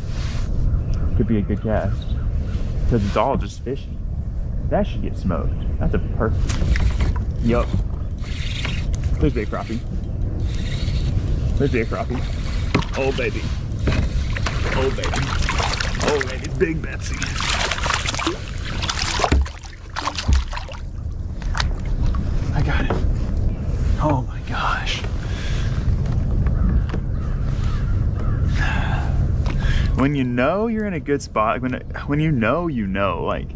could be a good cast. because it's all just fishing. That should get smoked. That's a perfect. Yup. There's big crappie. There's big crappie. Oh baby. Oh baby. Oh baby. Big Betsy. I got it. Oh my gosh. When you know you're in a good spot, when you know, like,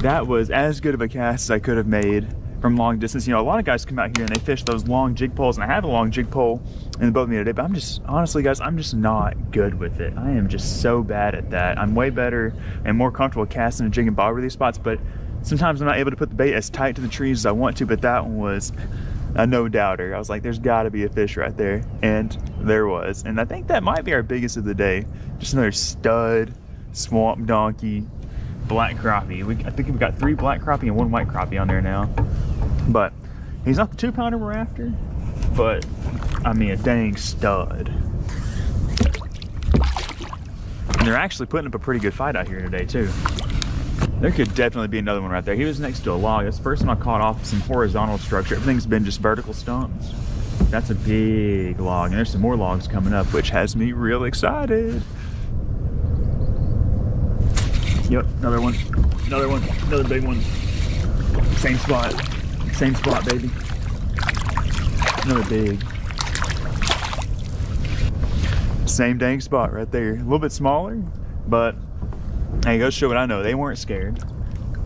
that was as good of a cast as I could have made from long distance. You know, a lot of guys come out here and they fish those long jig poles, and I have a long jig pole in the boat with me today, but I'm just, honestly guys, I'm just not good with it. I am just so bad at that. I'm way better and more comfortable casting a jig and bobber these spots, but sometimes I'm not able to put the bait as tight to the trees as I want to, but that one was a no-doubter. I was like, there's gotta be a fish right there, and there was. And I think that might be our biggest of the day. Just another stud, swamp donkey, black crappie. I think we've got 3 black crappie and 1 white crappie on there now. But he's not the 2-pounder we're after, but I mean a dang stud. And they're actually putting up a pretty good fight out here today too. There could definitely be another one right there. He was next to a log. That's the first time I caught off some horizontal structure. Everything's been just vertical stumps. That's a big log, and there's some more logs coming up, which has me real excited. Yep, another one, another big one. Same spot, baby. Another big. Same dang spot right there. A little bit smaller, but hey, go show what I know. They weren't scared.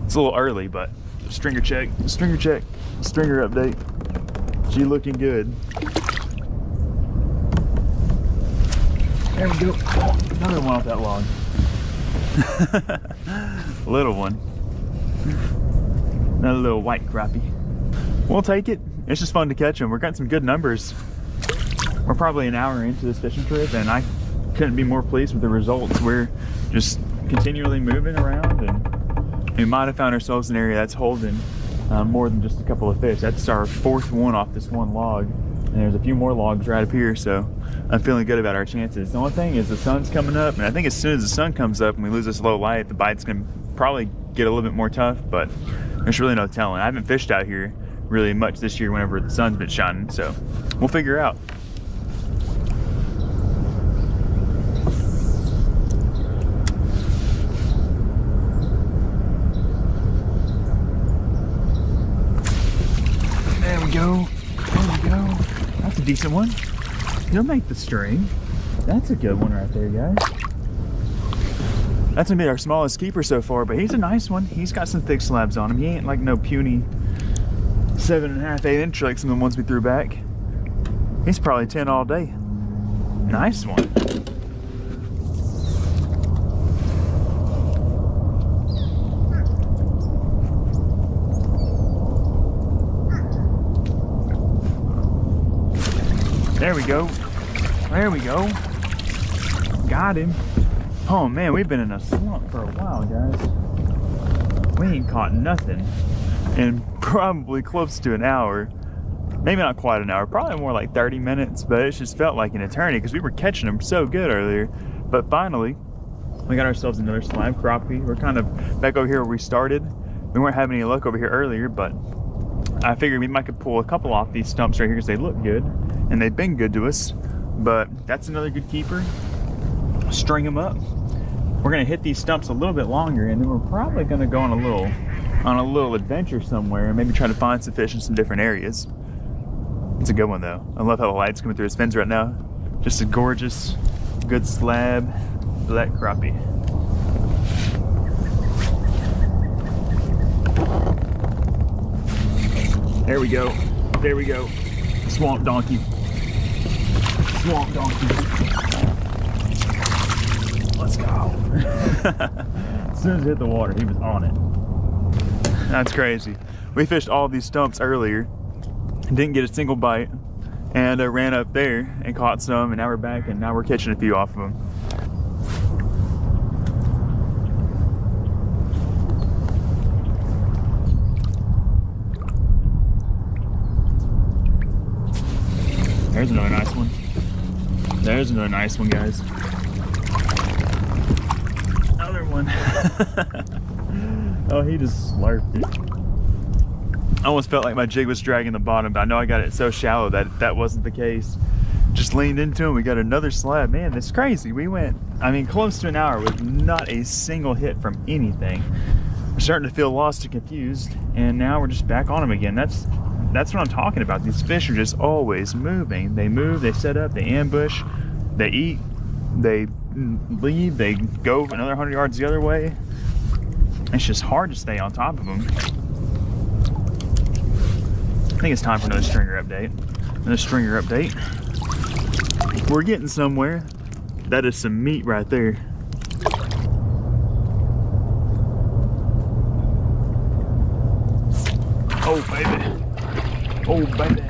It's a little early, but stringer check, stringer update. She looking good. There we go. Oh, another one off that log. Little one. Another little white crappie. We'll take it. It's just fun to catch them. We're getting some good numbers. We're probably an hour into this fishing trip, and I couldn't be more pleased with the results. We're just continually moving around, and we might have found ourselves in an area that's holding more than just a couple of fish. That's our 4th one off this one log, and there's a few more logs right up here, so I'm feeling good about our chances. The only thing is the sun's coming up, and I think as soon as the sun comes up and we lose this low light, the bite's gonna probably get a little bit more tough, but there's really no telling. I haven't fished out here really much this year whenever the sun's been shining, so we'll figure out. There we go. That's a decent one. He'll make the string. That's a good one right there, guys. That's gonna be our smallest keeper so far, but he's a nice one. He's got some thick slabs on him. He ain't like no puny 7.5, 8 inch like some of the ones we threw back. He's probably 10 all day. Nice one. There we go. There we go. Got him. Oh man, we've been in a slump for a while, guys. We ain't caught nothing in probably close to an hour. Maybe not quite an hour, probably more like 30 minutes, but it just felt like an eternity because we were catching them so good earlier. But finally, we got ourselves another slab crappie. We're kind of back over here where we started. We weren't having any luck over here earlier, but I figured we might could pull a couple off these stumps right here because they look good and they've been good to us. But that's another good keeper. String them up. We're gonna hit these stumps a little bit longer, and then we're probably gonna go on a little adventure somewhere and maybe try to find some fish in some different areas. It's a good one though. I love how the light's coming through his fins right now. Just a gorgeous, good slab black crappie. There we go. There we go. Swamp donkey. Swamp donkey. Let's go. As soon as it hit the water, he was on it. That's crazy. We fished all these stumps earlier, didn't get a single bite, and ran up there and caught some, and now we're back, and now we're catching a few off of them. There's another nice one. There's another nice one, guys. Another one. Oh, he just slurped it. I almost felt like my jig was dragging the bottom, but I know I got it so shallow that that wasn't the case. Just leaned into him, we got another slab. Man, that's crazy. We went, I mean, close to an hour with not a single hit from anything. We're starting to feel lost and confused, and now we're just back on them again. That's what I'm talking about. These fish are just always moving. They move, they set up, they ambush, they eat, they leave, they go another 100 yards the other way. It's just hard to stay on top of them. I think it's time for another stringer update. Another stringer update. We're getting somewhere. That is some meat right there. Oh baby. Oh baby.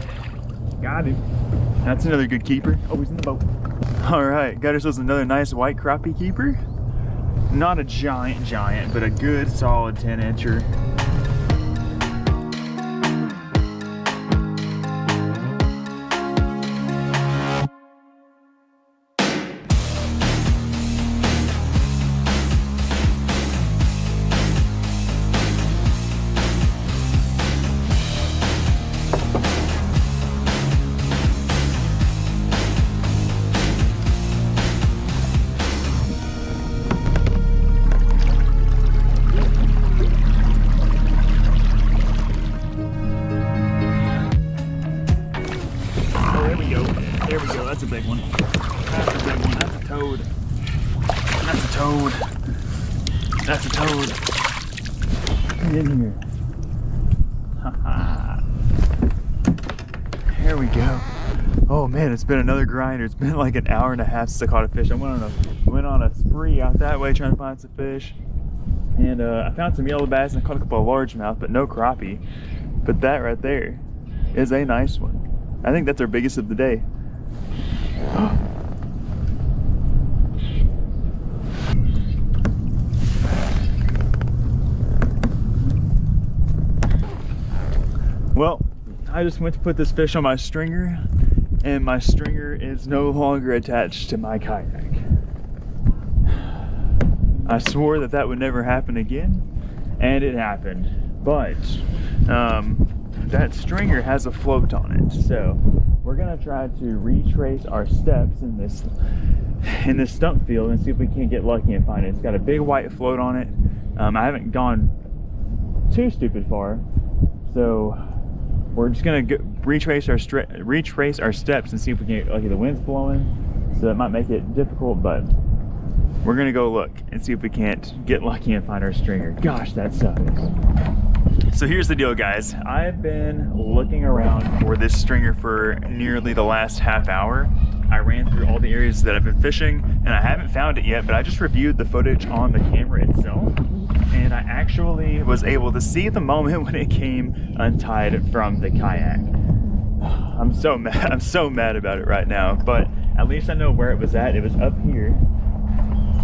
Got him. That's another good keeper. Oh, he's in the boat. All right, got ourselves another nice white crappie keeper. Not a giant, but a good solid 10-incher. There we go, that's a big one. That's a big one, that's a toad. That's a toad. That's a toad. Get in here. Haha. There we go. Oh man, it's been another grinder. It's been like an hour and a half since I caught a fish. I went on a spree out that way trying to find some fish. And I found some yellow bass and I caught a couple of largemouth, but no crappie. But that right there is a nice one. I think that's our biggest of the day. Well, I just went to put this fish on my stringer, and my stringer is no longer attached to my kayak. I swore that that would never happen again, and it happened. But that stringer has a float on it, so we're gonna try to retrace our steps in this stump field and see if we can't get lucky and find it. It's got a big white float on it. I haven't gone too stupid far, so we're just gonna retrace our steps and see if we can get lucky. The wind's blowing, so that might make it difficult, but we're gonna go look and see if we can't get lucky and find our stringer. Gosh, that sucks. So here's the deal, guys. I've been looking around for this stringer for nearly the last half hour. I ran through all the areas that I've been fishing and I haven't found it yet, but I just reviewed the footage on the camera itself, and I actually was able to see the moment when it came untied from the kayak. I'm so mad about it right now, but at least I know where it was at. It was up here,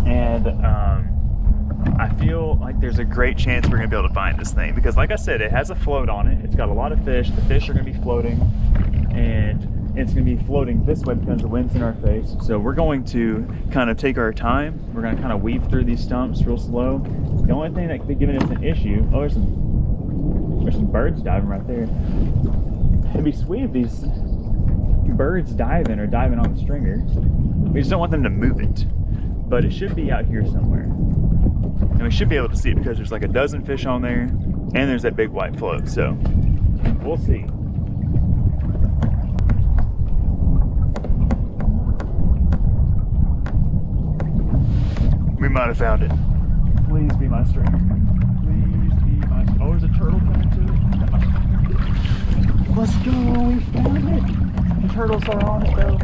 and I feel like there's a great chance we're gonna be able to find this thing, because like I said, it has a float on it. It's got a lot of fish. The fish are gonna be floating, and it's gonna be floating this way because the wind's in our face. So we're going to kind of take our time. We're gonna kind of weave through these stumps real slow. The only thing that could be giving us an issue, oh, there's some birds diving right there. It'd be sweet if these birds diving or diving on the stringer. We just don't want them to move it, but it should be out here somewhere. And we should be able to see it because there's like a dozen fish on there, and there's that big white float, so we'll see. We might have found it. Please be my stringer. Please be my stringer. Oh, there's a turtle coming too. Let's go, we found it. The turtles are on it though.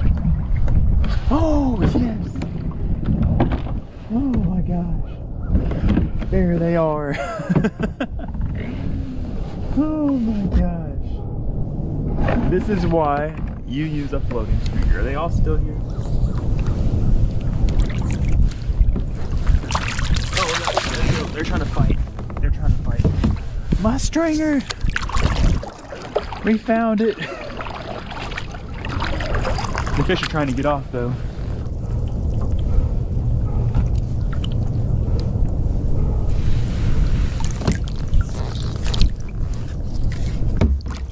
Oh, yes. Oh my gosh. There they are. Oh my gosh. This is why you use a floating stringer. Are they all still here? Oh, they're trying to fight. They're trying to fight. My stringer! We found it. The fish are trying to get off though.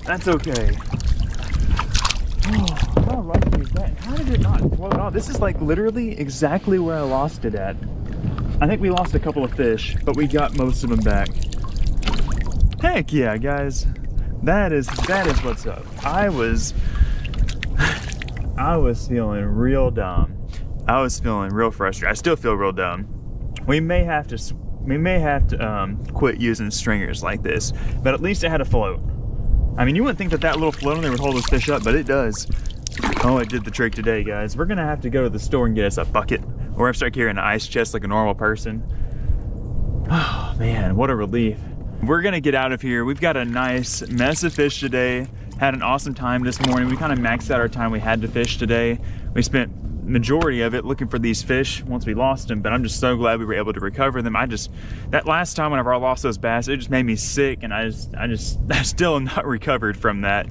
That's okay. Oh, how lucky is that? How did it not float off? This is like literally exactly where I lost it at. I think we lost a couple of fish, but we got most of them back. Heck yeah, guys. That is what's up. I was feeling real dumb. I was feeling real frustrated. I still feel real dumb. We may have to quit using stringers like this, but at least it had a float. I mean, you wouldn't think that that little float on there would hold those fish up, but it does. Oh, it did the trick today, guys. We're gonna have to go to the store and get us a bucket, or start carrying an ice chest like a normal person. Oh man, what a relief. We're gonna get out of here. We've got a nice mess of fish today. Had an awesome time this morning. We kind of maxed out our time we had to fish today. We spent majority of it looking for these fish once we lost them, but I'm just so glad we were able to recover them. That last time whenever I lost those bass, it just made me sick, and I still not recovered from that.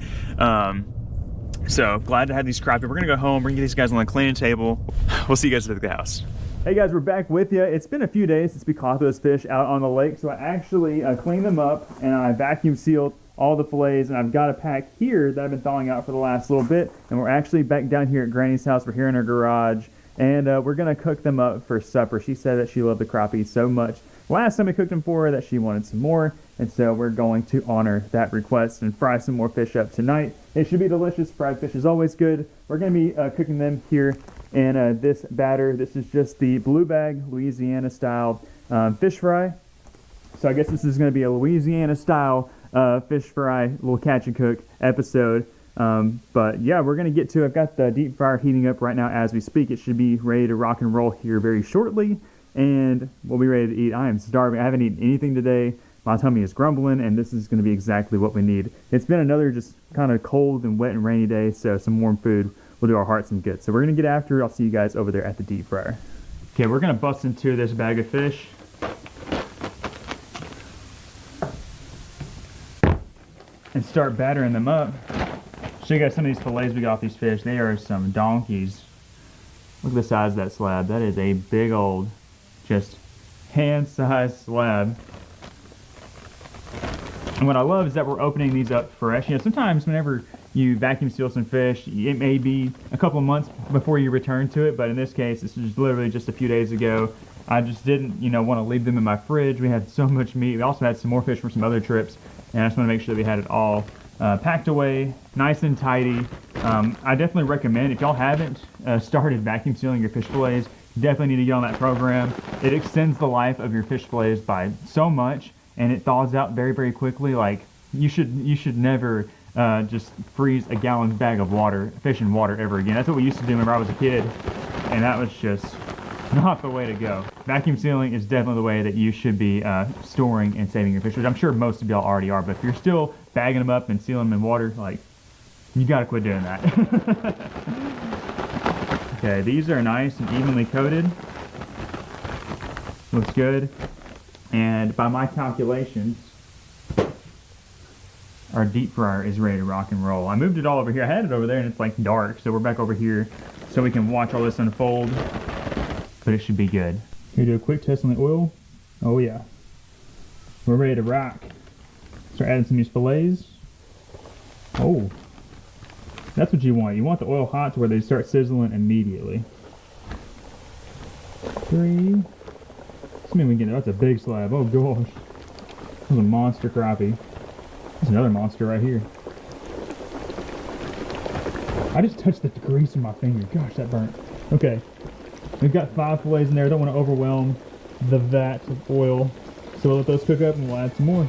So glad to have these crappie. We're gonna go home, we're gonna get these guys on the cleaning table. We'll see you guys at the house. Hey guys, we're back with you. It's been a few days since we caught those fish out on the lake, so I actually cleaned them up and I vacuum sealed all the fillets, and I've got a pack here that I've been thawing out for the last little bit, and we're actually back down here at Granny's house. We're here in her garage, and we're gonna cook them up for supper. She said that she loved the crappie so much last time we cooked them for her that she wanted some more, and so we're going to honor that request and fry some more fish up tonight. It should be delicious. Fried fish is always good. We're gonna be cooking them here in this batter. This is just the Blue Bag Louisiana style fish fry. So I guess this is gonna be a Louisiana style fish fry, little catch and cook episode. But yeah, we're gonna get to it. I've got the deep fryer heating up right now as we speak. It should be ready to rock and roll here very shortly, and we'll be ready to eat. I am starving. I haven't eaten anything today. My tummy is grumbling, and this is gonna be exactly what we need. It's been another just kind of cold and wet and rainy day, so some warm food will do our hearts some good. So we're gonna get after it. I'll see you guys over there at the deep fryer. Okay, we're gonna bust into this bag of fish. And start battering them up. Show you guys some of these fillets we got off these fish. They are some donkeys. Look at the size of that slab. That is a big old, just hand-sized slab. And what I love is that we're opening these up fresh. You know, sometimes whenever you vacuum seal some fish, it may be a couple of months before you return to it, but in this case, this is literally just a few days ago. I just didn't, want to leave them in my fridge. We had so much meat. We also had some more fish from some other trips, and I just want to make sure that we had it all packed away, nice and tidy. I definitely recommend, if y'all haven't started vacuum sealing your fish fillets, you definitely need to get on that program. It extends the life of your fish fillets by so much, and it thaws out very, very quickly. Like, you should never just freeze a gallon bag of water, fish in water ever again. That's what we used to do whenever I was a kid, and that was just not the way to go. Vacuum sealing is definitely the way that you should be storing and saving your fish, which I'm sure most of y'all already are, but if you're still bagging them up and sealing them in water, like, you gotta quit doing that. Okay, these are nice and evenly coated. Looks good. And by my calculations, our deep fryer is ready to rock and roll. I moved it all over here. I had it over there and it's like dark, so we're back over here so we can watch all this unfold. But it should be good. Here, do a quick test on the oil. Oh yeah. We're ready to rock. Start adding some of these fillets. Oh. That's what you want. You want the oil hot to where they start sizzling immediately. 3. Let's see if we can get it. That's a big slab. Oh gosh. That's a monster crappie. There's another monster right here. I just touched the grease in my finger. Gosh, that burnt. Okay. We've got 5 fillets in there. I don't want to overwhelm the vat of oil. So we'll let those cook up and we'll add some more.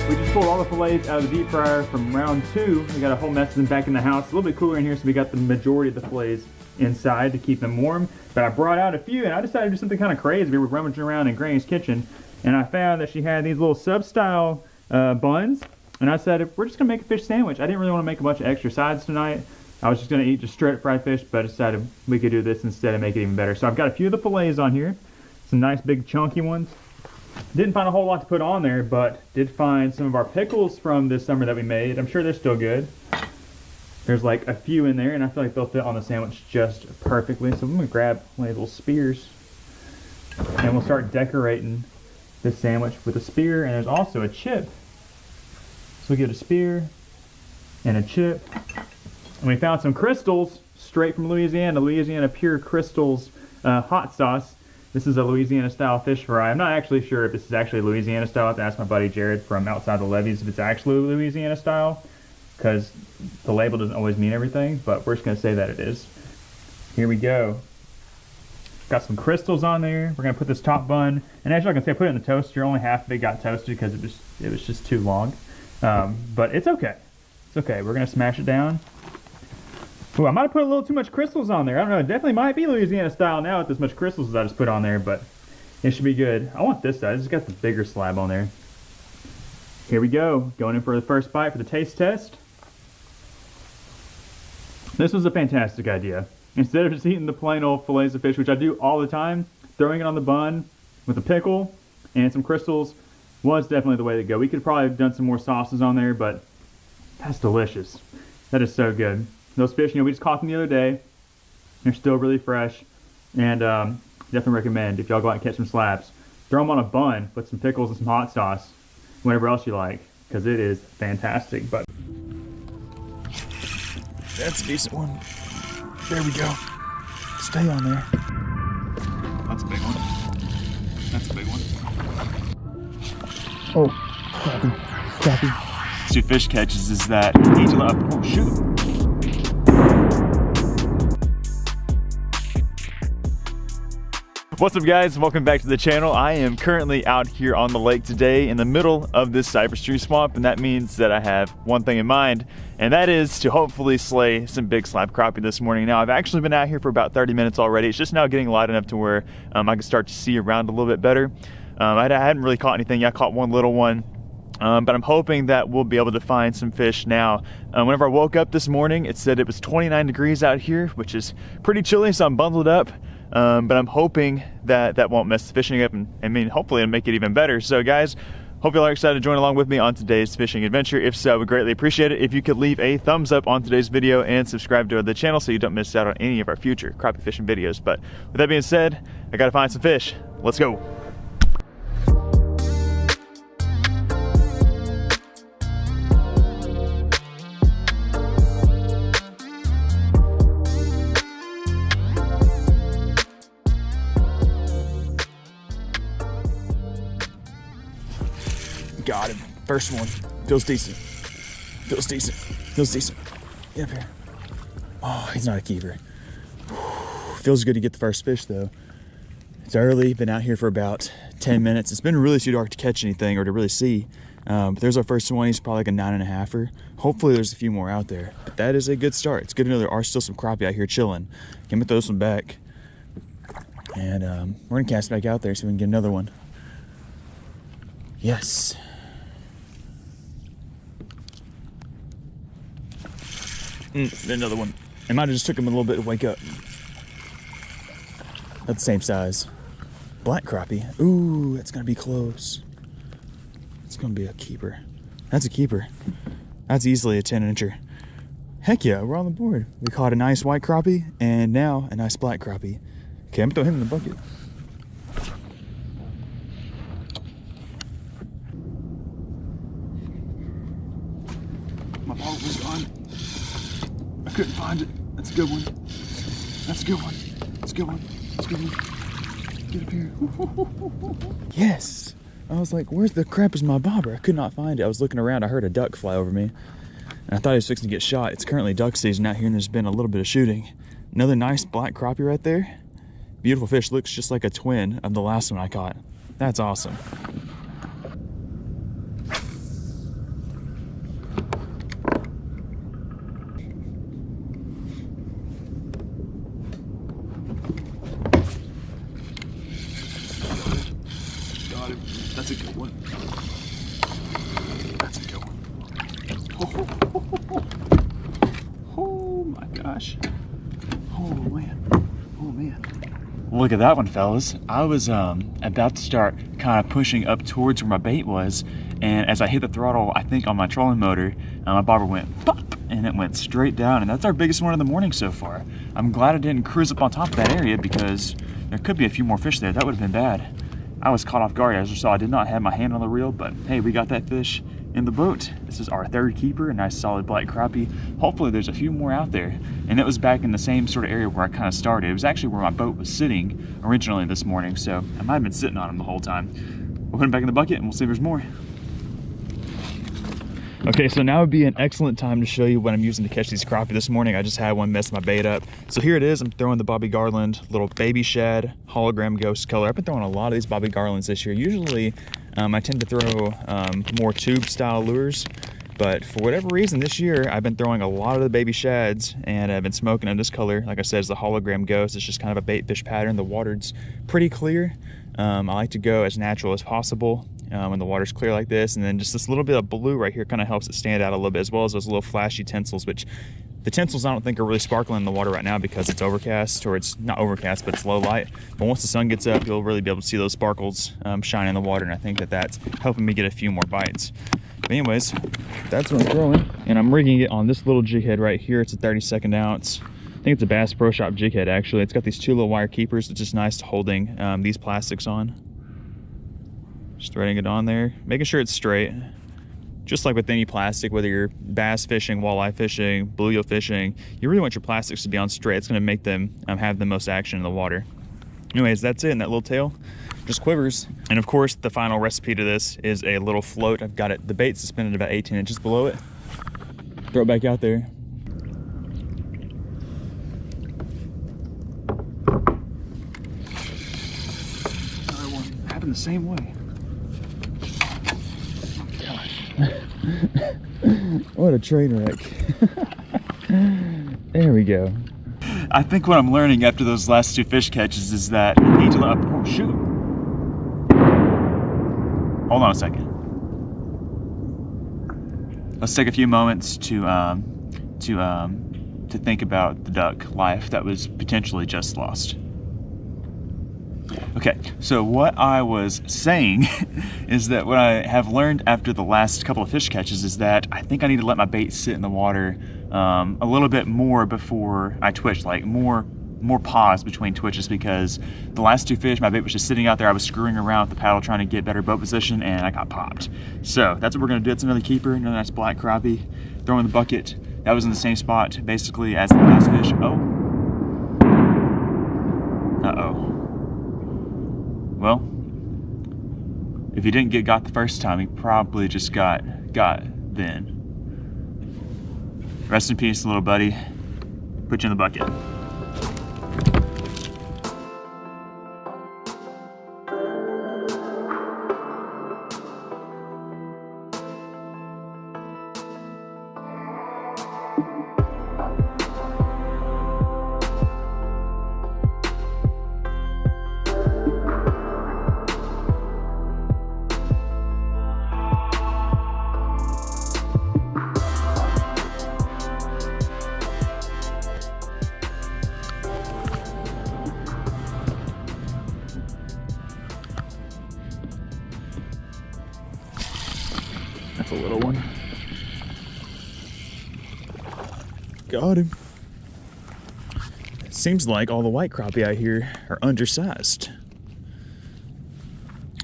We just pulled all the fillets out of the deep fryer from round 2. We got a whole mess of them back in the house. A little bit cooler in here, so we got the majority of the fillets inside to keep them warm. But I brought out a few, and I decided to do something kind of crazy. We were rummaging around in Granny's kitchen, and I found that she had these little sub-style buns, and I said, we're just gonna make a fish sandwich. I didn't really want to make a bunch of extra sides tonight. I was just gonna eat just straight fried fish, but I decided we could do this instead and make it even better. So I've got a few of the fillets on here, some nice big chunky ones. Didn't find a whole lot to put on there, but did find some of our pickles from this summer that we made. I'm sure they're still good. There's like a few in there, and I feel like they'll fit on the sandwich just perfectly. So I'm gonna grab one of these little spears, and we'll start decorating this sandwich with a spear. And there's also a chip. So we get a spear and a chip. And we found some crystals straight from Louisiana, Louisiana Pure Crystals hot sauce. This is a Louisiana style fish fry. I'm not actually sure if this is actually Louisiana style. I have to ask my buddy Jared from outside the levees if it's actually Louisiana style, because the label doesn't always mean everything, but we're just gonna say that it is. Here we go. Got some crystals on there. We're gonna put this top bun, and as y'all can see, I put it in the toaster. Only half of it got toasted because it was just too long. But it's okay. It's okay. We're gonna smash it down. Ooh, I might have put a little too much crystals on there. I don't know. It definitely might be Louisiana style now with as much crystals as I just put on there, but it should be good. I want this side. It's got the bigger slab on there. Here we go. Going in for the first bite for the taste test. This was a fantastic idea. Instead of just eating the plain old fillets of fish, which I do all the time, throwing it on the bun with a pickle and some crystals was definitely the way to go. We could probably have done some more sauces on there, but that's delicious. That is so good. Those fish, we just caught them the other day. They're still really fresh, and definitely recommend if y'all go out and catch some slabs, throw them on a bun with some pickles and some hot sauce, whatever else you like, because it is fantastic. But that's a decent one. There we go. Stay on there. That's a big one. That's a big one. Oh, crappie, crappie. Two fish catches is that angel up. Oh shoot. What's up guys, welcome back to the channel. I am currently out here on the lake today in the middle of this cypress tree swamp, and that means that I have one thing in mind, and that is to hopefully slay some big slab crappie this morning. Now I've actually been out here for about 30 minutes already. It's just now getting light enough to where I can start to see around a little bit better. I hadn't really caught anything yet. I caught one little one. But I'm hoping that we'll be able to find some fish now. Whenever I woke up this morning, it said it was 29 degrees out here, which is pretty chilly, so I'm bundled up. But I'm hoping that that won't mess the fishing up, and I mean, hopefully it'll make it even better. So guys, hope y'all are excited to join along with me on today's fishing adventure. If so, I would greatly appreciate it if you could leave a thumbs up on today's video and subscribe to the channel so you don't miss out on any of our future crappie fishing videos. But with that being said, I gotta find some fish. Let's go. Got him. First one. Feels decent. Feels decent. Feels decent. Get up here. Oh, he's not a keeper. Feels good to get the first fish though. It's early. Been out here for about 10 minutes. It's been really too dark to catch anything or to really see. But there's our first one. He's probably like a 9.5-er. Hopefully there's a few more out there. But that is a good start. It's good to know there are still some crappie out here chilling. I'm gonna throw some back. And we're gonna cast back out there so we can get another one. Yes. Another one. I might have just took him a little bit to wake up. That's the same size. Black crappie. Ooh, that's gonna be close. It's gonna be a keeper. That's a keeper. That's easily a 10-incher. Heck yeah, we're on the board. We caught a nice white crappie and now a nice black crappie. Okay, I'm gonna throw him in the bucket. My ball was gone. I couldn't find it. That's a good one. That's a good one. That's a good one. That's a good one. Get up here. Yes. I was like, where's the crap is my bobber? I could not find it. I was looking around. I heard a duck fly over me. And I thought he was fixing to get shot. It's currently duck season out here, and there's been a little bit of shooting. Another nice black crappie right there. Beautiful fish. Looks just like a twin of the last one I caught. That's awesome. That's a good one. That's a good one. Oh my gosh. Oh man. Oh man. Look at that one, fellas. I was about to start kind of pushing up towards where my bait was, and as I hit the throttle, I think on my trolling motor, my bobber went pop, and it went straight down, and that's our biggest one of the morning so far. I'm glad I didn't cruise up on top of that area because there could be a few more fish there. That would have been bad. I was caught off guard, as you saw. I did not have my hand on the reel, but hey, we got that fish in the boat. This is our third keeper, a nice solid black crappie. Hopefully there's a few more out there. And it was back in the same sort of area where I kind of started. It was actually where my boat was sitting originally this morning, so I might have been sitting on him the whole time. We'll put him back in the bucket and we'll see if there's more. Okay, so now would be an excellent time to show you what I'm using to catch these crappie this morning. I just had one mess my bait up. So here it is. I'm throwing the Bobby Garland little baby shad hologram ghost color. I've been throwing a lot of these Bobby Garlands this year. Usually I tend to throw more tube style lures, but for whatever reason this year I've been throwing a lot of the baby shads, and I've been smoking them this color. Like I said, it's the hologram ghost. It's just kind of a bait fish pattern. The water's pretty clear. I like to go as natural as possible when the water's clear like this, and then just this little bit of blue right here kind of helps it stand out a little bit, as well as those little flashy tinsels, which the tinsels I don't think are really sparkling in the water right now because it's overcast, or it's not overcast, but it's low light. But once the sun gets up, you'll really be able to see those sparkles shine in the water, and I think that that's helping me get a few more bites. But anyways, that's what I'm throwing, and I'm rigging it on this little jig head right here. It's a 32nd ounce. I think it's a Bass Pro Shop jig head, actually. It's got these two little wire keepers. It's just nice holding these plastics on. Just threading it on there, making sure it's straight. Just like with any plastic, whether you're bass fishing, walleye fishing, bluegill fishing, you really want your plastics to be on straight. It's going to make them have the most action in the water. Anyways, that's it. And that little tail just quivers. And of course, the final recipe to this is a little float. I've got it, the bait suspended about 18 inches below it. Throw it back out there. Another one happened the same way. What a train wreck. There we go. I think what I'm learning after those last two fish catches is that I need to let up. Oh shoot. Hold on a second. Let's take a few moments to think about the duck life that was potentially just lost. Okay, so what I was saying is that what I have learned after the last couple of fish catches is that I think I need to let my bait sit in the water a little bit more before I twitch, like more pause between twitches, because the last two fish, my bait was just sitting out there. I was screwing around with the paddle trying to get better boat position, and I got popped. So that's what we're gonna do. It's another keeper, another nice black crappie. Throw in the bucket. That was in the same spot basically as the last fish. Oh. Uh-oh. Well, if he didn't get got the first time, he probably just got then. Rest in peace, little buddy. Put you in the bucket. That's a little one. Got him. It seems like all the white crappie out here are undersized.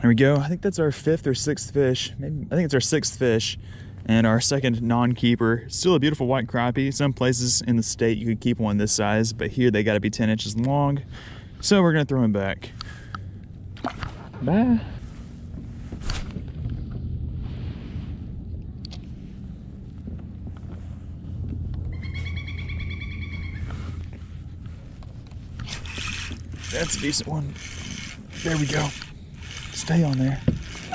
There we go. I think that's our 5th or 6th fish. Maybe, I think it's our 6th fish and our second non-keeper. Still a beautiful white crappie. Some places in the state you could keep one this size, but here they got to be 10 inches long. So we're gonna throw him back. Bye. That's a decent one. There we go. Stay on there.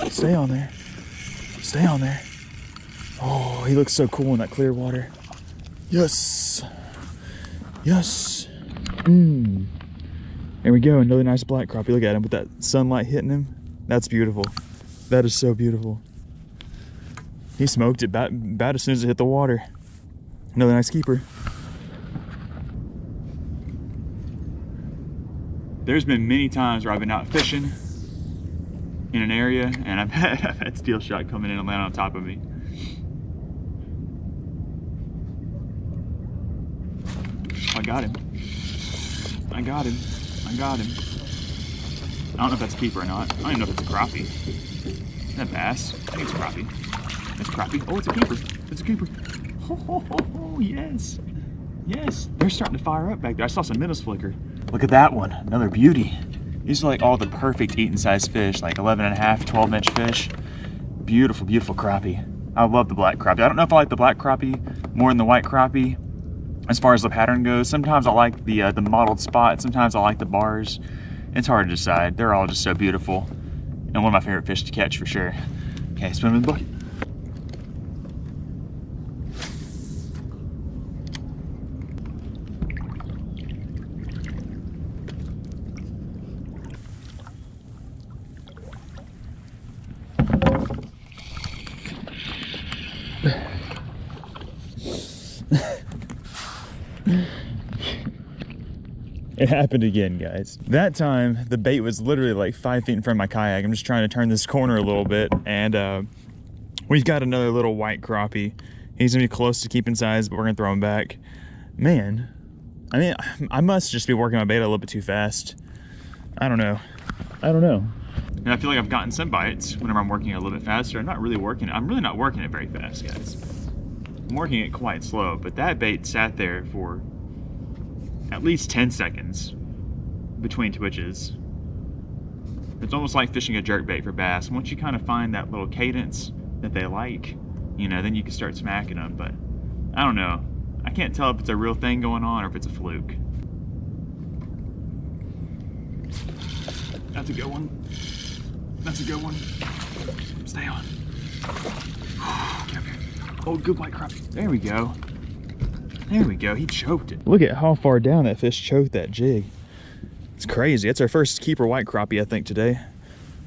Stay on there. Stay on there. Oh, he looks so cool in that clear water. Yes. Yes. There we go. Another nice black crappie. Look at him with that sunlight hitting him. That's beautiful. That is so beautiful. He smoked it about as soon as it hit the water. Another nice keeper. There's been many times where I've been out fishing in an area and I've had steel shot coming in and land on top of me. I got him. I got him. I got him. I don't know if that's a keeper or not. I don't even know if it's a crappie. Is that bass? I think it's a crappie. It's a crappie. Oh, it's a keeper. It's a keeper. Oh, yes. Yes. They're starting to fire up back there. I saw some minnows flicker. Look at that one. Another beauty. These are like all the perfect eating size fish, like 11 and a half, 12-inch fish. Beautiful, beautiful crappie. I love the black crappie. I don't know if I like the black crappie more than the white crappie as far as the pattern goes. Sometimes I like the mottled spot. Sometimes I like the bars. It's hard to decide. They're all just so beautiful. And one of my favorite fish to catch for sure. Okay, swim in the bucket. It happened again, guys. That time, the bait was literally like 5 feet in front of my kayak. I'm just trying to turn this corner a little bit, and we've got another little white crappie. He's gonna be close to keeping size, but we're gonna throw him back. Man, I mean, I must just be working my bait a little bit too fast. I don't know. I don't know. And I feel like I've gotten some bites whenever I'm working it a little bit faster. I'm really not working it very fast, guys. I'm working it quite slow, but that bait sat there for at least 10 seconds between twitches. It's almost like fishing a jerk bait for bass. Once you kind of find that little cadence that they like, you know, then you can start smacking them. But I don't know. I can't tell if it's a real thing going on or if it's a fluke. That's a good one. That's a good one. Stay on. Get up here. Oh, good white crappie. There we go. There we go, he choked it. Look at how far down that fish choked that jig. It's crazy. That's our first keeper white crappie, I think, today.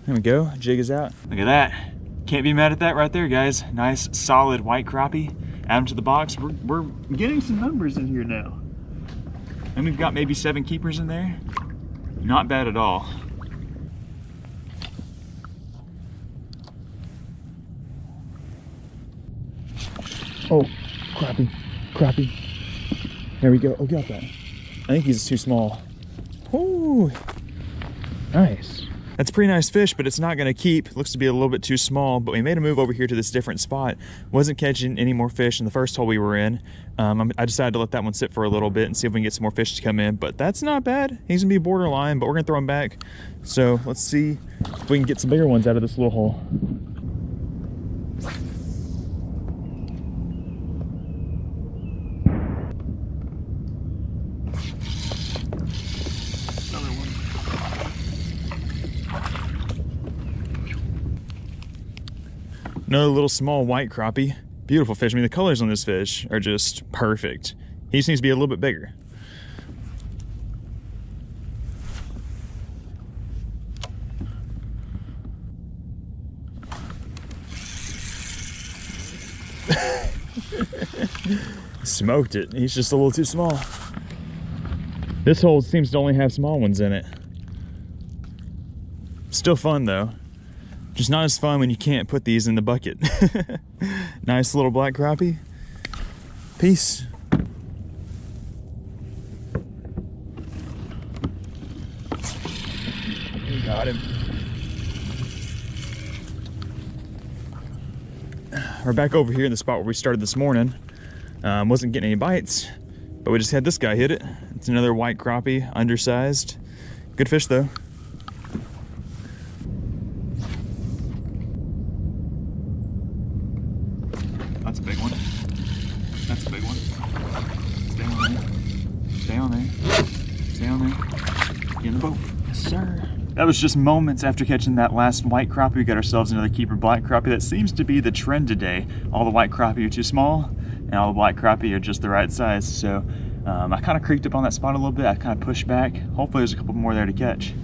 There we go, jig is out. Look at that. Can't be mad at that right there, guys. Nice, solid white crappie. Add them to the box. We're getting some numbers in here now. And we've got maybe 7 keepers in there. Not bad at all. Oh, crappie, crappie. There we go. Oh, got that. I think he's too small. Ooh, nice. That's a pretty nice fish, but it's not gonna keep. Looks to be a little bit too small, but we made a move over here to this different spot. Wasn't catching any more fish in the first hole we were in. I decided to let that one sit for a little bit and see if we can get some more fish to come in, but that's not bad. He's gonna be borderline, but we're gonna throw him back. So let's see if we can get some bigger ones out of this little hole. Another little small white crappie. Beautiful fish. I mean, the colors on this fish are just perfect. He just needs to be a little bit bigger. Smoked it. He's just a little too small. This hole seems to only have small ones in it. Still fun though. Just not as fun when you can't put these in the bucket. Nice little black crappie. Peace. Got him. We're back over here in the spot where we started this morning. Wasn't getting any bites, but we just had this guy hit it. It's another white crappie, undersized. Good fish though. That's a big one. That's a big one. Stay on there. Stay on there. Stay on there. Get in the boat. Yes, sir. That was just moments after catching that last white crappie. We got ourselves another keeper black crappie. That seems to be the trend today. All the white crappie are too small, and all the black crappie are just the right size. So I kind of creeped up on that spot a little bit. I kind of pushed back. Hopefully there's a couple more there to catch.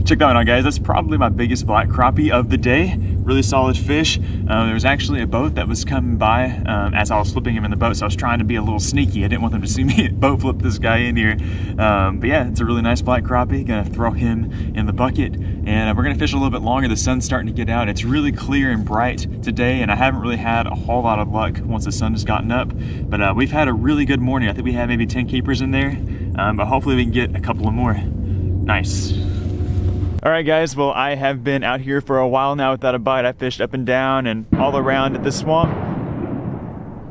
Check that one out, guys. That's probably my biggest black crappie of the day. really solid fish. There was actually a boat that was coming by as I was flipping him in the boat, so I was trying to be a little sneaky. I didn't want them to see me boat flip this guy in here. But yeah, it's a really nice black crappie. Gonna throw him in the bucket, and we're gonna fish a little bit longer. The sun's starting to get out. It's really clear and bright today, and I haven't really had a whole lot of luck once the sun has gotten up. But we've had a really good morning. I think we had maybe 10 keepers in there, but hopefully we can get a couple of more. Nice. All right, guys, well, I have been out here for a while now without a bite. I fished up and down and all around at the swamp.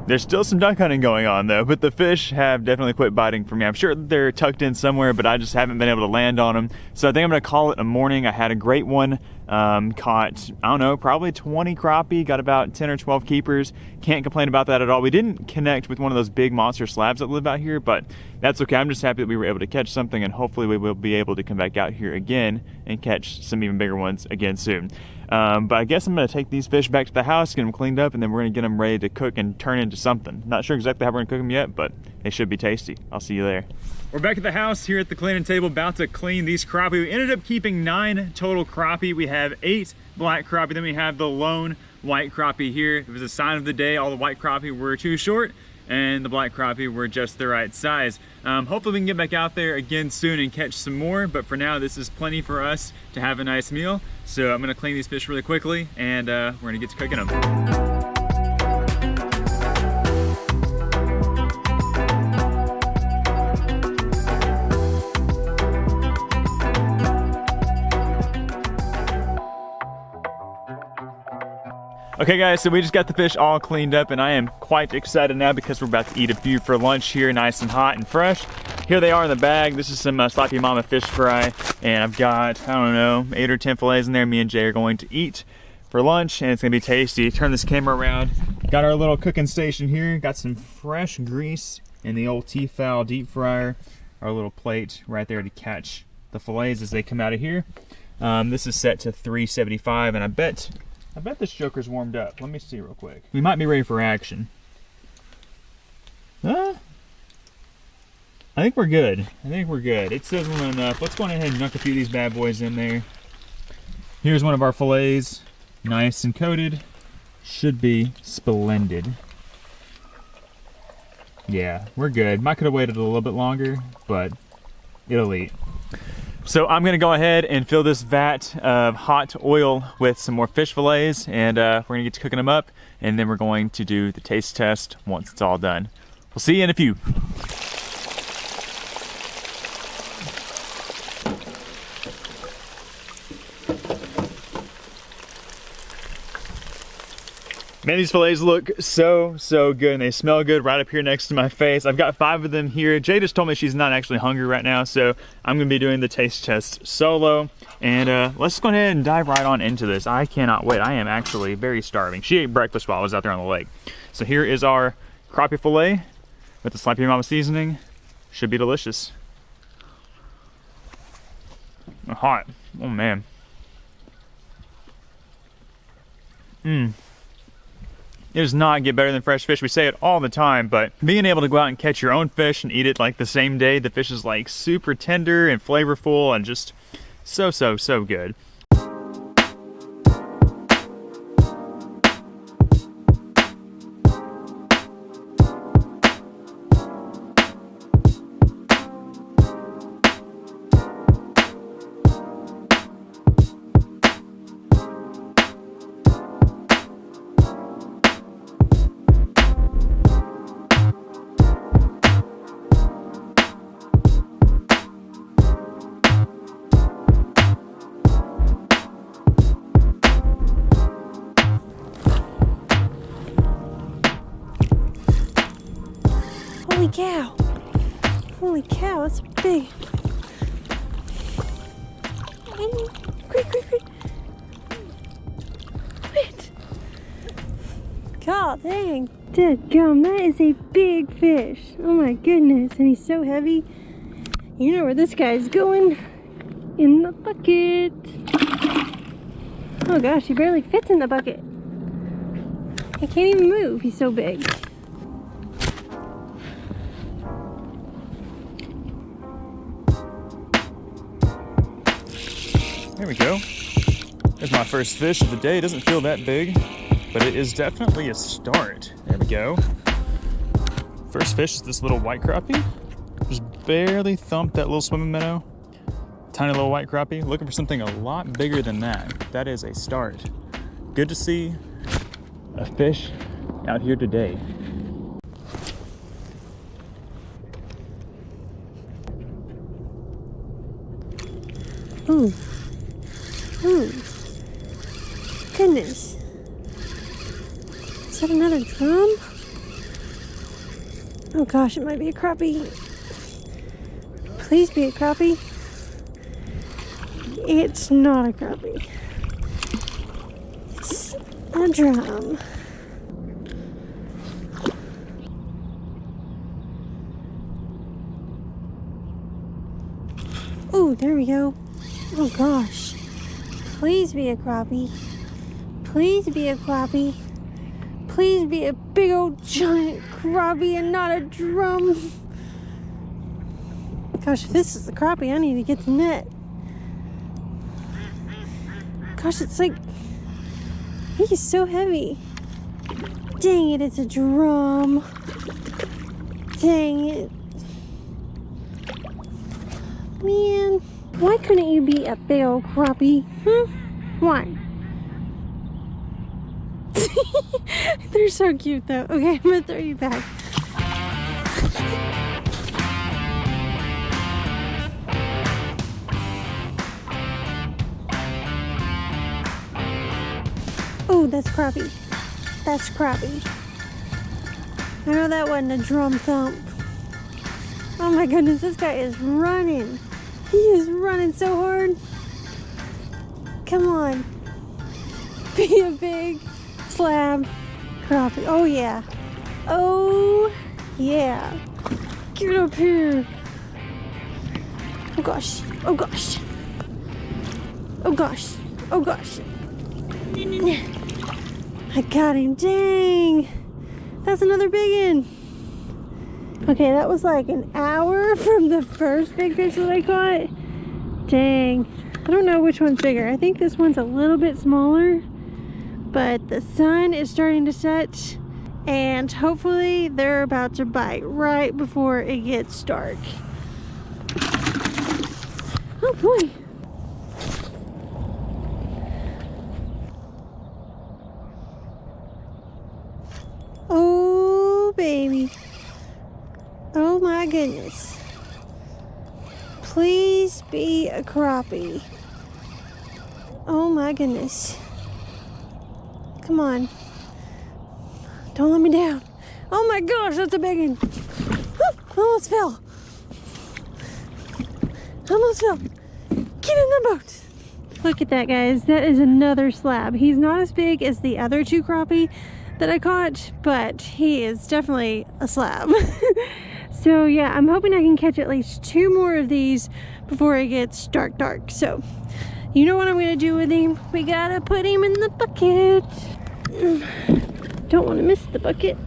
There's still some duck hunting going on though, but the fish have definitely quit biting for me. I'm sure they're tucked in somewhere, but I just haven't been able to land on them. So I think I'm gonna call it a morning. I had a great one. Caught, I don't know, probably 20 crappie, got about 10 or 12 keepers. Can't complain about that at all. We didn't connect with one of those big monster slabs that live out here, but that's okay. I'm just happy that we were able to catch something, and hopefully we will be able to come back out here again and catch some even bigger ones again soon. But I guess I'm gonna take these fish back to the house, get them cleaned up, and then we're gonna get them ready to cook and turn into something. Not sure exactly how we're gonna cook them yet, but they should be tasty. I'll see you there. We're back at the house here at the cleaning table, about to clean these crappie. We ended up keeping 9 total crappie. We have 8 black crappie, then we have the lone white crappie here. It was a sign of the day. All the white crappie were too short, and the black crappie were just the right size. Hopefully we can get back out there again soon and catch some more, but for now this is plenty for us to have a nice meal. So I'm gonna clean these fish really quickly, and we're gonna get to cooking them. Okay guys, so we just got the fish all cleaned up, and I am quite excited now because we're about to eat a few for lunch here, nice and hot and fresh. Here they are in the bag. This is some Sloppy Mama fish fry, and I've got, I don't know, 8 or 10 fillets in there. Me and Jay are going to eat for lunch, and it's gonna be tasty. Turn this camera around. Got our little cooking station here. Got some fresh grease in the old T-fowl deep fryer. Our little plate right there to catch the fillets as they come out of here. This is set to 375, and I bet this joker's warmed up. Let me see real quick. We might be ready for action. I think we're good. It's sizzling enough. Let's go ahead and knock a few of these bad boys in there. Here's one of our fillets. Nice and coated. Should be splendid. Yeah, we're good. Might could have waited a little bit longer, but it'll eat. So I'm gonna go ahead and fill this vat of hot oil with some more fish fillets, and we're gonna get to cooking them up, and then we're going to do the taste test once it's all done. We'll see you in a few. Man, these fillets look so good, and they smell good right up here next to my face. I've got 5 of them here. Jay just told me she's not actually hungry right now, so I'm gonna be doing the taste test solo. And let's go ahead and dive right on into this. I cannot wait. I am actually very starving. She ate breakfast while I was out there on the lake. So here is our crappie fillet with the Sloppy Mama seasoning. Should be delicious. Hot. Oh man. It does not get better than fresh fish. We say it all the time, but being able to go out and catch your own fish and eat it like the same day, the fish is like super tender and flavorful and just so good. Holy cow, that's big. Quick. Quit. God dang. Dadgum, that is a big fish. Oh my goodness, and he's so heavy. You know where this guy's going. In the bucket. Oh gosh, he barely fits in the bucket. He can't even move, he's so big. There we go. There's my first fish of the day. It doesn't feel that big, but it is definitely a start. There we go. First fish is this little white crappie. Just barely thumped that little swimming minnow. Tiny little white crappie. Looking for something a lot bigger than that. That is a start. Good to see a fish out here today. Ooh. Ooh. Goodness. Is that another drum? Oh gosh, it might be a crappie. Please be a crappie. It's not a crappie. It's a drum. Oh, there we go. Oh gosh. Please be a crappie. Please be a crappie. Please be a big old giant crappie and not a drum. Gosh, if this is the crappie, I need to get the net. Gosh, it's like, he is so heavy. Dang it, it's a drum. Dang it. Man, why couldn't you be a big old crappie? Why? They're so cute though. Okay, I'm gonna throw you back. Oh, that's crappie. That's crappie. I know that wasn't a drum thump. Oh my goodness, this guy is running. He is running so hard. Come on. Be a big slab crappie. Oh yeah. Oh yeah. Get up here. Oh gosh. Oh gosh. Oh gosh. Oh gosh. I got him. Dang. That's another big one. Okay, that was like an hour from the first big fish that I caught. Dang. I don't know which one's bigger. I think this one's a little bit smaller, but the sun is starting to set and hopefully they're about to bite right before it gets dark. Oh boy. Oh baby. Oh my goodness. Please be a crappie. Oh my goodness. Come on. Don't let me down. Oh my gosh, that's a big one. Almost fell. Almost fell. Get in the boat. Look at that, guys. That is another slab. He's not as big as the other two crappie that I caught, but he is definitely a slab. So yeah, I'm hoping I can catch at least 2 more of these before it gets dark. So you know what I'm gonna do with him? We gotta put him in the bucket. Don't want to miss the bucket.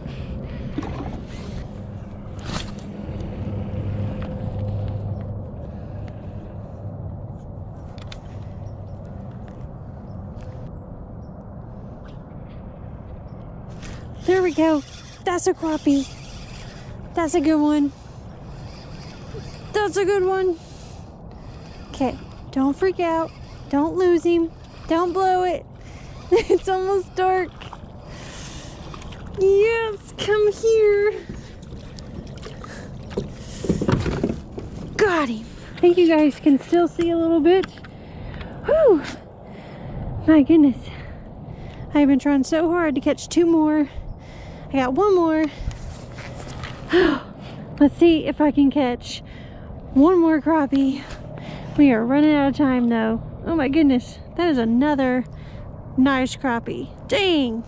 There we go. That's a crappie. That's a good one. That's a good one. Okay, don't freak out. Don't lose him. Don't blow it. It's almost dark. Yes, come here. Got him. I think you guys can still see a little bit. Whew. My goodness. I've been trying so hard to catch 2 more. I got 1 more. Let's see if I can catch 1 more crappie. We are running out of time though. Oh my goodness. That is another nice crappie. Dang.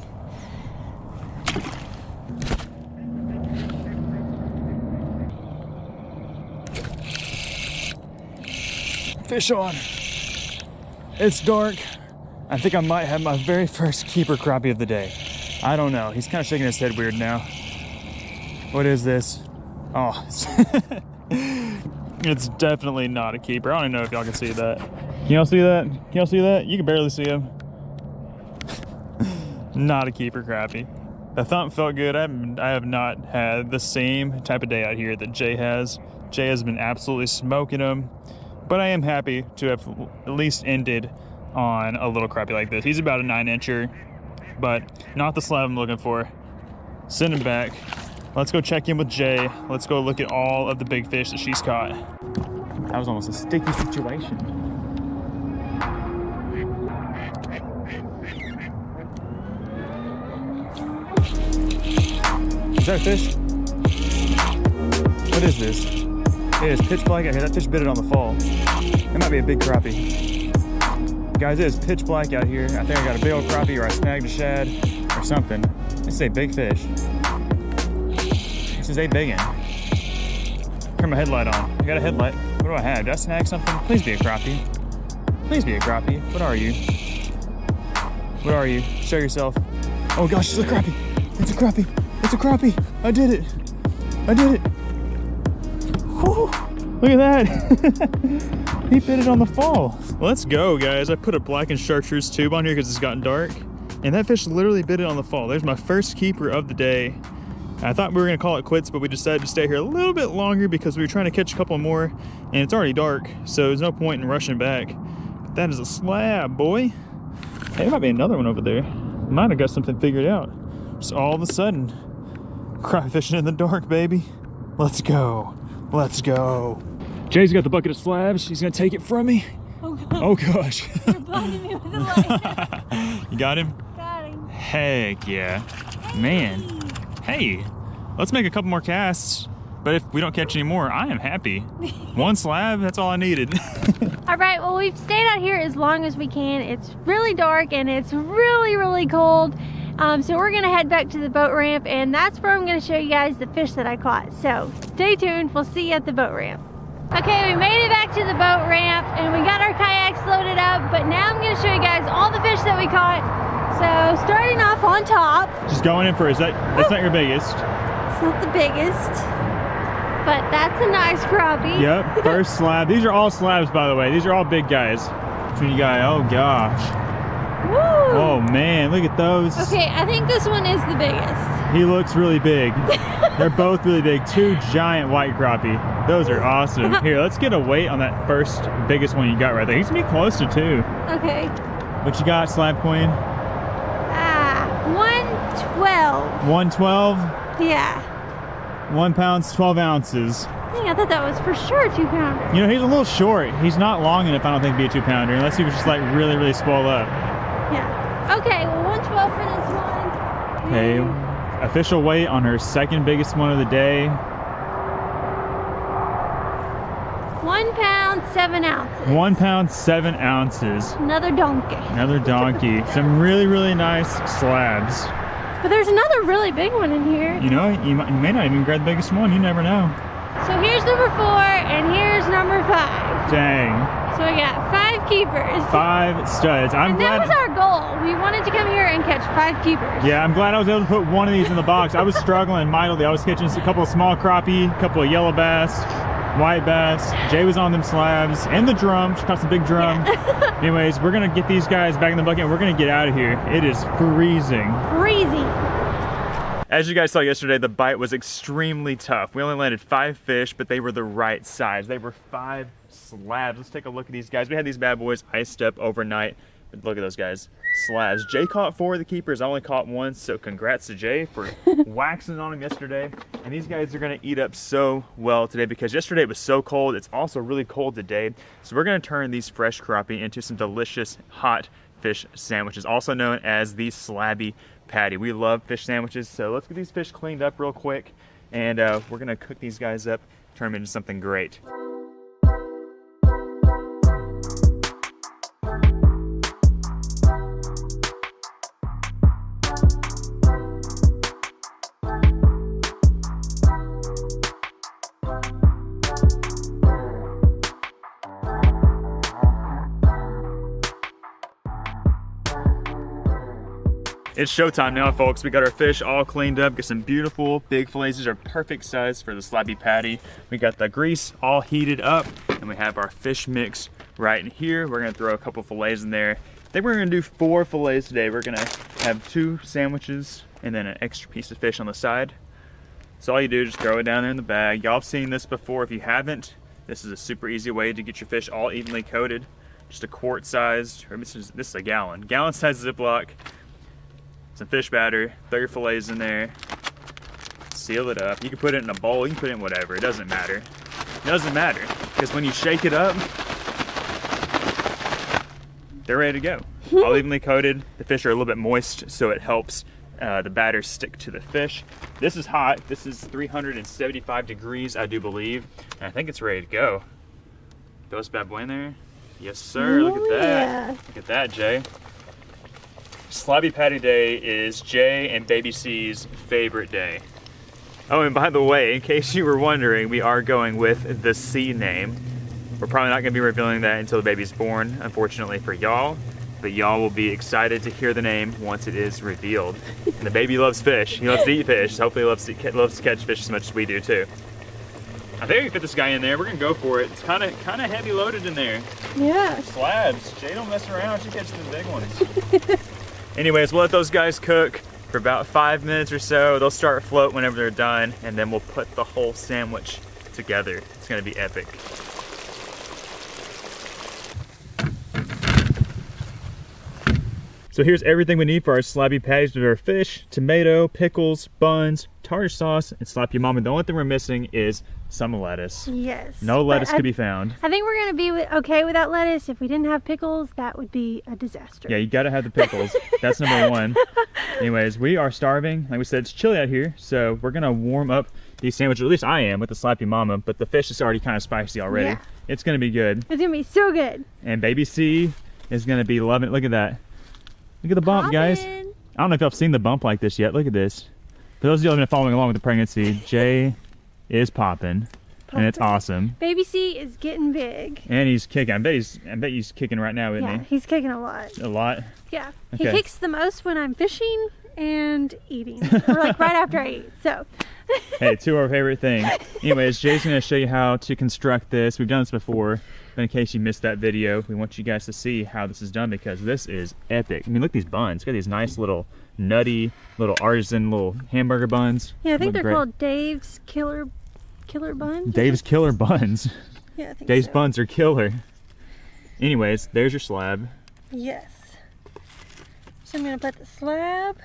Fish on. It's dark. I think I might have my very first keeper crappie of the day. I don't know. He's kind of shaking his head weird now. What is this? Oh, it's definitely not a keeper. I don't even know if y'all can see that. Can y'all see that? Can y'all see that? You can barely see him. Not a keeper crappie. The thump felt good. I have not had the same type of day out here that Jay has. Jay has been absolutely smoking them, but I am happy to have at least ended on a little crappie like this. He's about a 9-incher, but not the slab I'm looking for. Send him back. Let's go check in with Jay. Let's go look at all of the big fish that she's caught. That was almost a sticky situation. Is that a fish? What is this? It is pitch black out here. That fish bit it on the fall. It might be a big crappie. Guys, it is pitch black out here. I think I got a big old crappie or I snagged a shad or something. This is a big fish. This is a big one. Turn my headlight on. I got a headlight. What do I have? Did I snag something? Please be a crappie. Please be a crappie. What are you? What are you? Show yourself. Oh gosh, it's a crappie. It's a crappie. It's a crappie. I did it. I did it. Whew. Look at that. He bit it on the fall. Let's go, guys. I put a blackened chartreuse tube on here because it's gotten dark. And that fish literally bit it on the fall. There's my first keeper of the day. I thought we were gonna call it quits, but we decided to stay here a little bit longer because we were trying to catch a couple more and it's already dark. So there's no point in rushing back. But that is a slab, boy. Hey, there might be another one over there. Might have got something figured out. Just all of a sudden, crappie fishing in the dark, baby. Let's go. Let's go. Jay's got the bucket of slabs. She's gonna take it from me. Oh, God. Oh gosh. You're blinding me with the light. You got him? Got him. Heck yeah. Man. Hey, let's make a couple more casts. But if we don't catch any more, I am happy. One slab, that's all I needed. All right, well, we've stayed out here as long as we can. It's really dark and it's really, really cold. So we're gonna head back to the boat ramp and that's where I'm gonna show you guys the fish that I caught. So stay tuned, we'll see you at the boat ramp. Okay, we made it back to the boat ramp and we got our kayaks loaded up, but now I'm gonna show you guys all the fish that we caught. So starting off on top. Just going in first, that's not your biggest. It's not the biggest, but that's a nice crappie. Yep, first slab. These are all slabs, by the way. These are all big guys. Between you guys, oh gosh. Woo! Oh man, look at those. Okay, I think this one is the biggest. He looks really big. They're both really big. Two giant white crappie. Those are awesome. Here, let's get a weight on that first biggest one you got right there. He's gonna be close to 2. Okay. What you got, Slab Queen? 112. 112? Yeah. 1 pound, 12 ounces. Dang, I thought that was for sure a 2-pounder. You know, he's a little short. He's not long enough, I don't think, to be a 2-pounder, unless he was just like really, really swole up. Yeah. Okay, well 112 for this one. Okay, official weight on her second biggest one of the day. 1 pound, 7 ounces. 1 pound, 7 ounces. Another donkey. Another donkey. Some really, really nice slabs. But there's another really big one in here. You know, you may not even grab the biggest one. You never know. So here's number 4 and here's number 5. Dang. So we got 5 keepers. 5 studs. And that was our goal. We wanted to come here and catch 5 keepers. Yeah, I'm glad I was able to put one of these in the box. I was struggling mightily. I was catching a couple of small crappie, a couple of yellow bass, white bass. Jay was on them slabs and the drum. She caught some big drum. Yeah. Anyways, we're gonna get these guys back in the bucket and we're gonna get out of here. It is freezing. Freezing. As you guys saw yesterday, the bite was extremely tough. We only landed 5 fish, but they were the right size. They were 5 slabs. Let's take a look at these guys. We had these bad boys iced up overnight, but look at those guys. Slabs. Jay caught 4 of the keepers. I only caught 1, so congrats to Jay for waxing on them yesterday. And these guys are gonna eat up so well today because yesterday it was so cold. It's also really cold today. So we're gonna turn these fresh crappie into some delicious hot fish sandwiches, also known as the slabby patty. We love fish sandwiches, so let's get these fish cleaned up real quick and we're gonna cook these guys up, turn them into something great. It's showtime now, folks. We got our fish all cleaned up, get some beautiful big fillets. These are perfect size for the slabby patty. We got the grease all heated up and we have our fish mix right in here. We're gonna throw a couple fillets in there think we're gonna do 4 fillets today. We're gonna have 2 sandwiches and then an extra piece of fish on the side. So all you do is just throw it down there in the bag. Y'all have seen this before. If you haven't, this is a super easy way to get your fish all evenly coated. Just a quart sized, or this is a gallon sized Ziploc, some fish batter, throw your fillets in there, seal it up. You can put it in a bowl, you can put it in whatever, it doesn't matter. It doesn't matter, because when you shake it up, they're ready to go. All evenly coated. The fish are a little bit moist, so it helps the batter stick to the fish. This is hot. This is 375 degrees, I do believe. And I think it's ready to go. Throw this bad boy in there. Yes, sir. Look at that. Yeah. Look at that, Jay. Slabby Patty Day is Jay and Baby C's favorite day. Oh, and by the way, in case you were wondering, we are going with the C name. We're probably not going to be revealing that until the baby's born, unfortunately for y'all. But y'all will be excited to hear the name once it is revealed. And the baby loves fish. He loves to eat fish. Hopefully he loves to catch fish as much as we do too. I think we can fit this guy in there. We're gonna go for it. It's kind of heavy loaded in there. Yeah. Slabs. Jay don't mess around. She catches the big ones. Anyways, we'll let those guys cook for about 5 minutes or so. They'll start afloat whenever they're done, and then we'll put the whole sandwich together. It's gonna be epic. So here's everything we need for our slabby patties with our fish, tomato, pickles, buns, tartar sauce, and slap your mama. The only thing we're missing is some lettuce. Yes. No lettuce could be found. I think we're gonna be okay without lettuce. If we didn't have pickles, that would be a disaster. Yeah, you gotta have the pickles. That's number 1. Anyways, we are starving. Like we said, it's chilly out here, so we're gonna warm up these sandwiches. At least I am with the slappy mama, but the fish is already kind of spicy already. Yeah. It's gonna be good. It's gonna be so good. And Baby C is gonna be loving it. Look at that. Look at the bump, guys. I don't know if y'all have seen the bump like this yet. Look at this. For those of you who have been following along with the pregnancy, Jay is popping, and it's awesome. Baby C is getting big. And he's kicking. I bet he's kicking right now, isn't Yeah, he's kicking a lot. he? A lot? Yeah. Okay. He kicks the most when I'm fishing and eating. Or like right after I eat. So. Hey, 2 of our favorite things. Anyways, Jay's going to show you how to construct this. We've done this before, but in case you missed that video, we want you guys to see how this is done because this is epic. I mean, look at these buns. Got these nice little nutty, little artisan, little hamburger buns. Yeah, I think they're great. called Dave's Killer Buns. Dave's Killer Buns. Yeah, I think Dave's so. buns are killer. Anyways, there's your slab. Yes. So I'm gonna put the slab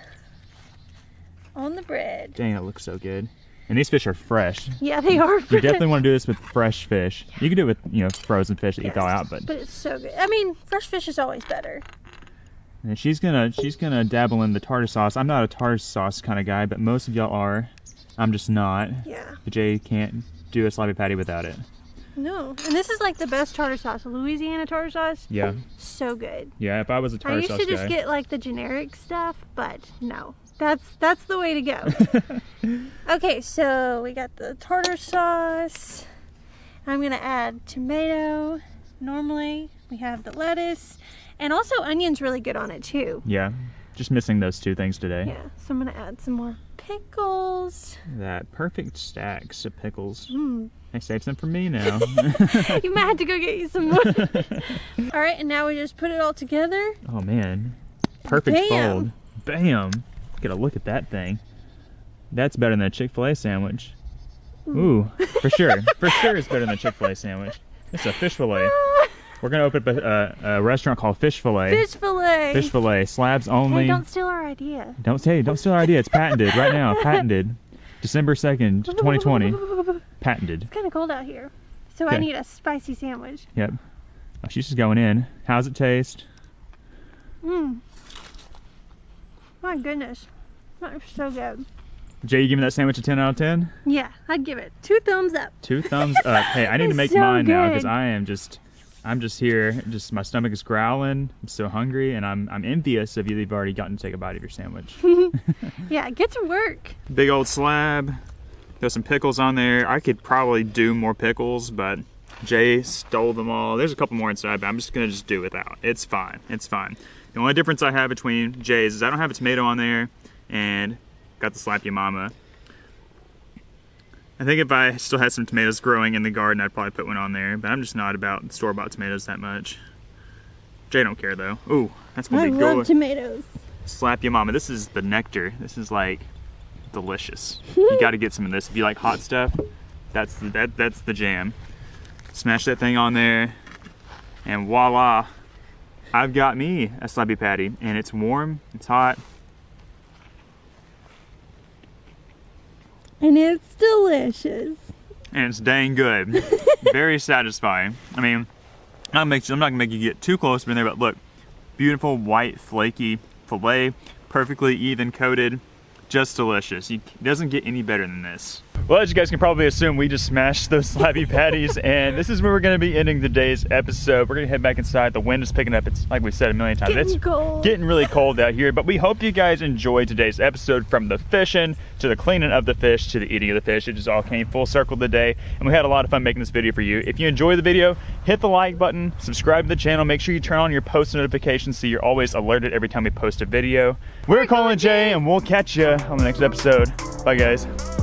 on the bread. Dang, that looks so good. And these fish are fresh. Yeah, they are. You definitely want to do this with fresh fish. You can do it with, frozen fish that you thaw out, but it's so good. I mean, fresh fish is always better. and she's gonna dabble in the tartar sauce. I'm not a tartar sauce kind of guy, but most of y'all are. I'm just not. Yeah. But Jay can't do a slabby patty without it. No, and this is like the best tartar sauce. Louisiana tartar sauce. Yeah. So good. Yeah, if I was a I tartar used sauce to just guy. get like the generic stuff, but no. That's the way to go. Okay, so we got the tartar sauce. I'm gonna add tomato. Normally we have the lettuce, and also onion's really good on it too. Yeah, just missing those 2 things today. Yeah, so I'm gonna add some more pickles. That perfect stacks of pickles. Mm. I saved some for me now. You might have to go get you some more. All right, and now we just put it all together. Oh man, perfect Bam. fold. Bam! Get a look at that thing. That's better than a Chick-fil-A sandwich. Ooh, for sure. For sure it's better than a Chick-fil-A sandwich. It's a fish fillet. We're gonna open up a restaurant called Fish Fillet. Fish fillet. Fish fillet. Slabs only. Hey, don't steal our idea. Don't steal our idea. It's patented right now. Patented. December 2nd, 2020. Patented. It's kind of cold out here, so I Okay. need a spicy sandwich. Yep. Oh, she's just going in. How's it taste? Mmm. My goodness. That's so good. Jay, you give me that sandwich a 10 out of 10? Yeah, I'd give it 2 thumbs up. 2 thumbs up. Hey, I need to It's make so mine now because good. I'm just here. Just my stomach is growling. I'm so hungry, and I'm envious of you that you've already gotten to take a bite of your sandwich. Yeah, get to work. Big old slab. There's some pickles on there. I could probably do more pickles, but Jay stole them all. There's a couple more inside, but I'm just gonna do without. It's fine. It's fine. The only difference I have between Jay's is I don't have a tomato on there, and got the slap your mama. I think if I still had some tomatoes growing in the garden, I'd probably put one on there, but I'm just not about store-bought tomatoes that much. Jay don't care though. Ooh, that's gonna I be love good. tomatoes. Slap your mama. This is the nectar. This is like delicious. You got to get some of this if you like hot stuff. That's the jam. Smash that thing on there, and voila! I've got me a slabby patty, and it's warm. It's hot. And it's delicious. And it's dang good. Very satisfying. I mean, I'm not gonna make you get too close in there, but look, beautiful white flaky fillet, perfectly even coated, just delicious. It doesn't get any better than this. Well, as you guys can probably assume, we just smashed those slabby patties, and this is where we're gonna be ending today's episode. We're gonna head back inside. The wind is picking up. It's like we said a million times. Getting It's cold. getting really cold out here, but we hope you guys enjoyed today's episode, from the fishing to the cleaning of the fish to the eating of the fish. It just all came full circle today, and we had a lot of fun making this video for you. If you enjoyed the video, hit the like button, subscribe to the channel, make sure you turn on your post notifications so you're always alerted every time we post a video. We're Colin J, and we'll catch you on the next episode. Bye guys.